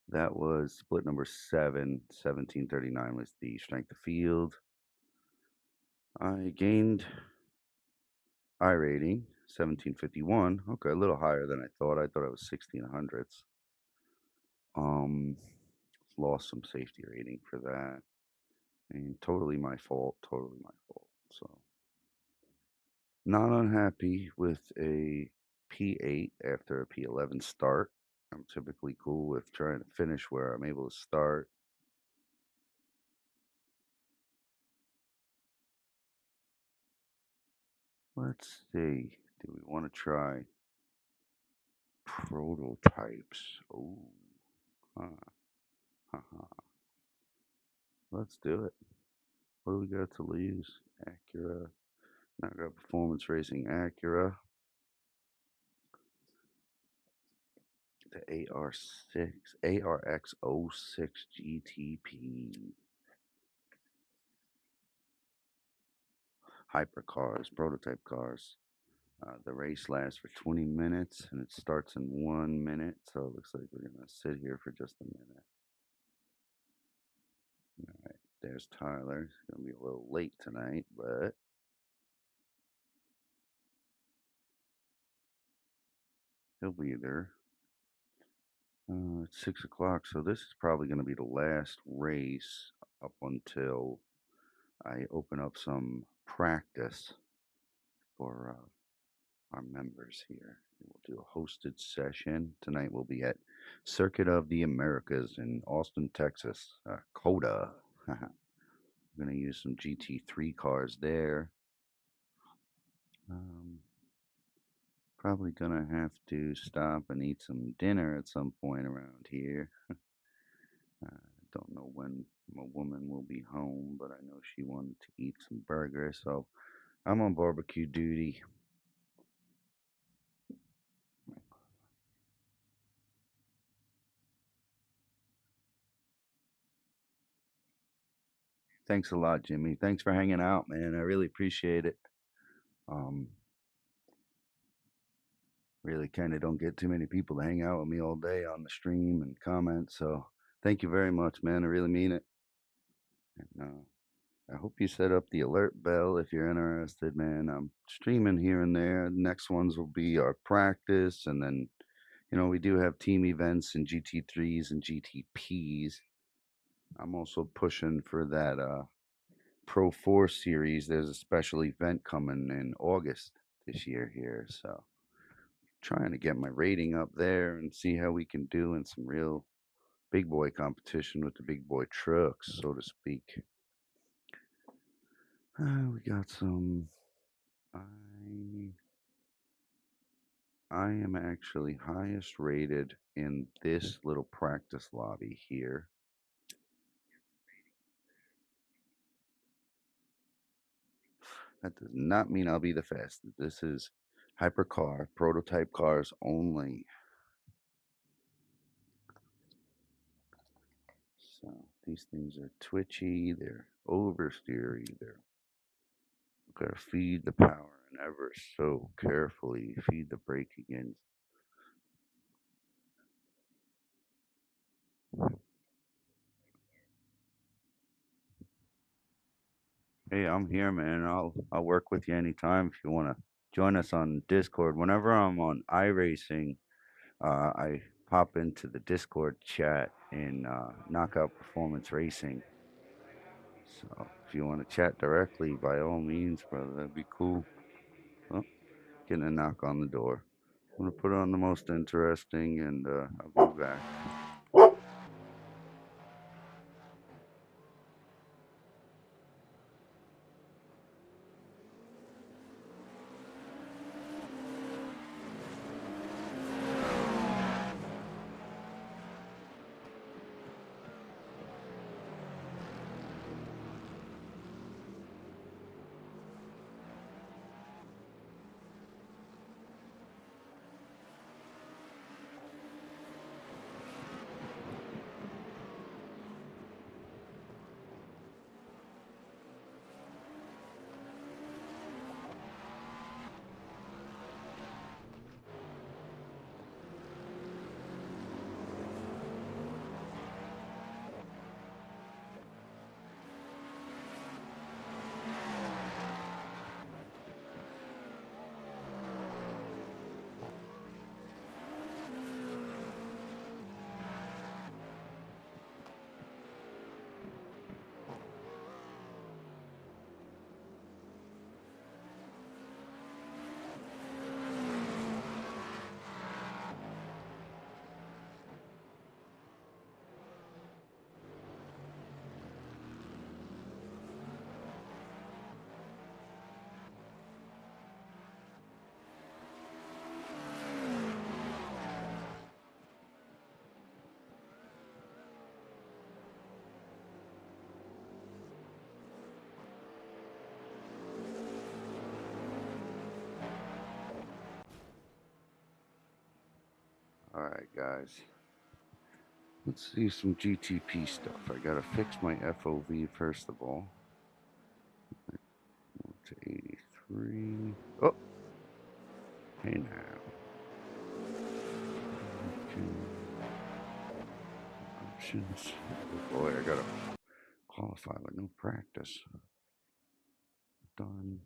That was split number 7. 1739 was the strength of field. I gained iRating 1751. Okay, a little higher than I thought. I thought it was 1600s. Lost some safety rating for that. And totally my fault. Totally my fault. So not unhappy with a P8 after a P11 start. I'm typically cool with trying to finish where I'm able to start. Let's see. Do we want to try prototypes? Oh, let's do it. What do we got to lose? Acura. Now I got Performance Racing Acura. The ARX06 GTP. Hypercars, prototype cars. The race lasts for 20 minutes and it starts in 1 minute. So it looks like we're going to sit here for just a minute. All right, there's Tyler. He's going to be a little late tonight, but he'll be there. It's 6 o'clock, so this is probably going to be the last race up until I open up some practice for our members here. We'll do a hosted session. Tonight we'll be at Circuit of the Americas in Austin, Texas, CODA. We're going to use some GT3 cars there. Probably going to have to stop and eat some dinner at some point around here. Don't know when my woman will be home, but I know she wanted to eat some burgers, so I'm on barbecue duty. Thanks a lot, Jimmy. Thanks for hanging out, man. I really appreciate it. Really kind of don't get too many people to hang out with me all day on the stream and comment, so thank you very much, man. I really mean it. And, I hope you set up the alert bell if you're interested, man. I'm streaming here and there. The next ones will be our practice, and then, we do have team events and GT3s and GTPs. I'm also pushing for that Pro 4 series. There's a special event coming in August this year here, so trying to get my rating up there and see how we can do in some real big boy competition with the big boy trucks, so to speak. We got some. I am actually highest rated in this little practice lobby here. That does not mean I'll be the fastest. This is hypercar, prototype cars only. So these things are twitchy, they're oversteery, they're gotta feed the power and ever so carefully feed the brake again. Hey, I'm here, man. I'll work with you anytime if you want to join us on Discord. Whenever I'm on iRacing, I pop into the Discord chat in Knockout Performance Racing. So if you want to chat directly, by all means, brother, that'd be cool. Oh, getting a knock on the door. I'm gonna put on the most interesting, and I'll be back. Alright, guys. Let's see some GTP stuff. I gotta fix my FOV first of all. To 83. Oh! Hey now. Options. Oh boy, I gotta qualify with no practice. Done.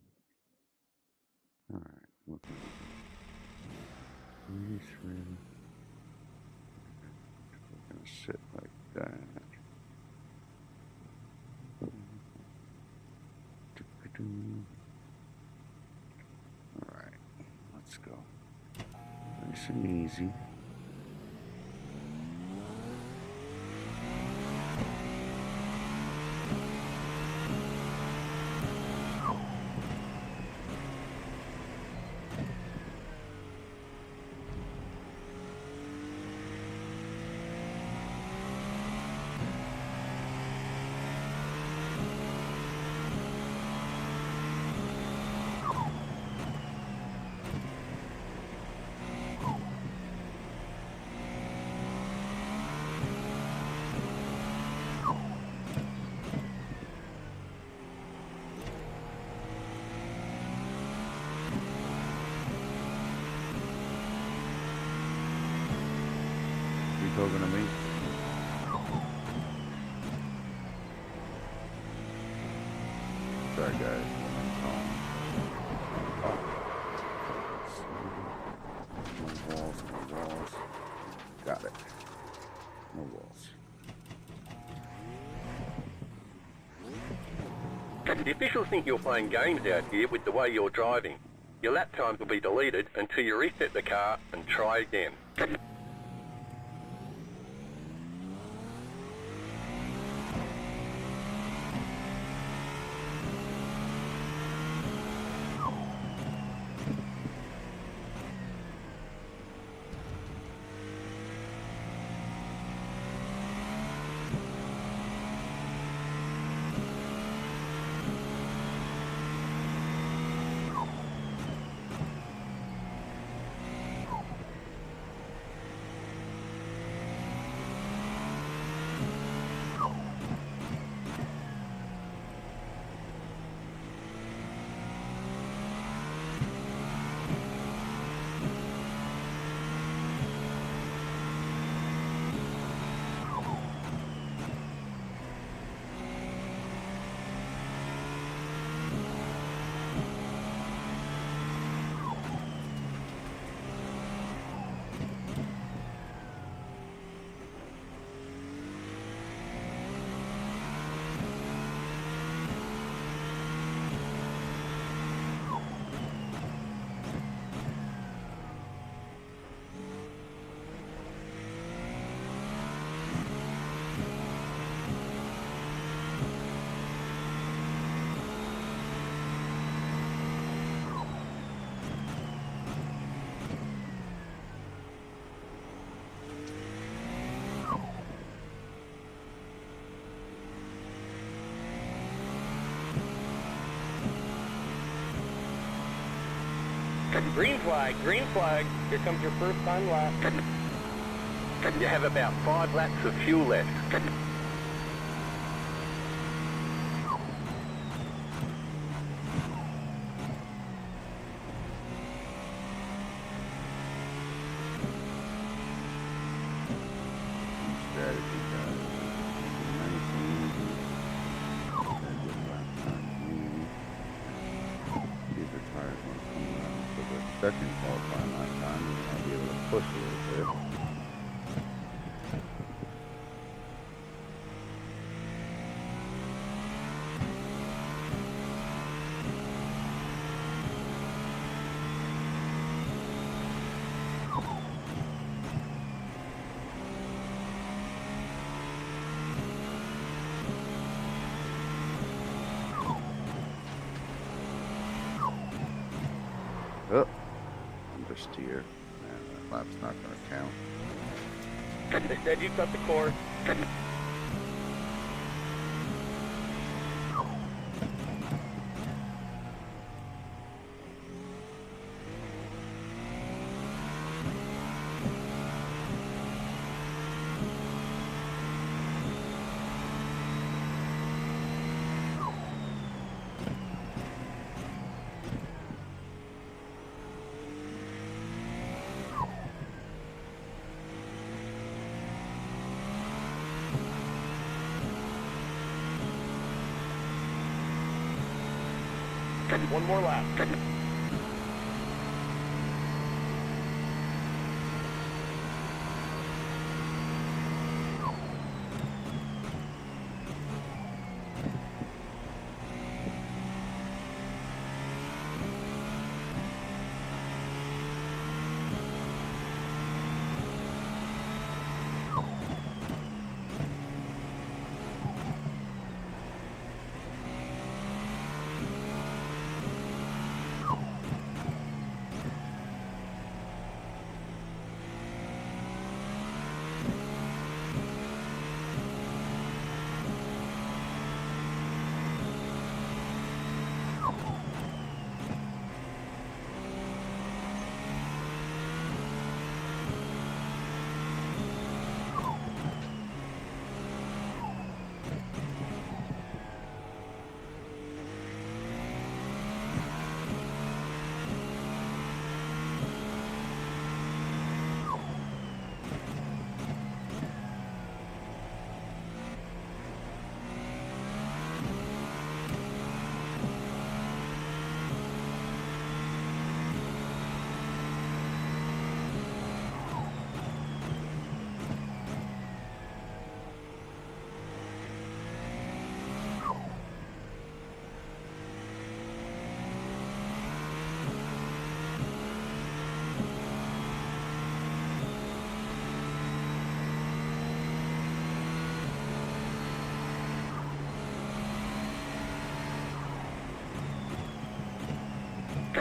Alright, looking. 83. We're gonna sit like that. Alright, let's go. Nice and easy. Talking to me? Sorry guys. No walls, no walls. Got it. No walls. The officials think you're playing games out here with the way you're driving. Your lap times will be deleted until you reset the car and try again. Green flag, here comes your first time lap. You have about 5 laps of fuel left. Strategy, guys. Nice and easy. These are tires when it comes around for the second qualifying lap time, and I'll be able to push a little bit. Oh, understeer. Man, that lap's not going to count. Instead, you've got the course. One more lap.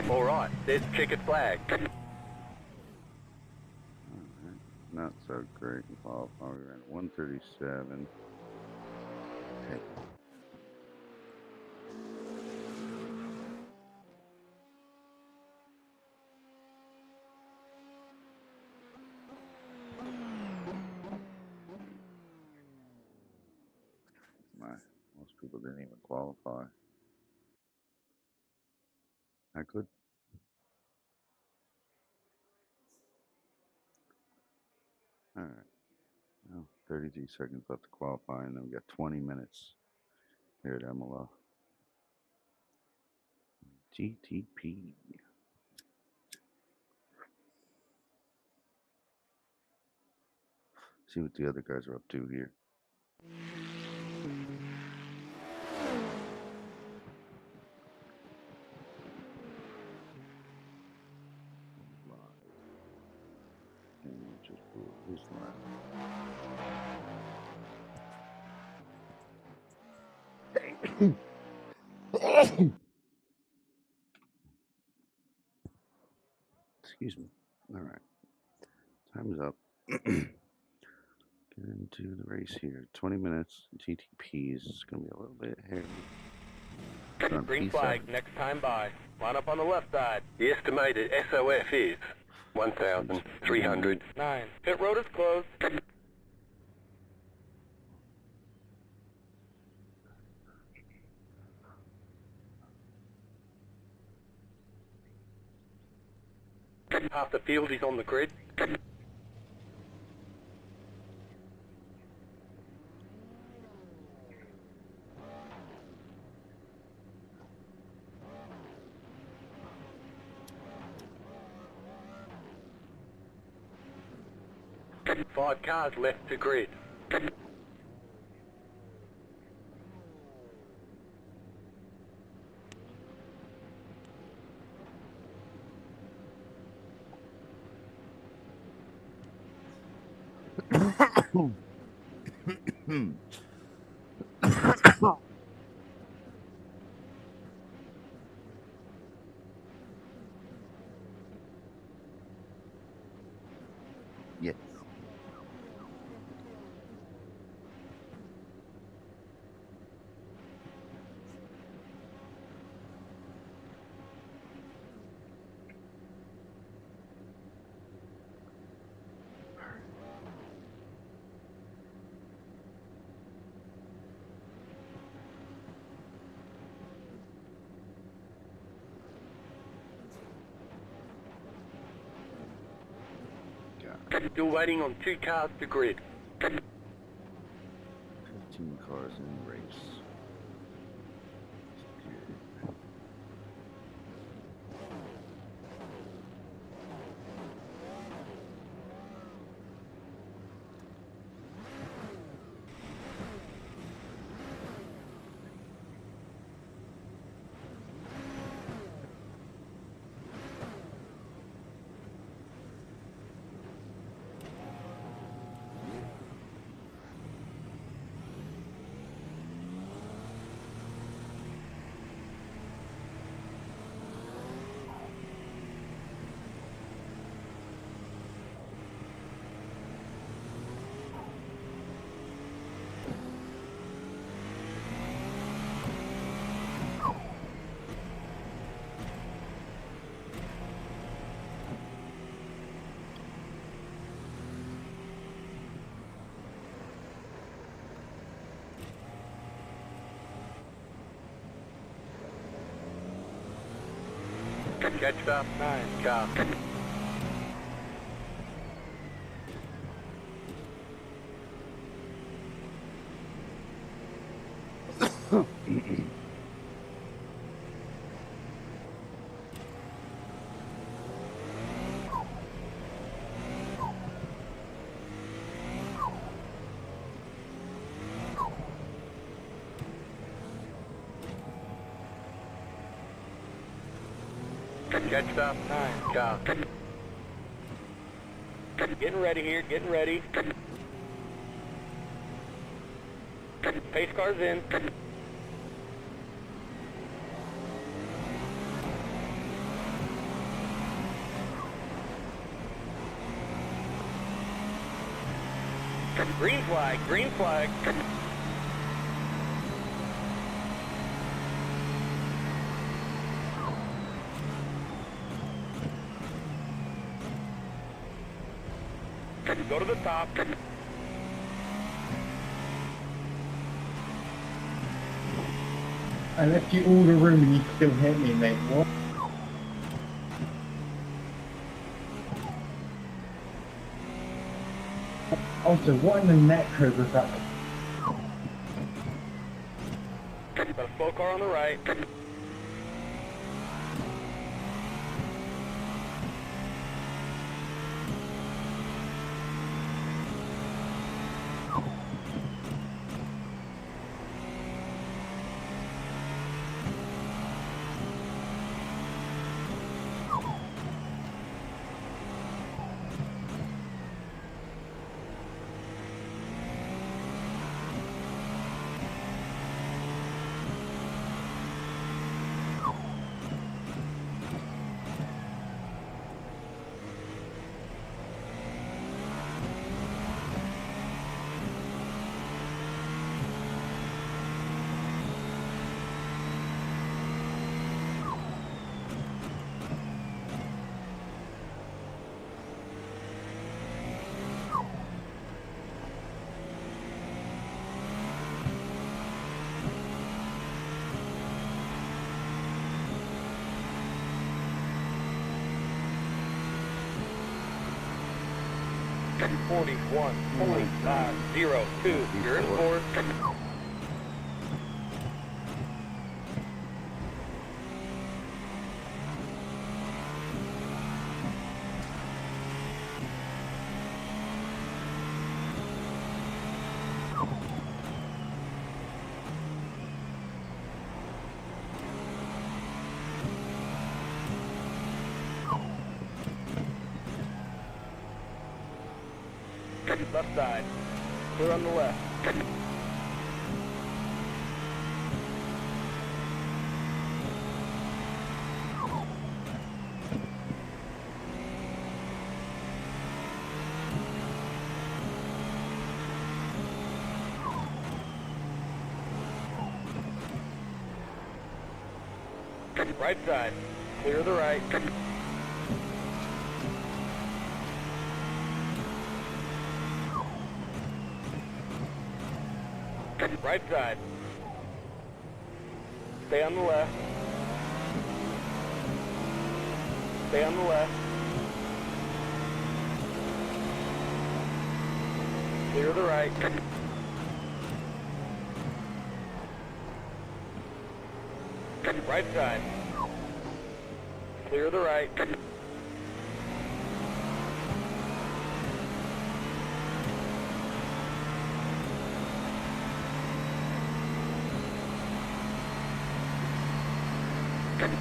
All right, there's the checkered flag. Alright, not so great in qualifying. We ran 137. Okay. Most people didn't even qualify. I could. All right. Now 33 seconds left to qualify, and then we got 20 minutes here at MLO. GTP. See what the other guys are up to here. And just pull this line. Excuse me. All right. Time's up. Get into the race here. 20 minutes. GTP is going to be a little bit hairy. Green flag, next time by. Line up on the left side. The estimated SOF is 1,309. Pit road is closed. Half the field is on the grid. Five cars left to grid. Yes. Still waiting on two cars to grid. 15 cars in the race. Catch stop 9, car. Catch stop 9, car. Getting ready here, getting ready. Pace car's in. Green flag, green flag. Go to the top. I left you all the room and you still hit me, mate. What? Also, what in the necro was that? Got a slow car on the right. Forty-one, 4502. You're in fourth. Left side. Clear on the left. Right side. Clear the right. Right side. Stay on the left. Stay on the left. Clear the right. Right side. Clear the right.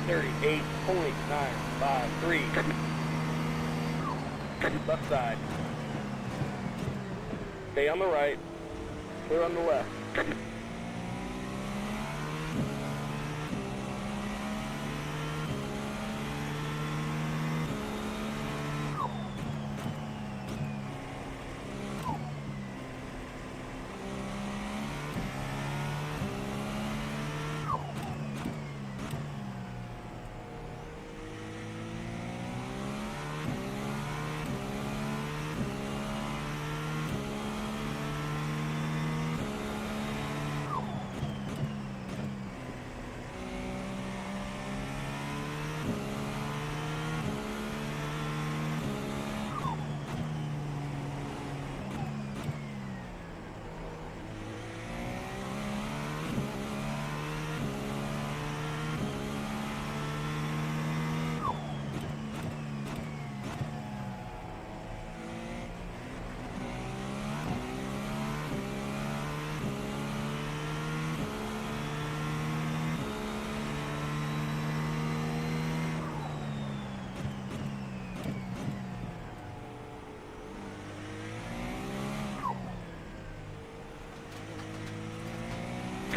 .38.953. Left side. Stay on the right. Clear on the left.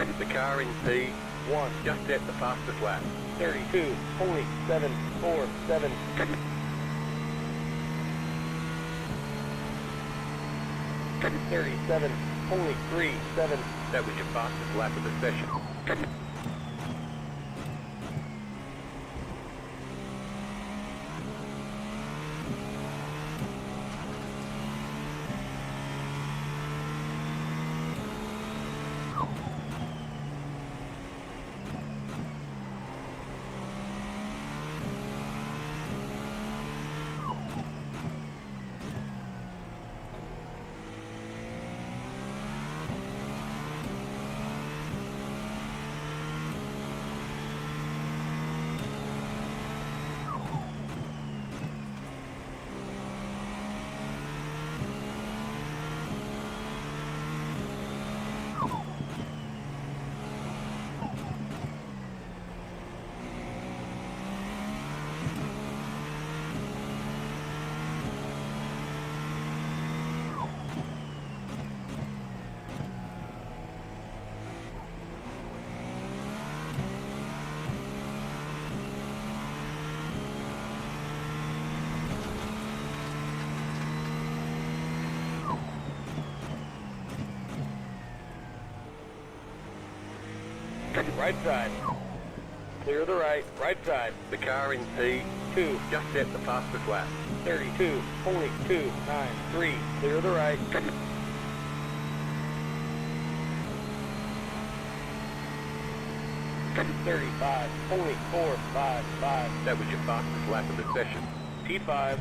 The car in P1 just set the fastest lap. 32.747. 37.37. That was your fastest lap of the session. Right side. Clear the right side. The car in P2 just set the fastest lap. 32.293. Clear the right. 35.455. That was your fastest lap of the session. P5.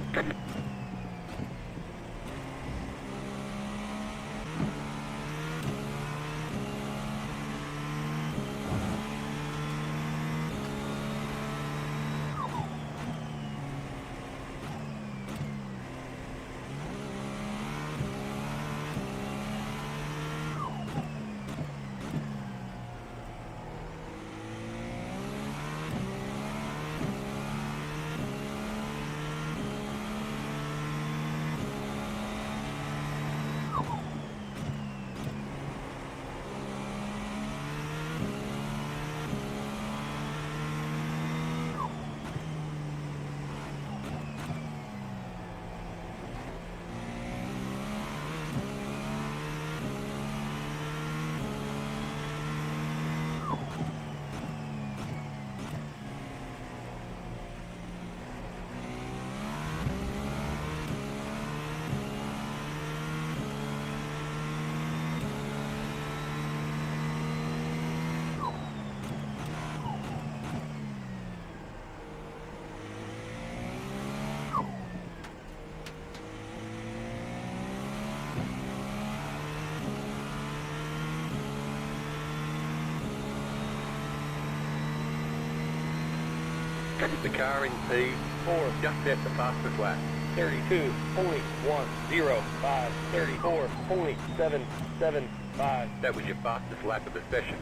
The car in P4 just set the fastest lap. 32.105. 34.775. That was your fastest lap of the session.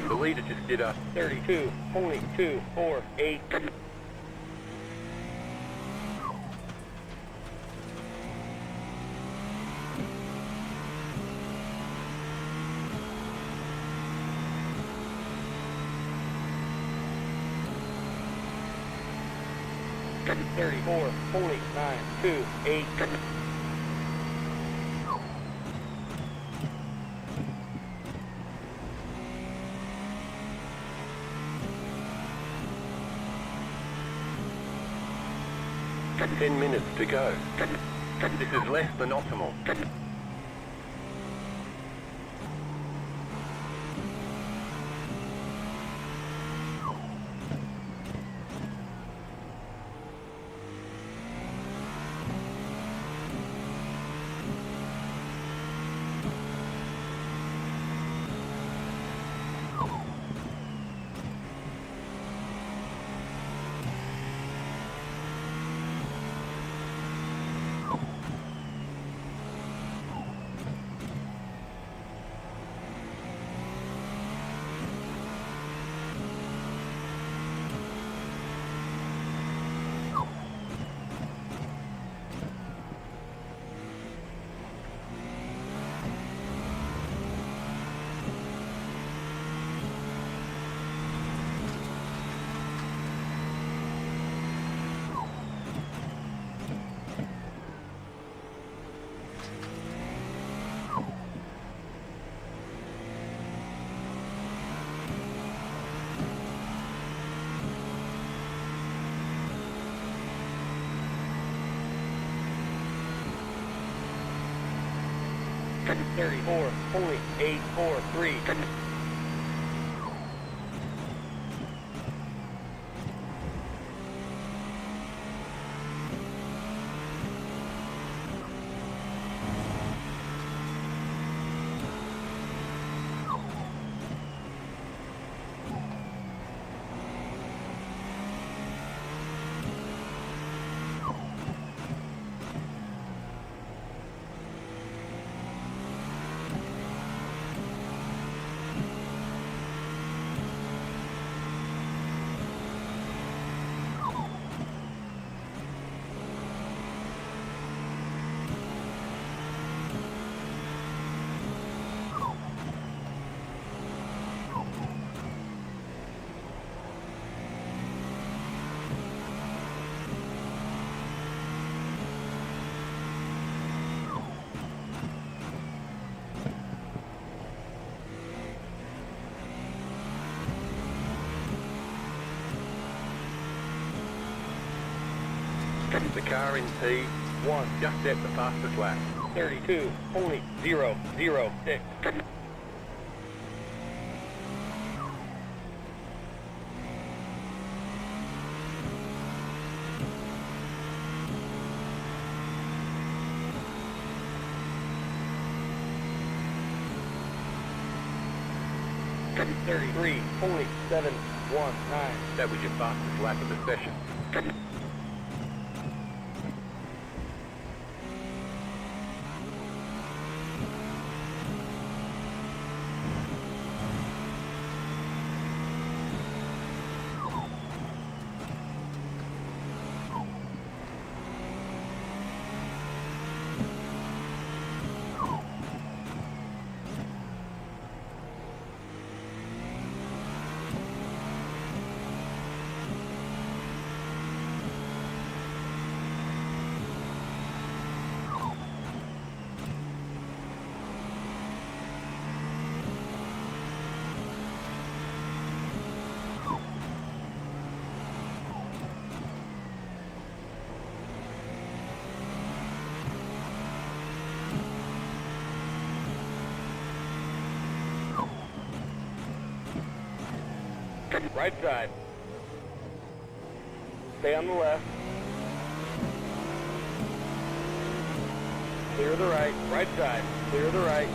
The leader just did a 32.248. $34.928. 10 minutes to go. This is less than optimal. .34, 0.843. The car in P1 just set the fastest lap. 32.006. .33.719. That was your fastest lap of the session. Right side. Stay on the left. Clear the right. Right side. Clear the right.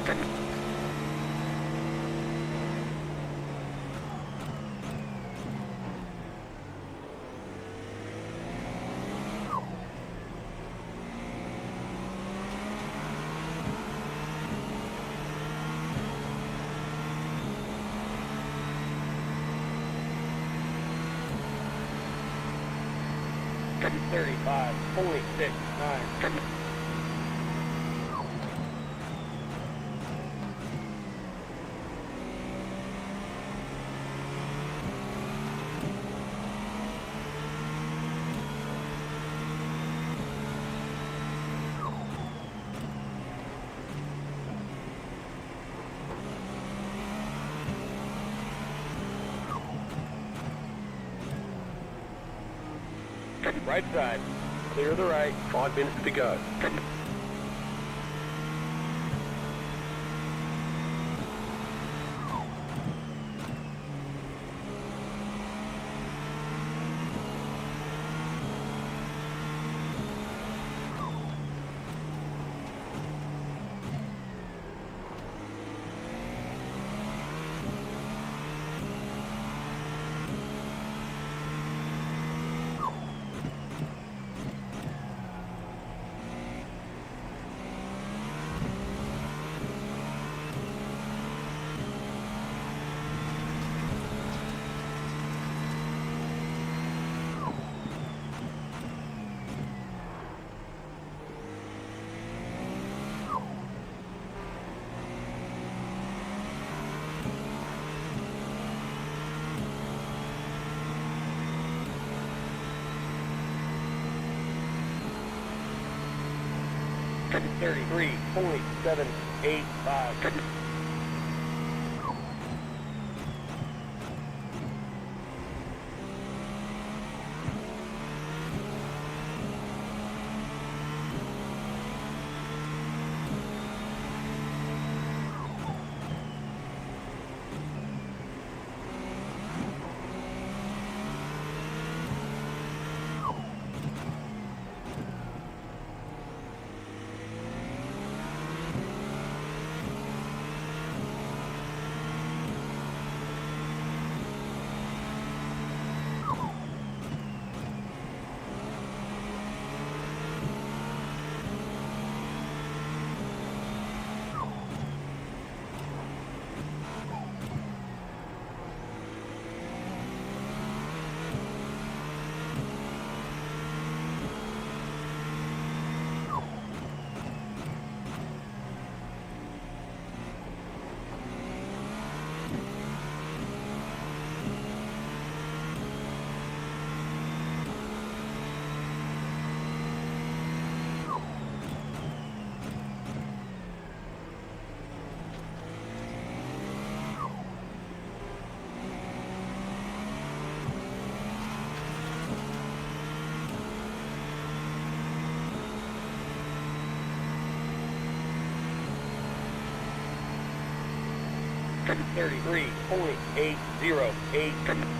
.35.69. Right side. Clear the right, 5 minutes to go. .33.785. .33.808.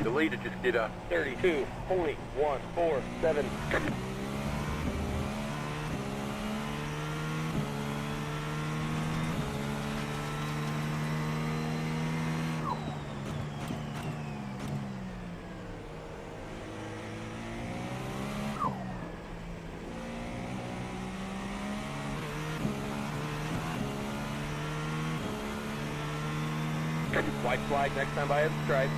The leader just did a 32.147. White flag next time by a stripe.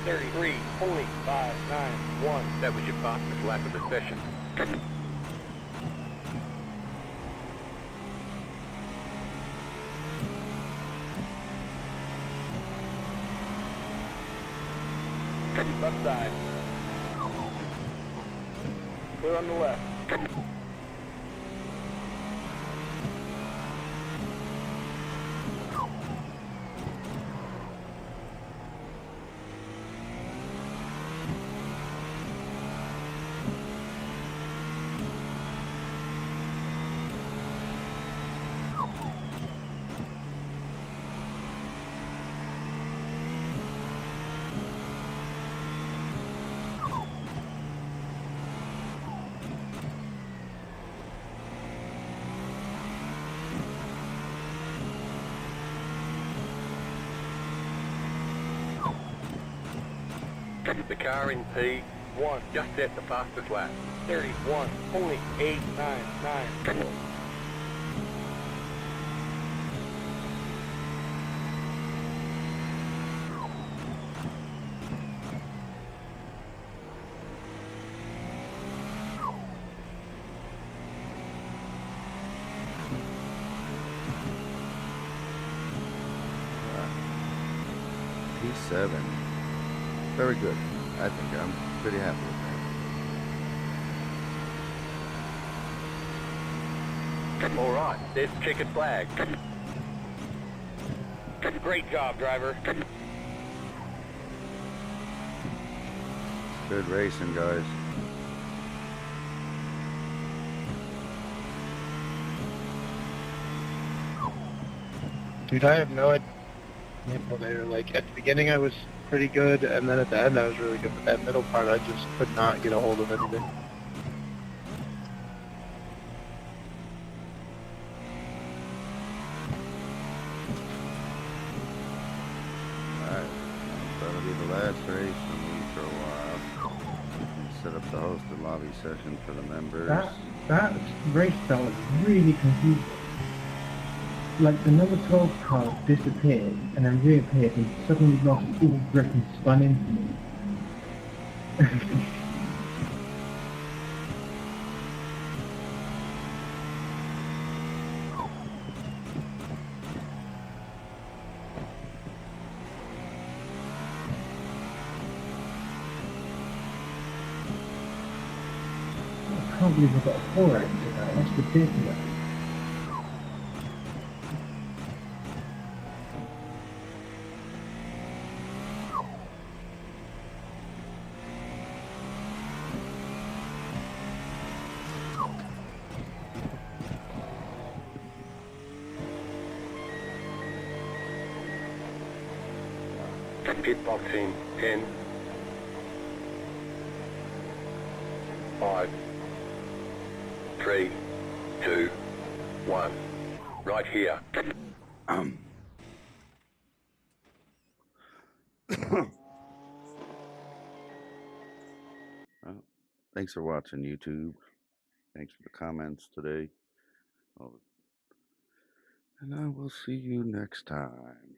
33.591. That was your fastest lap of the session. Left side. Clear on the left. The car in P1 just set the fastest lap. 31.899. P7. Very good. I think I'm pretty happy with that. All right, there's the checkered flag. Great job, driver. Good racing, guys. Dude, I have no idea. Like, at the beginning I was pretty good, and then at the end I was really good, but that middle part I just could not get a hold of anything. Alright, that'll be the last race for me for a while. Set up the hosted lobby session for the members. That race style was really confusing. Like the number 12 car disappeared and then reappeared and suddenly lost all grip and spun into me. I can't believe I got a 4 out today. That's ridiculous. Pit box in 10, 5, 3, 2, 1. Right here. Well, thanks for watching, YouTube. Thanks for the comments today. And I will see you next time.